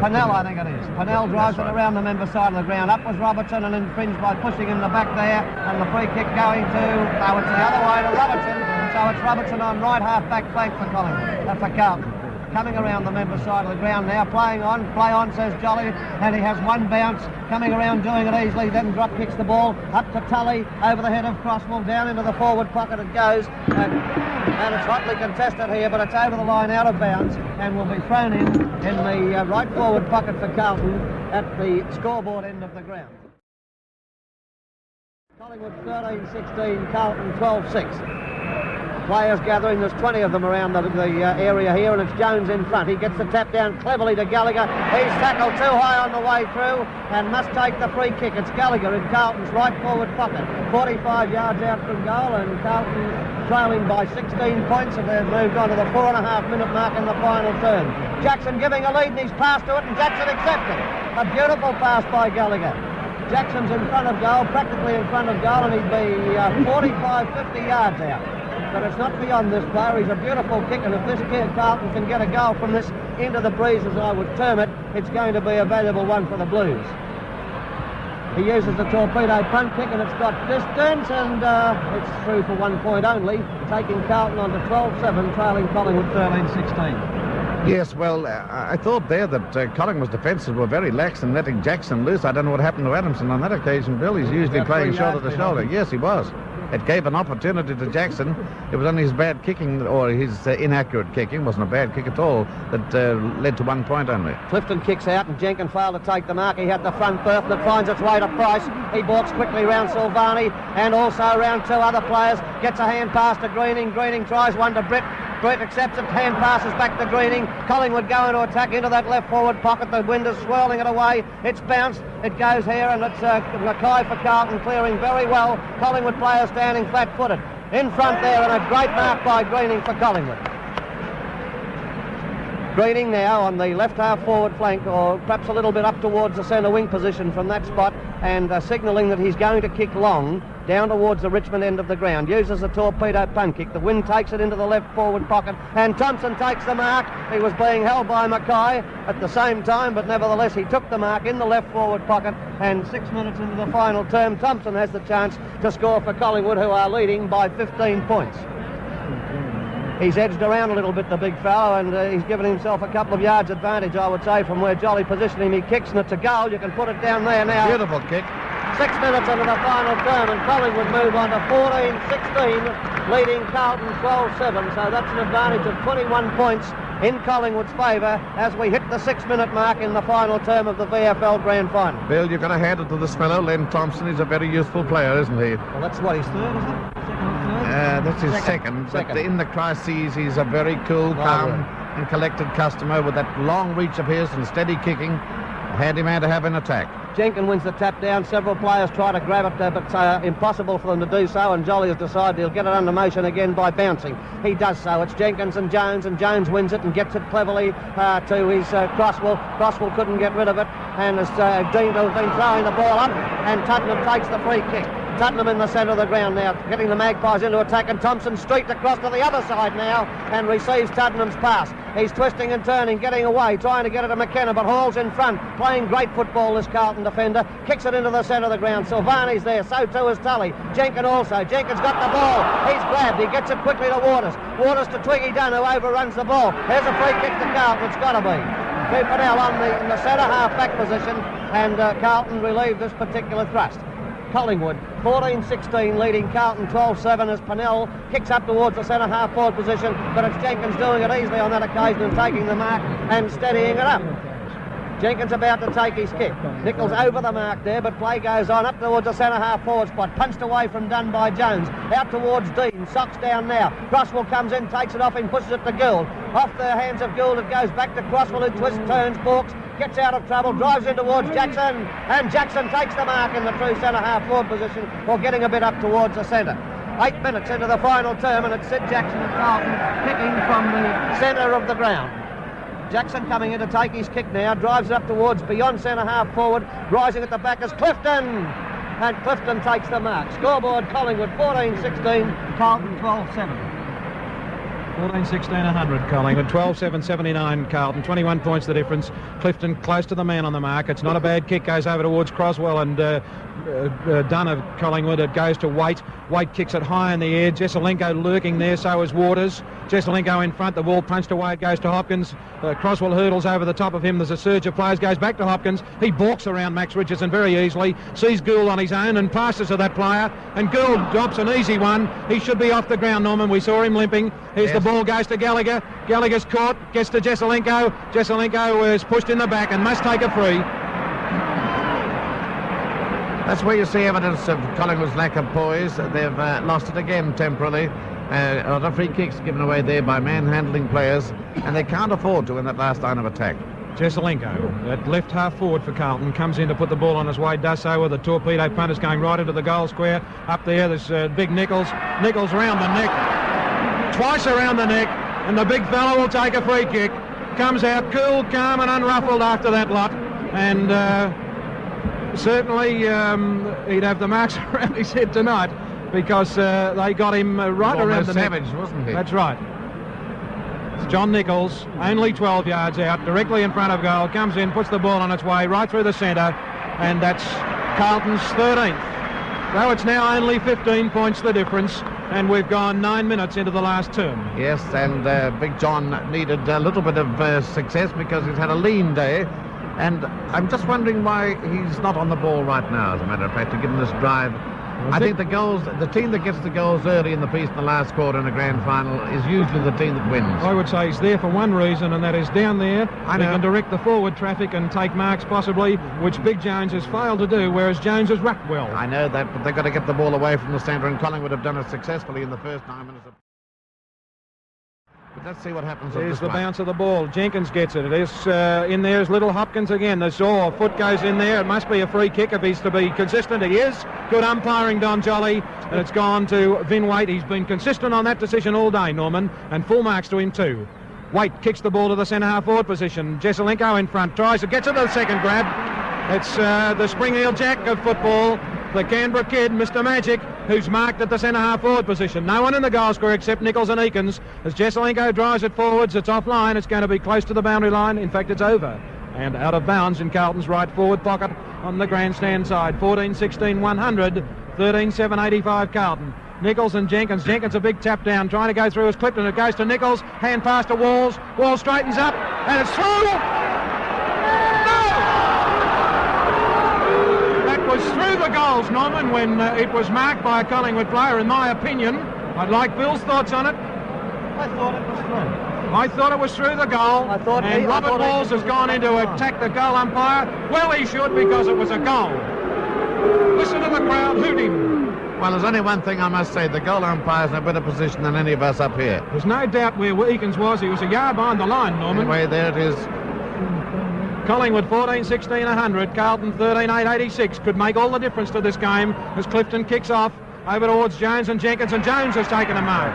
Pennell, I think it is. Pennell drives it around the member side of the ground. Up was Robertson and infringed by pushing him the back there. And the free kick going to, no, it's the other way to Robertson. So it's Robertson on right half back flank for Collingwood. That's for Carlton. Coming around the member side of the ground now, playing on, play on, says Jolly, and he has one bounce, coming around doing it easily, then drop kicks the ball, up to Tully, over the head of Crosswell, down into the forward pocket it goes, and it's hotly contested here, but it's over the line out of bounds, and will be thrown in the right forward pocket for Carlton at the scoreboard end of the ground. Collingwood 13-16, Carlton 12-6. Players gathering, there's 20 of them around the area here, and it's Jones in front. He gets the tap down cleverly to Gallagher. He's tackled too high on the way through and must take the free kick. It's Gallagher in Carlton's right forward pocket. 45 yards out from goal, and Carlton trailing by 16 points, and they've moved on to the 4.5-minute mark in the final term. Jackson giving a lead, and he's passed to it, and Jackson accepted. A beautiful pass by Gallagher. Jackson's in front of goal, practically in front of goal, and he'd be 45, 50 yards out. But it's not beyond this player. He's a beautiful kick, and if this kid Carlton can get a goal from this into the breeze, as I would term it, it's going to be a valuable one for the Blues. He uses the torpedo punt kick, and it's got distance, and it's through for 1 point only, taking Carlton on to 12-7, trailing Collingwood 13-16. Yes, well, I thought there that Collingwood's defences were very lax in letting Jackson loose. I don't know what happened to Adamson on that occasion, Bill. He's usually playing shoulder to shoulder. Yes, he was. It gave an opportunity to Jackson. It was only his bad kicking, or his inaccurate kicking, wasn't a bad kick at all, that led to 1 point only. Clifton kicks out, and Jenkins failed to take the mark. He had the front berth that finds its way to Price. He walks quickly round Silvani and also around 2 other players. Gets a hand pass to Greening. Greening tries one to Britt. Britt accepts it, hand passes back to Greening. Collingwood go into attack into that left forward pocket. The wind is swirling it away. It's bounced. It goes here, and it's Mackay for Carlton, clearing very well. Collingwood players standing flat-footed. In front there, and a great mark by Greening for Collingwood. Greening now on the left half forward flank, or perhaps a little bit up towards the centre wing position from that spot, and signalling that he's going to kick long down towards the Richmond end of the ground. Uses the torpedo punt kick. The wind takes it into the left forward pocket, and Thompson takes the mark. He was being held by Mackay at the same time, but nevertheless he took the mark in the left forward pocket, and 6 minutes into the final term, Thompson has the chance to score for Collingwood, who are leading by 15 points. He's edged around a little bit, the big fellow, and he's given himself a couple of yards advantage, I would say, from where Jolly positioned him. He kicks, and it's a goal. You can put it down there now. Beautiful kick. 6 minutes into the final term, and Collingwood move on to 14-16, leading Carlton 12-7. So that's an advantage of 21 points in Collingwood's favour as we hit the 6-minute mark in the final term of the VFL Grand Final. Bill, you've got to hand it to this fellow, Len Thompson. He's a very useful player, isn't he? Well, that's what, his third, is it? That's his second. But in the crises, he's a very cool, calm, and collected customer with that long reach of his and steady kicking. Handyman to have in attack. Jenkins wins the tap down. Several players try to grab it, but it's impossible for them to do so, and Jolly has decided he'll get it under motion again by bouncing. He does so. It's Jenkins and Jones wins it and gets it cleverly to his Crosswell. Crosswell couldn't get rid of it, and as Dean has been throwing the ball up, and Tottenham takes the free kick. Tottenham in the centre of the ground now, getting the Magpies into attack, and Thompson streaked across to the other side now and receives Tottenham's pass. He's twisting and turning, getting away, trying to get it to McKenna, but Hall's in front, playing great football, this Carlton defender, kicks it into the centre of the ground. Silvani's there, so too is Tully. Jenkins also. Jenkins got the ball. He's grabbed. He gets it quickly to Waters. Waters to Twiggy Dunn, who overruns the ball. Here's a free kick to Carlton. It's got to be. Fidel in the centre half-back position, and Carlton relieved this particular thrust. Collingwood 14-16 leading Carlton 12-7 as Pennell kicks up towards the centre half forward position, but it's Jenkins doing it easily on that occasion and taking the mark and steadying it up. Jenkins about to take his kick. Nichols over the mark there, but play goes on up towards the centre half forward spot. Punched away from Dunn by Jones. Out towards Dean. Socks down now. Crosswell comes in, takes it off and pushes it to Gould. Off the hands of Gould, it goes back to Crosswell, who twists, turns, balks, gets out of trouble, drives in towards Jackson, and Jackson takes the mark in the true centre half forward position, or getting a bit up towards the centre. 8 minutes into the final term, and it's Sid Jackson and Carlton kicking from the centre of the ground. Jackson coming in to take his kick now, drives it up towards beyond centre half forward, rising at the back is Clifton, and Clifton takes the mark. Scoreboard Collingwood 14-16, Carlton 12-7. 14-16-100 Collingwood, 12-7-79 Carlton, 21 points the difference. Clifton close to the man on the mark. It's not a bad kick, goes over towards Croswell and Dunn of Collingwood. It goes to Waite. Waite kicks it high in the air. Jesaulenko lurking there, so is Waters. Jesaulenko in front, the ball punched away, it goes to Hopkins. Croswell hurdles over the top of him. There's a surge of players, goes back to Hopkins. He balks around Max Richardson very easily, sees Gould on his own and passes to that player, and Gould drops an easy one. He should be off the ground, Norman. We saw him limping. Here's the ball, goes to Gallagher. Gallagher's caught, gets to Jesaulenko. Jesaulenko is pushed in the back and must take a free. That's where you see evidence of Collingwood's lack of poise. They've lost it again temporarily. A lot of free kicks given away there by manhandling players, and they can't afford to in that last line of attack. Jesaulenko, at left half forward for Carlton, comes in to put the ball on his way, does so with a torpedo punt. Is going right into the goal square. Up there, there's big Nichols. Nichols round the neck, twice around the neck, and the big fellow will take a free kick. Comes out cool, calm and unruffled after that lot, and certainly he'd have the marks around his head tonight, because they got him right around the neck. Savage, wasn't he? That's right. It's John Nichols, only 12 yards out, directly in front of goal, comes in, puts the ball on its way right through the centre, and that's Carlton's 13th. Though it's now only 15 points the difference, and we've gone 9 minutes into the last term. Yes, and Big John needed a little bit of success because he's had a lean day, and I'm just wondering why he's not on the ball right now, as a matter of fact, to give him this drive. I think the team that gets the goals early in the piece in the last quarter in a grand final is usually the team that wins. I would say he's there for one reason, and that is down there. I know. He can direct the forward traffic and take marks possibly, which Big Jones has failed to do, whereas Jones has rucked well. I know that, but they've got to get the ball away from the centre, and Collingwood have done it successfully in the first 9 minutes. But let's see what happens. There's the bounce of the ball. Jenkins gets it. It is in there is little Hopkins again. The saw foot goes in there. It must be a free kick if he's to be consistent. He is. Good umpiring, Don Jolly. And it's gone to Vin Waite. He's been consistent on that decision all day, Norman. And full marks to him too. Waite kicks the ball to the centre half forward position. Jesaulenko in front. Tries it. Gets it to the second grab. It's the Spring Heel Jack of football. The Canberra kid, Mr. Magic, who's marked at the centre half forward position. No one in the goal square except Nichols and Eakins. As Jesaulenko drives it forwards, it's offline. It's going to be close to the boundary line. In fact, it's over. And out of bounds in Carlton's right forward pocket on the grandstand side. 14-16-100, 13-7-85 Carlton. Nichols and Jenkins. Jenkins a big tap down, trying to go through his Clifton. It goes to Nichols. Hand pass to Walls. Walls straightens up, and it's through! Was through the goals, Norman, when it was marked by a Collingwood player, in my opinion. I'd like Bill's thoughts on it. I thought it was through. I thought it was through the goal, and Robert Walls has gone in to attack the goal umpire. Well, he should, because it was a goal. Listen to the crowd hooting. Well, there's only one thing I must say. The goal umpire's in a better position than any of us up here. There's no doubt where Eakins was. He was a yard behind the line, Norman. Anyway, there it is. Collingwood 14-16-100, Carlton 13-8-86. Could make all the difference to this game as Clifton kicks off over towards Jones and Jenkins, and Jones has taken a mark.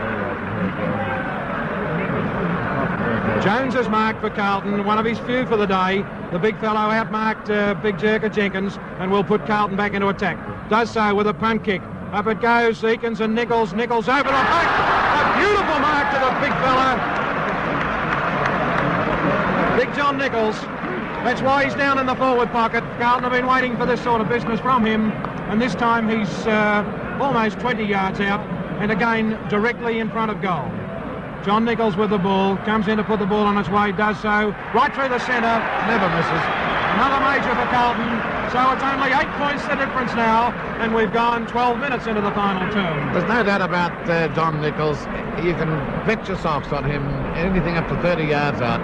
Jones has marked for Carlton, one of his few for the day. The big fellow outmarked big jerker Jenkins and will put Carlton back into attack. Does so with a punt kick. Up it goes, Eakins and Nichols. Nichols over the back. A beautiful mark to the big fella. Big John Nichols. That's why he's down in the forward pocket. Carlton have been waiting for this sort of business from him. And this time he's almost 20 yards out. And again, directly in front of goal. John Nichols with the ball, comes in to put the ball on its way, does so, right through the centre, never misses. Another major for Carlton, so it's only 8 points the difference now, and we've gone 12 minutes into the final term. There's no doubt about John Nichols. You can bet your socks on him, anything up to 30 yards out.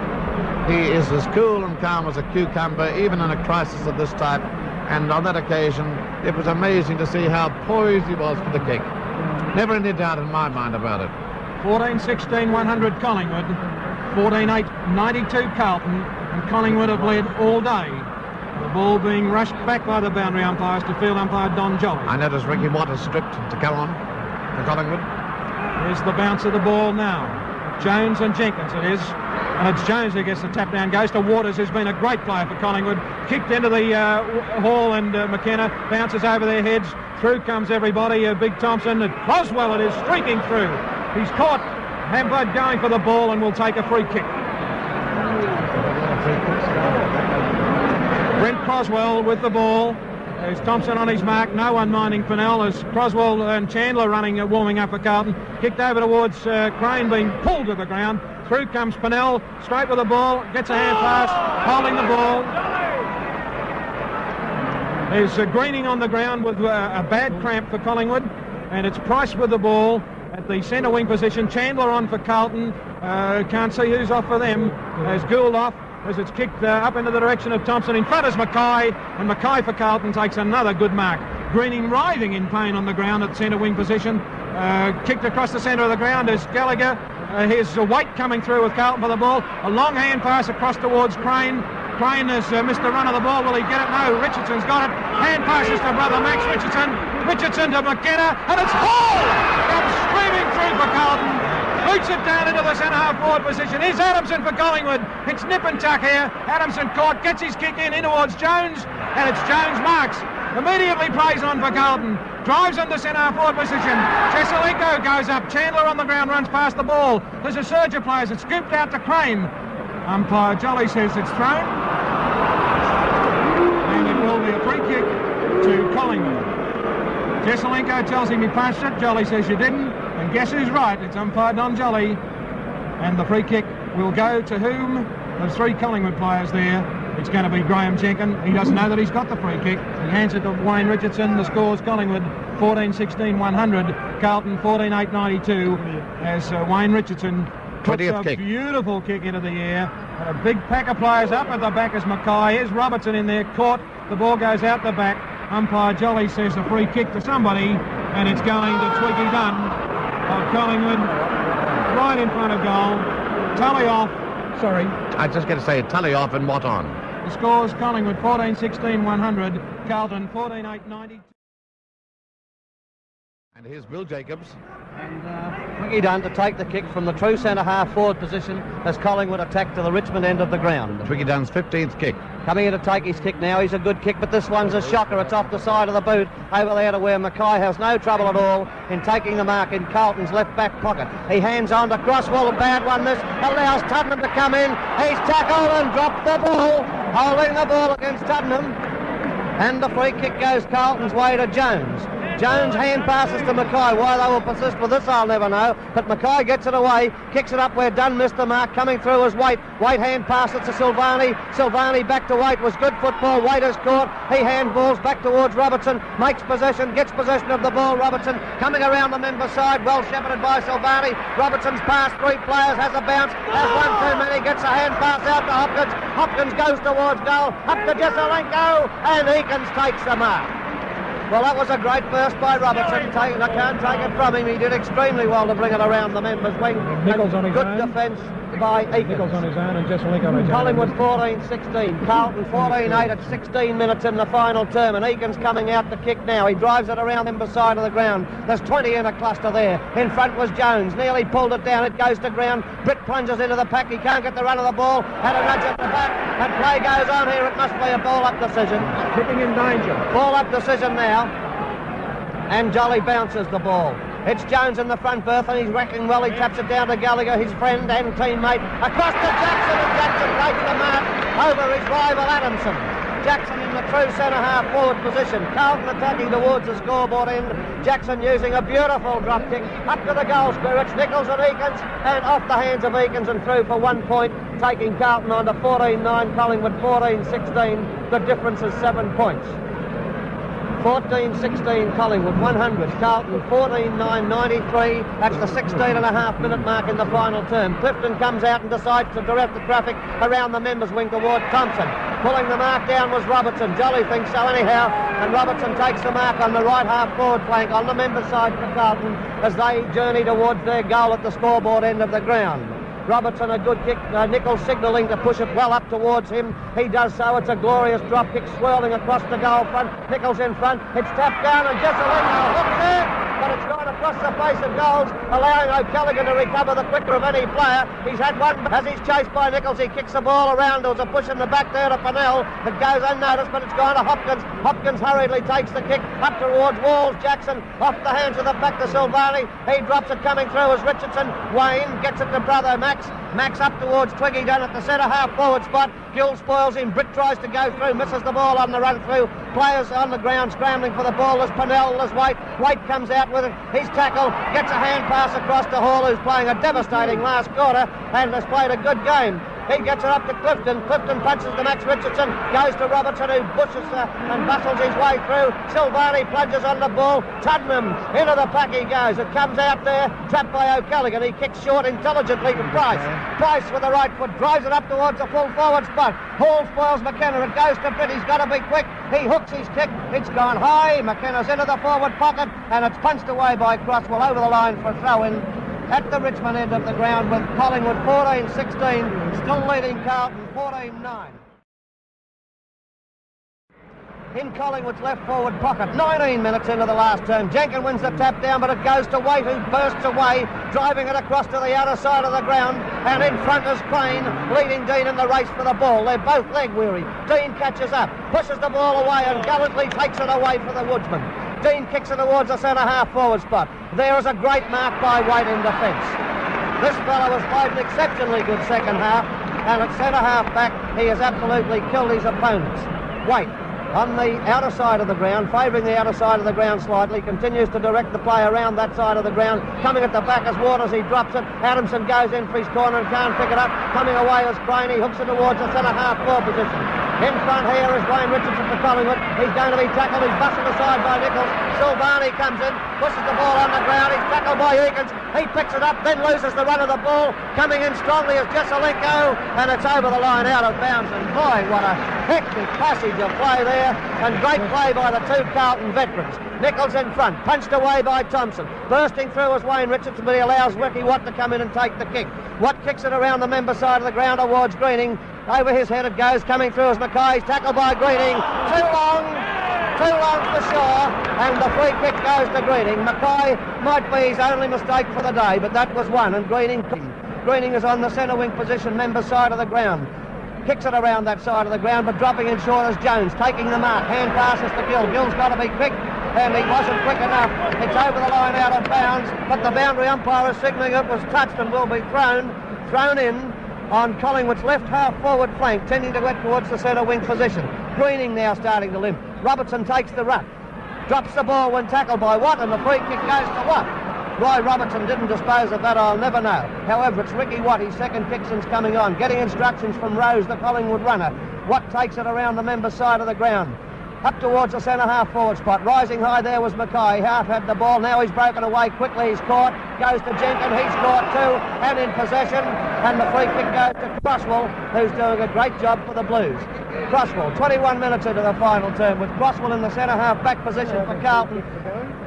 He is as cool and calm as a cucumber, even in a crisis of this type, and on that occasion, it was amazing to see how poised he was for the kick. Never any doubt in my mind about it. 14-16-100 Collingwood, 14-8-92 Carlton, and Collingwood have led all day. The ball being rushed back by the boundary umpires to field umpire Don Jolly. I notice Ricky Watt is stripped to come on for Collingwood. Here's the bounce of the ball now. Jones and Jenkins it is. And it's Jones who gets the tap down. Goes to Waters, who's been a great player for Collingwood. Kicked into the Hall and McKenna. Bounces over their heads. Through comes everybody. Big Thompson. Croswell it is streaking through. He's caught Hamburg going for the ball and will take a free kick. Brent Croswell with the ball. There's Thompson on his mark. No one minding Pennell as Croswell and Chandler warming up for Carlton. Kicked over towards Crane, being pulled to the ground. Through comes Pennell, straight with the ball. Gets a hand pass, holding the ball. There's Greening on the ground with a bad cramp for Collingwood. And it's Price with the ball. At the centre wing position, Chandler on for Carlton. Can't see who's off for them. There's Gould off as it's kicked up into the direction of Thompson. In front is Mackay, and Mackay for Carlton takes another good mark. Greening writhing in pain on the ground at centre wing position. Kicked across the centre of the ground is Gallagher. Here's White coming through with Carlton for the ball. A long hand pass across towards Crane. Crane has missed the run of the ball. Will he get it? No. Richardson's got it. Hand passes to brother Max Richardson. Richardson to McKenna, and it's Hall! Comes streaming through for Carlton. Boots it down into the centre half forward position. Here's Adamson for Collingwood. It's nip and tuck here. Adamson caught, gets his kick in towards Jones, and it's Jones marks. Immediately plays on for Carlton. Drives into centre half forward position. Jesaulenko goes up. Chandler on the ground runs past the ball. There's a surge of players. It's scooped out to Crane. Umpire Jolly says it's thrown. And it will be a free kick to Collingwood. Jesaulenko tells him he punched it. Jolly says you didn't. And guess who's right? It's umpire Don Jolly. And the free kick will go to whom? There's 3 Collingwood players there. It's going to be Graham Jenkins. He doesn't know that he's got the free kick. He hands it to Wayne Richardson. The score's Collingwood 14-16-100. Carlton 14-8-92 as Wayne Richardson puts a beautiful kick into the air. And a big pack of players up at the back as Mackay. Here's Robertson in there, caught. The ball goes out the back. Umpire Jolly says a free kick to somebody, and it's going to Twiggy Dunn of Collingwood, right in front of goal. Tully off. Sorry. I just got to say, Tully off and what on? The score's Collingwood 14-16-100, Carlton 14-8-92. And here's Bill Jacobs. And Twiggy Dunn to take the kick from the true centre half forward position as Collingwood attack to the Richmond end of the ground. Twiggy Dunn's 15th kick. Coming in to take his kick now. He's a good kick, but this one's a shocker. It's off the side of the boot over there to where Mackay has no trouble at all in taking the mark in Carlton's left back pocket. He hands on to Croswell. A bad one this. Allows Tuddenham to come in. He's tackled and dropped the ball. Holding the ball against Tuddenham. And the free kick goes Carlton's way to Jones. Jones hand passes to Mackay. Why they will persist with this, I'll never know. But Mackay gets it away, kicks it up where Dunn missed the mark. Coming through is Waite. Waite hand passes to Silvani. Silvani back to Waite. Was good football. Waite is caught. He handballs back towards Robertson. Makes possession. Gets possession of the ball. Robertson coming around the member side. Well shepherded by Silvani. Robertson's past 3 players. Has a bounce. Has one too many. Gets a hand pass out to Hopkins. Hopkins goes towards goal. Up to Jesaulenko. And Eakins takes the mark. Well, that was a great burst by Robertson. I can't take it from him. He did extremely well to bring it around the members' wing. Nichols on his good own. defence. by Eakins. Nichols on his own and Jesaulenko on his own. Collingwood 14-16. Carlton 14-8 at 16 minutes in the final term, and Eakins coming out to kick now. He drives it around the side of the ground. There's 20 in a cluster there. In front was Jones. Nearly pulled it down. It goes to ground. Britt plunges into the pack. He can't get the run of the ball. Had a nudge at the back. And play goes on here. It must be a ball-up decision. Kicking in danger. Ball-up decision now. And Jolly bounces the ball. It's Jones in the front berth, and he's whacking well. He taps it down to Gallagher, his friend and teammate. Across to Jackson, and Jackson takes the mark over his rival Adamson. Jackson in the true centre-half forward position. Carlton attacking towards the scoreboard end. Jackson using a beautiful drop kick up to the goal square. It's Nichols and Eakins, and off the hands of Eakins and through for 1 point, taking Carlton on to 14-9, Collingwood 14-16. The difference is 7 points. 14-16 Collingwood, 100. Carlton 14-9, 93. That's the 16.5 minute mark in the final term. Clifton comes out and decides to direct the traffic around the members' wing toward Thompson. Pulling the mark down was Robertson. Jolly thinks so anyhow, and Robertson takes the mark on the right half forward flank on the members' side for Carlton as they journey towards their goal at the scoreboard end of the ground. Robertson a good kick, Nichols signalling to push it well up towards him. He does so. It's a glorious drop kick swirling across the goal front. Nichols in front. It's tapped down and Jesaulenko hooks there, but it's gone across the face of goals, allowing O'Callaghan to recover the quicker of any player. He's had one as he's chased by Nichols. He kicks the ball around. There was a push in the back there to Pennell that goes unnoticed, but it's gone to Hopkins. Hopkins hurriedly takes the kick up towards Walls. Jackson off the hands of the back to Silvani. He drops it coming through as Richardson. Wayne gets it to brother Max. Max up towards Twiggy down at the centre half forward spot. Gill spoils him. Britt tries to go through, misses the ball on the run through. Players on the ground scrambling for the ball. There's Pennell, there's Waite. Waite comes out with it. He's tackled, gets a hand pass across to Hall, who's playing a devastating last quarter and has played a good game. He gets it up to Clifton. Clifton punches to Max Richardson. Goes to Robertson, who bushes and bustles his way through. Silvani plunges on the ball. Tuddenham into the pack he goes. It comes out there, trapped by O'Callaghan. He kicks short intelligently to Price. Price with the right foot drives it up towards the full forward spot. Hall spoils McKenna. It goes to Britt. He's got to be quick. He hooks his kick. It's gone high. McKenna's into the forward pocket, and it's punched away by Crosswell over the line for a throw-in at the Richmond end of the ground, with Collingwood 14-16, still leading Carlton 14-9. In Collingwood's left forward pocket, 19 minutes into the last term. Jenkins wins the tap down, but it goes to Waite, who bursts away, driving it across to the outer side of the ground, and in front is Crane, leading Dean in the race for the ball. They're both leg weary. Dean catches up, pushes the ball away, and gallantly takes it away for the Woodsman. Dean kicks it towards the centre half forward spot. There is a great mark by Waite in defence. This fellow has played an exceptionally good second half, and at centre half back he has absolutely killed his opponents. Waite on the outer side of the ground, favouring the outer side of the ground slightly, continues to direct the play around that side of the ground. Coming at the back as Waters, he drops it. Adamson goes in for his corner and can't pick it up. Coming away as Grainy, hooks it towards the centre half forward position. In front here is Wayne Richardson for Collingwood. He's going to be tackled. He's busted aside by Nichols. Silvani comes in, pushes the ball on the ground. He's tackled by Eakins. He picks it up, then loses the run of the ball. Coming in strongly is Jesaulenko, and it's over the line out of bounds. And boy, what a hectic passage of play there, and great play by the two Carlton veterans. Nichols in front, punched away by Thompson. Bursting through is Wayne Richardson, but he allows Ricky Watt to come in and take the kick. Watt kicks it around the member side of the ground towards Greening. Over his head it goes, coming through as Mackay. He's tackled by Greening. Too long for Shaw, and the free kick goes to Greening. Mackay might be his only mistake for the day, but that was one, and Greening is on the centre wing position, member side of the ground. Kicks it around that side of the ground, but dropping in short is Jones, taking the mark. Hand passes to Gill. Gill's got to be quick, and he wasn't quick enough. It's over the line out of bounds, but the boundary umpire is signalling it was touched and will be thrown in on Collingwood's left half forward flank, tending to get towards the centre wing position. Greening now starting to limp. Robertson takes the ruck, drops the ball when tackled by Watt, and the free kick goes to Watt. Why Robertson didn't dispose of that, I'll never know. However, it's Ricky Watt, his second kick since coming on, getting instructions from Rose, the Collingwood runner. Watt takes it around the member side of the ground, up towards the centre half forward spot. Rising high there was Mackay. Half had the ball. Now he's broken away quickly. He's caught. Goes to Jenkins. He's caught too. And in possession and the free kick goes to Crosswell, who's doing a great job for the Blues. Crosswell, 21 minutes into the final term, with Crosswell in the centre-half back position for Carlton.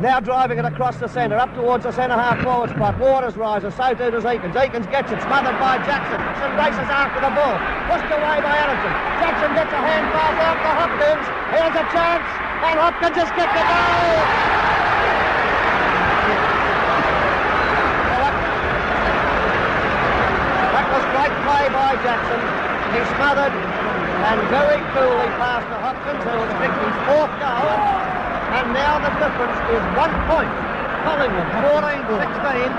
Now driving it across the centre, up towards the centre-half forward spot. Waters rises, so too does Eakins. Eakins gets it, smothered by Jackson. Jackson races after the ball, pushed away by Anderson. Jackson gets a hand pass out to Hopkins. Here's a chance, and Hopkins has kicked the goal. That was great play by Jackson. He smothered and very coolly passed to Hopkins, who has kicked his 4th goal. And now the difference is 1 point. Collingwood 14-16,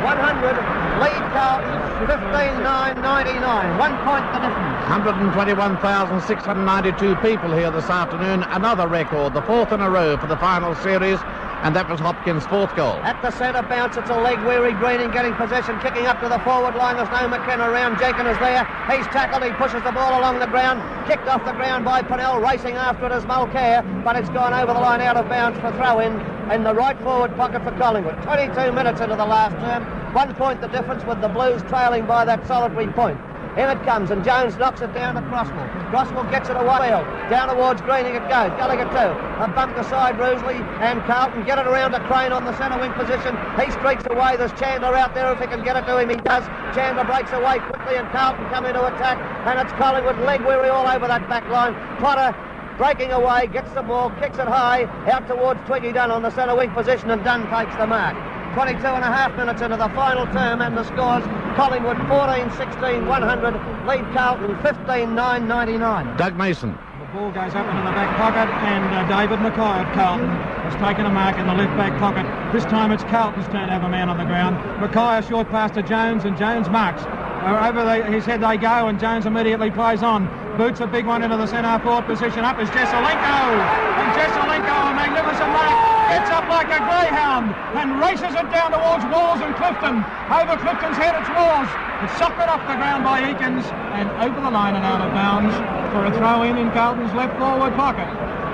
100. Lead Carlton 15-9-99. 1 point the difference. 121,692 people here this afternoon. Another record, the 4th in a row for the final series. And that was Hopkins' 4th goal. At the centre bounce, it's a leg-weary Greening getting possession, kicking up to the forward line. There's no McKenna around. Jenkins is there. He's tackled. He pushes the ball along the ground. Kicked off the ground by Pennell. Racing after it is Mulcair, but it's gone over the line out of bounds for throw-in the right forward pocket for Collingwood. 22 minutes into the last term. 1 point the difference, with the Blues trailing by that solitary point. In it comes, and Jones knocks it down to Crosswell. Crosswell gets it away. Down towards Greening it goes. Gallagher too. A bump aside Roosley, and Carlton get it around to Crane on the centre wing position. He streaks away. There's Chandler out there. If he can get it to him, he does. Chandler breaks away quickly, and Carlton come into attack. And it's Collingwood leg weary all over that back line. Potter breaking away, gets the ball, kicks it high, out towards Twiggy Dunn on the centre wing position, and Dunn takes the mark. 22.5 minutes into the final term, and the scores: Collingwood 14-16, 100. Lead Carlton 15-9-99. Doug Mason. The ball goes up into the back pocket, and David Mackay of Carlton has taken a mark in the left back pocket. This time it's Carlton's turn to have a man on the ground. Mackay, a short pass to Jones, and Jones marks. Over his head they go, and Jones immediately plays on. Boots a big one into the centre forward position. Up is Jesaulenko, and Jesaulenko, a magnificent mark, gets up like a greyhound and races it down towards Walls and Clifton. Over Clifton's head it's Walls. It's suckered off the ground by Eakins and over the line and out of bounds for a throw-in Carlton's left forward pocket.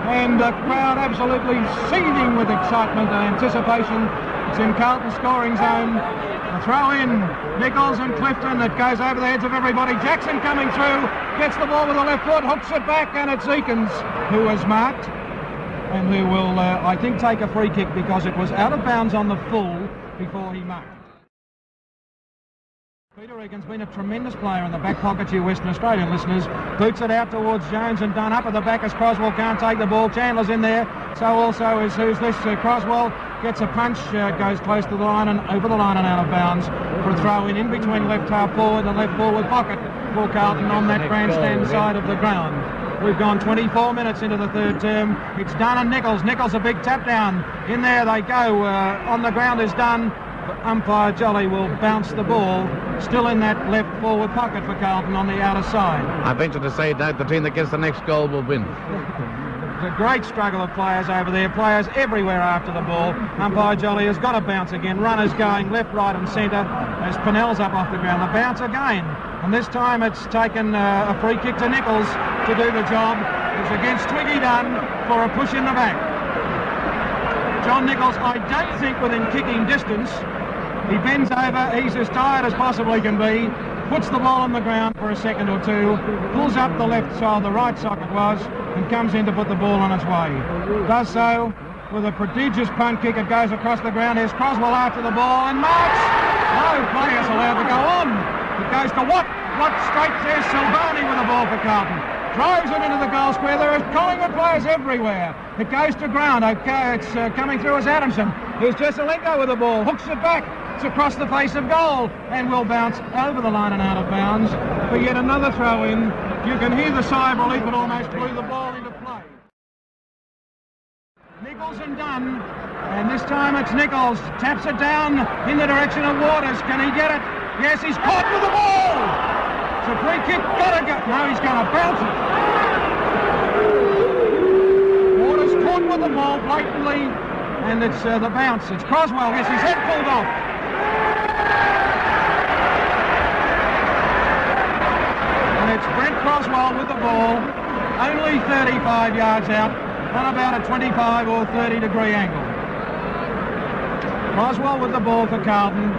And the crowd absolutely seething with excitement and anticipation. It's in Carlton's scoring zone. A throw-in, Nichols and Clifton, that goes over the heads of everybody. Jackson coming through, gets the ball with the left foot, hooks it back, and it's Eakins who has marked and who will, I think, take a free kick because it was out of bounds on the full before he marked. Peter Egan's been a tremendous player in the back pocket, you Western Australian listeners. Boots it out towards Jones and Dunn. Up at the back as Croswell can't take the ball. Chandler's in there. So also is who's this? Croswell gets a punch, goes close to the line and over the line and out of bounds for a throw in between left half forward and left forward pocket for Carlton on that grandstand side of the ground. We've gone 24 minutes into the third term. It's Dunn and Nichols. Nichols a big tap down. In there they go. On the ground is Dunn. Umpire Jolly will bounce the ball, still in that left forward pocket for Carlton on the outer side. I venture to say that the team that gets the next goal will win. A great struggle of players over there, players everywhere after the ball. Umpire Jolly has got to bounce again. Runners going left, right and centre as Pennell's up off the ground. The bounce again, and this time it's taken a free kick to Nichols to do the job. It's against Twiggy Dunn for a push in the back. John Nichols, I don't think within kicking distance. He bends over, he's as tired as possibly can be, puts the ball on the ground for a second or two, pulls up the left side, the right socket was, and comes in to put the ball on its way. Does so with a prodigious punt kick. It goes across the ground. Here's Croswell after the ball and marks. No play is allowed to go on. It goes to Watt. Watt straight there. Silvani with the ball for Carlton. Drives it into the goal square. There are Collingwood players everywhere. It goes to ground. Okay, it's coming through as Adamson. Here's Jesaulenko with the ball. Hooks it back. It's across the face of goal and will bounce over the line and out of bounds for yet another throw in. You can hear the sigh of relief. It almost blew the ball into play. Nichols and Dunn, and this time it's Nichols. Taps it down in the direction of Waters. Can he get it? Yes, he's caught with the ball. It's a free kick. Gotta go. No, he's going to bounce it. Waters caught with the ball blatantly, and it's the bounce. It's Croswell. Yes, his head pulled off. And it's Brent Croswell with the ball, only 35 yards out, on about a 25 or 30 degree angle. Croswell with the ball for Carlton.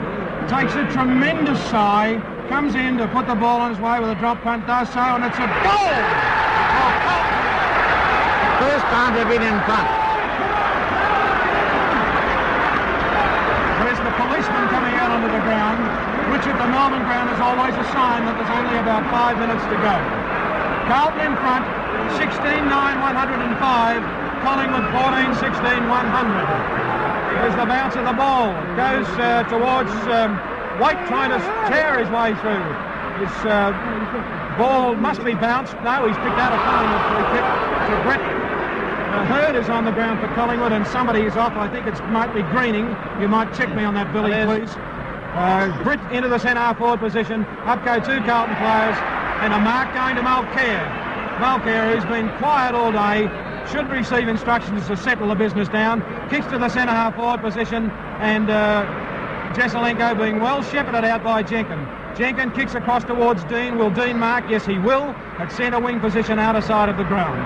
Takes a tremendous sigh comes in to put the ball on his way with a drop punt, does so, and it's a goal! First time they've been in front. There's the policeman coming out onto the ground, which at the Melbourne ground is always a sign that there's only about 5 minutes to go. Carlton in front, 16-9-105. Collingwood 14-16-100. There's the bounce of the ball. It goes towards White, trying to tear his way through. His ball must be bounced. No, he's picked out a Collingwood free kick. So Brett Hurd is on the ground for Collingwood, and somebody is off. I think it might be Greening. You might check me on that, Billy, please. Britt into the centre forward position. Up go 2 Carlton players, and a mark going to Mulcair. Mulcair, who's been quiet all day, should receive instructions to settle the business down. Kicks to the centre half forward position, and Jesaulenko being well shepherded out by Jenkin. Jenkin kicks across towards Dean. Will Dean mark? Yes, he will. At centre wing position, outer side of the ground.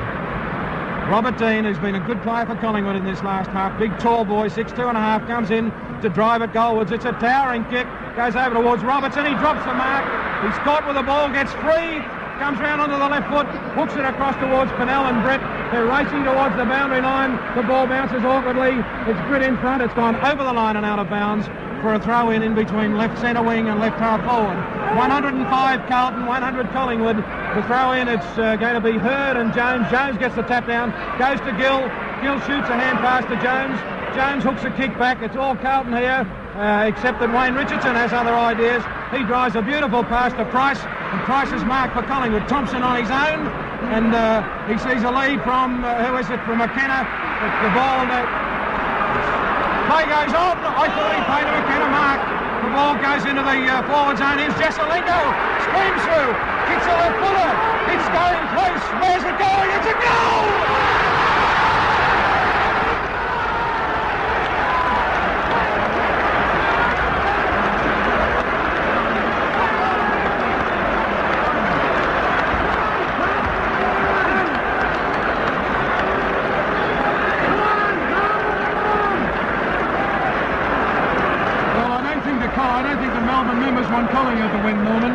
Robert Dean, who's been a good player for Collingwood in this last half. Big, tall boy, 6'2½", comes in to drive at goalwards. It's a towering kick. Goes over towards Robertson. He drops the mark. He's caught with the ball, gets free. Comes round onto the left foot, hooks it across towards Pennell and Brett. They're racing towards the boundary line. The ball bounces awkwardly. It's Brett in front. It's gone over the line and out of bounds for a throw in between left centre wing and left half forward. 105 Carlton, 100 Collingwood. The throw in, it's going to be Hurd and Jones. Jones gets the tap down, goes to Gill. Gill shoots a hand pass to Jones. Jones hooks a kick back. It's all Carlton here, except that Wayne Richardson has other ideas. He drives a beautiful pass to Price, and Price is marked for Collingwood. Thompson on his own, and he sees a lead from, from McKenna. The ball, play goes on. I thought he played to McKenna, mark. The ball goes into the forward zone. Here's Jesaulenko, screams through, kicks a left footer. It's going close. Where's it going? It's a goal! Collingwood to win, Norman.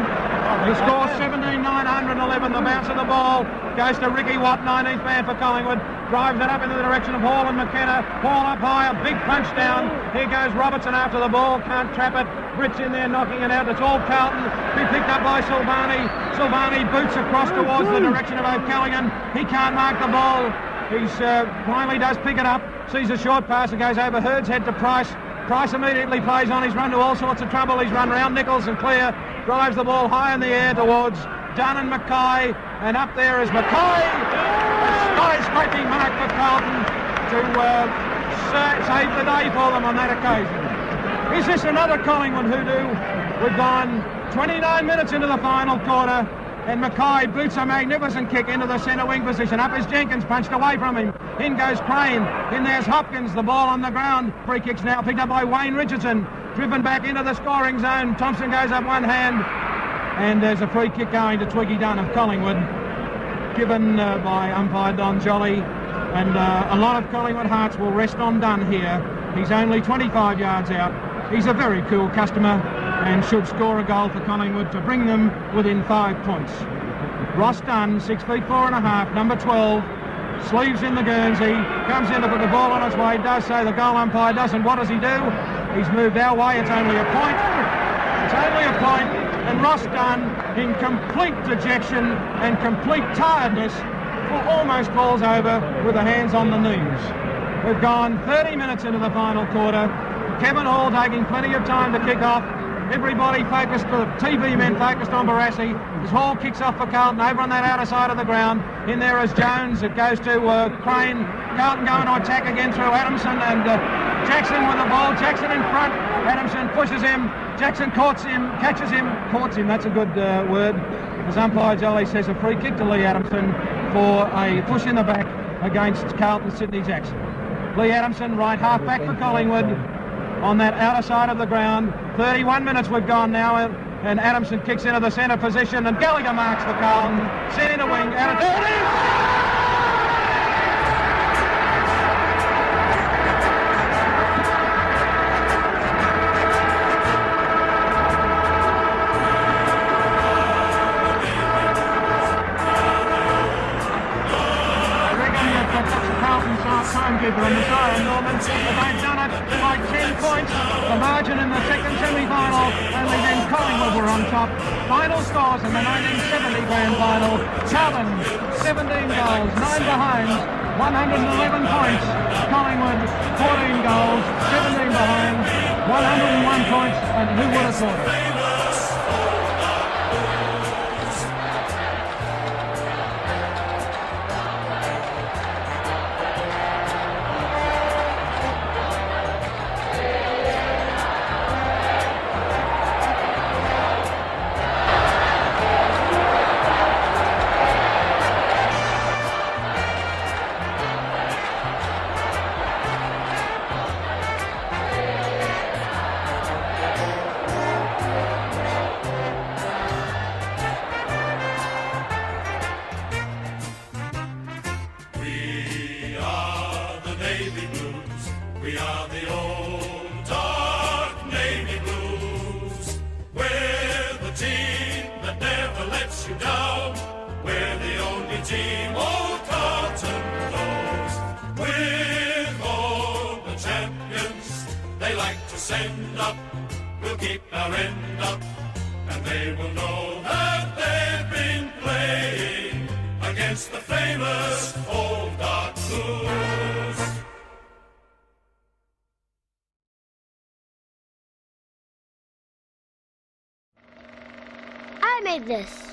The score 17-9-111. The bounce of the ball goes to Ricky Watt, 19th man for Collingwood. Drives it up into the direction of Hall and McKenna. Hall up high, a big punch down. Here goes Robertson after the ball. Can't trap it. Britt's in there knocking it out. It's all Carlton. Be picked up by Silvani. Silvani boots across towards the direction of O'Callaghan. He can't mark the ball. He's finally does pick it up. Sees a short pass and goes over Hurd's head to Price. Price immediately plays on. He's run to all sorts of trouble. He's run round Nichols and clear. Drives the ball high in the air towards Dunn and Mackay. And up there is Mackay. A skyscraping mark for Carlton to save the day for them on that occasion. Is this another Collingwood hoodoo? We've gone 29 minutes into the final quarter. And Mackay boots a magnificent kick into the centre wing position. Up is Jenkins, punched away from him. In goes Crane. In there's Hopkins. The ball on the ground. Free kick's now picked up by Wayne Richardson. Driven back into the scoring zone. Thompson goes up one hand. And there's a free kick going to Twiggy Dunn of Collingwood. Given by umpire Don Jolly. And a lot of Collingwood hearts will rest on Dunn here. He's only 25 yards out. He's a very cool customer and should score a goal for Collingwood to bring them within 5 points. Ross Dunn, 6'4½", number 12, sleeves in the Guernsey, comes in to put the ball on its way, does so, the goal umpire doesn't. What does he do? He's moved our way, it's only a point. It's only a point, and Ross Dunn, in complete dejection and complete tiredness, almost falls over with the hands on the knees. We've gone 30 minutes into the final quarter. Kevin Hall taking plenty of time to kick off. Everybody focused, the TV men focused on Barassi. As Hall kicks off for Carlton over on that outer side of the ground. In there is Jones. It goes to Crane. Carlton going to attack again through Adamson and Jackson with the ball. Jackson in front. Adamson pushes him. Jackson catches him. That's a good word. As umpire Jolly says, a free kick to Lee Adamson for a push in the back against Carlton Sydney Jackson. Lee Adamson, right half back for Collingwood. On that outer side of the ground. 31 minutes we've gone now, and Adamson kicks into the centre position, and Gallagher marks for Carlton. Centre wing, and there it is! on top. Final scores in the 1970 Grand Final. Carlton, 17 goals, 9 behinds, 111 points. Collingwood, 14 goals, 17 behinds, 101 points, and who would have thought it? We are the old dark navy blues. We're the team that never lets you down. We're the only team old Carlton knows. With all the champions they like to send up, we'll keep our end up, and they will know that they've been playing against the famous old dark blues. I made this.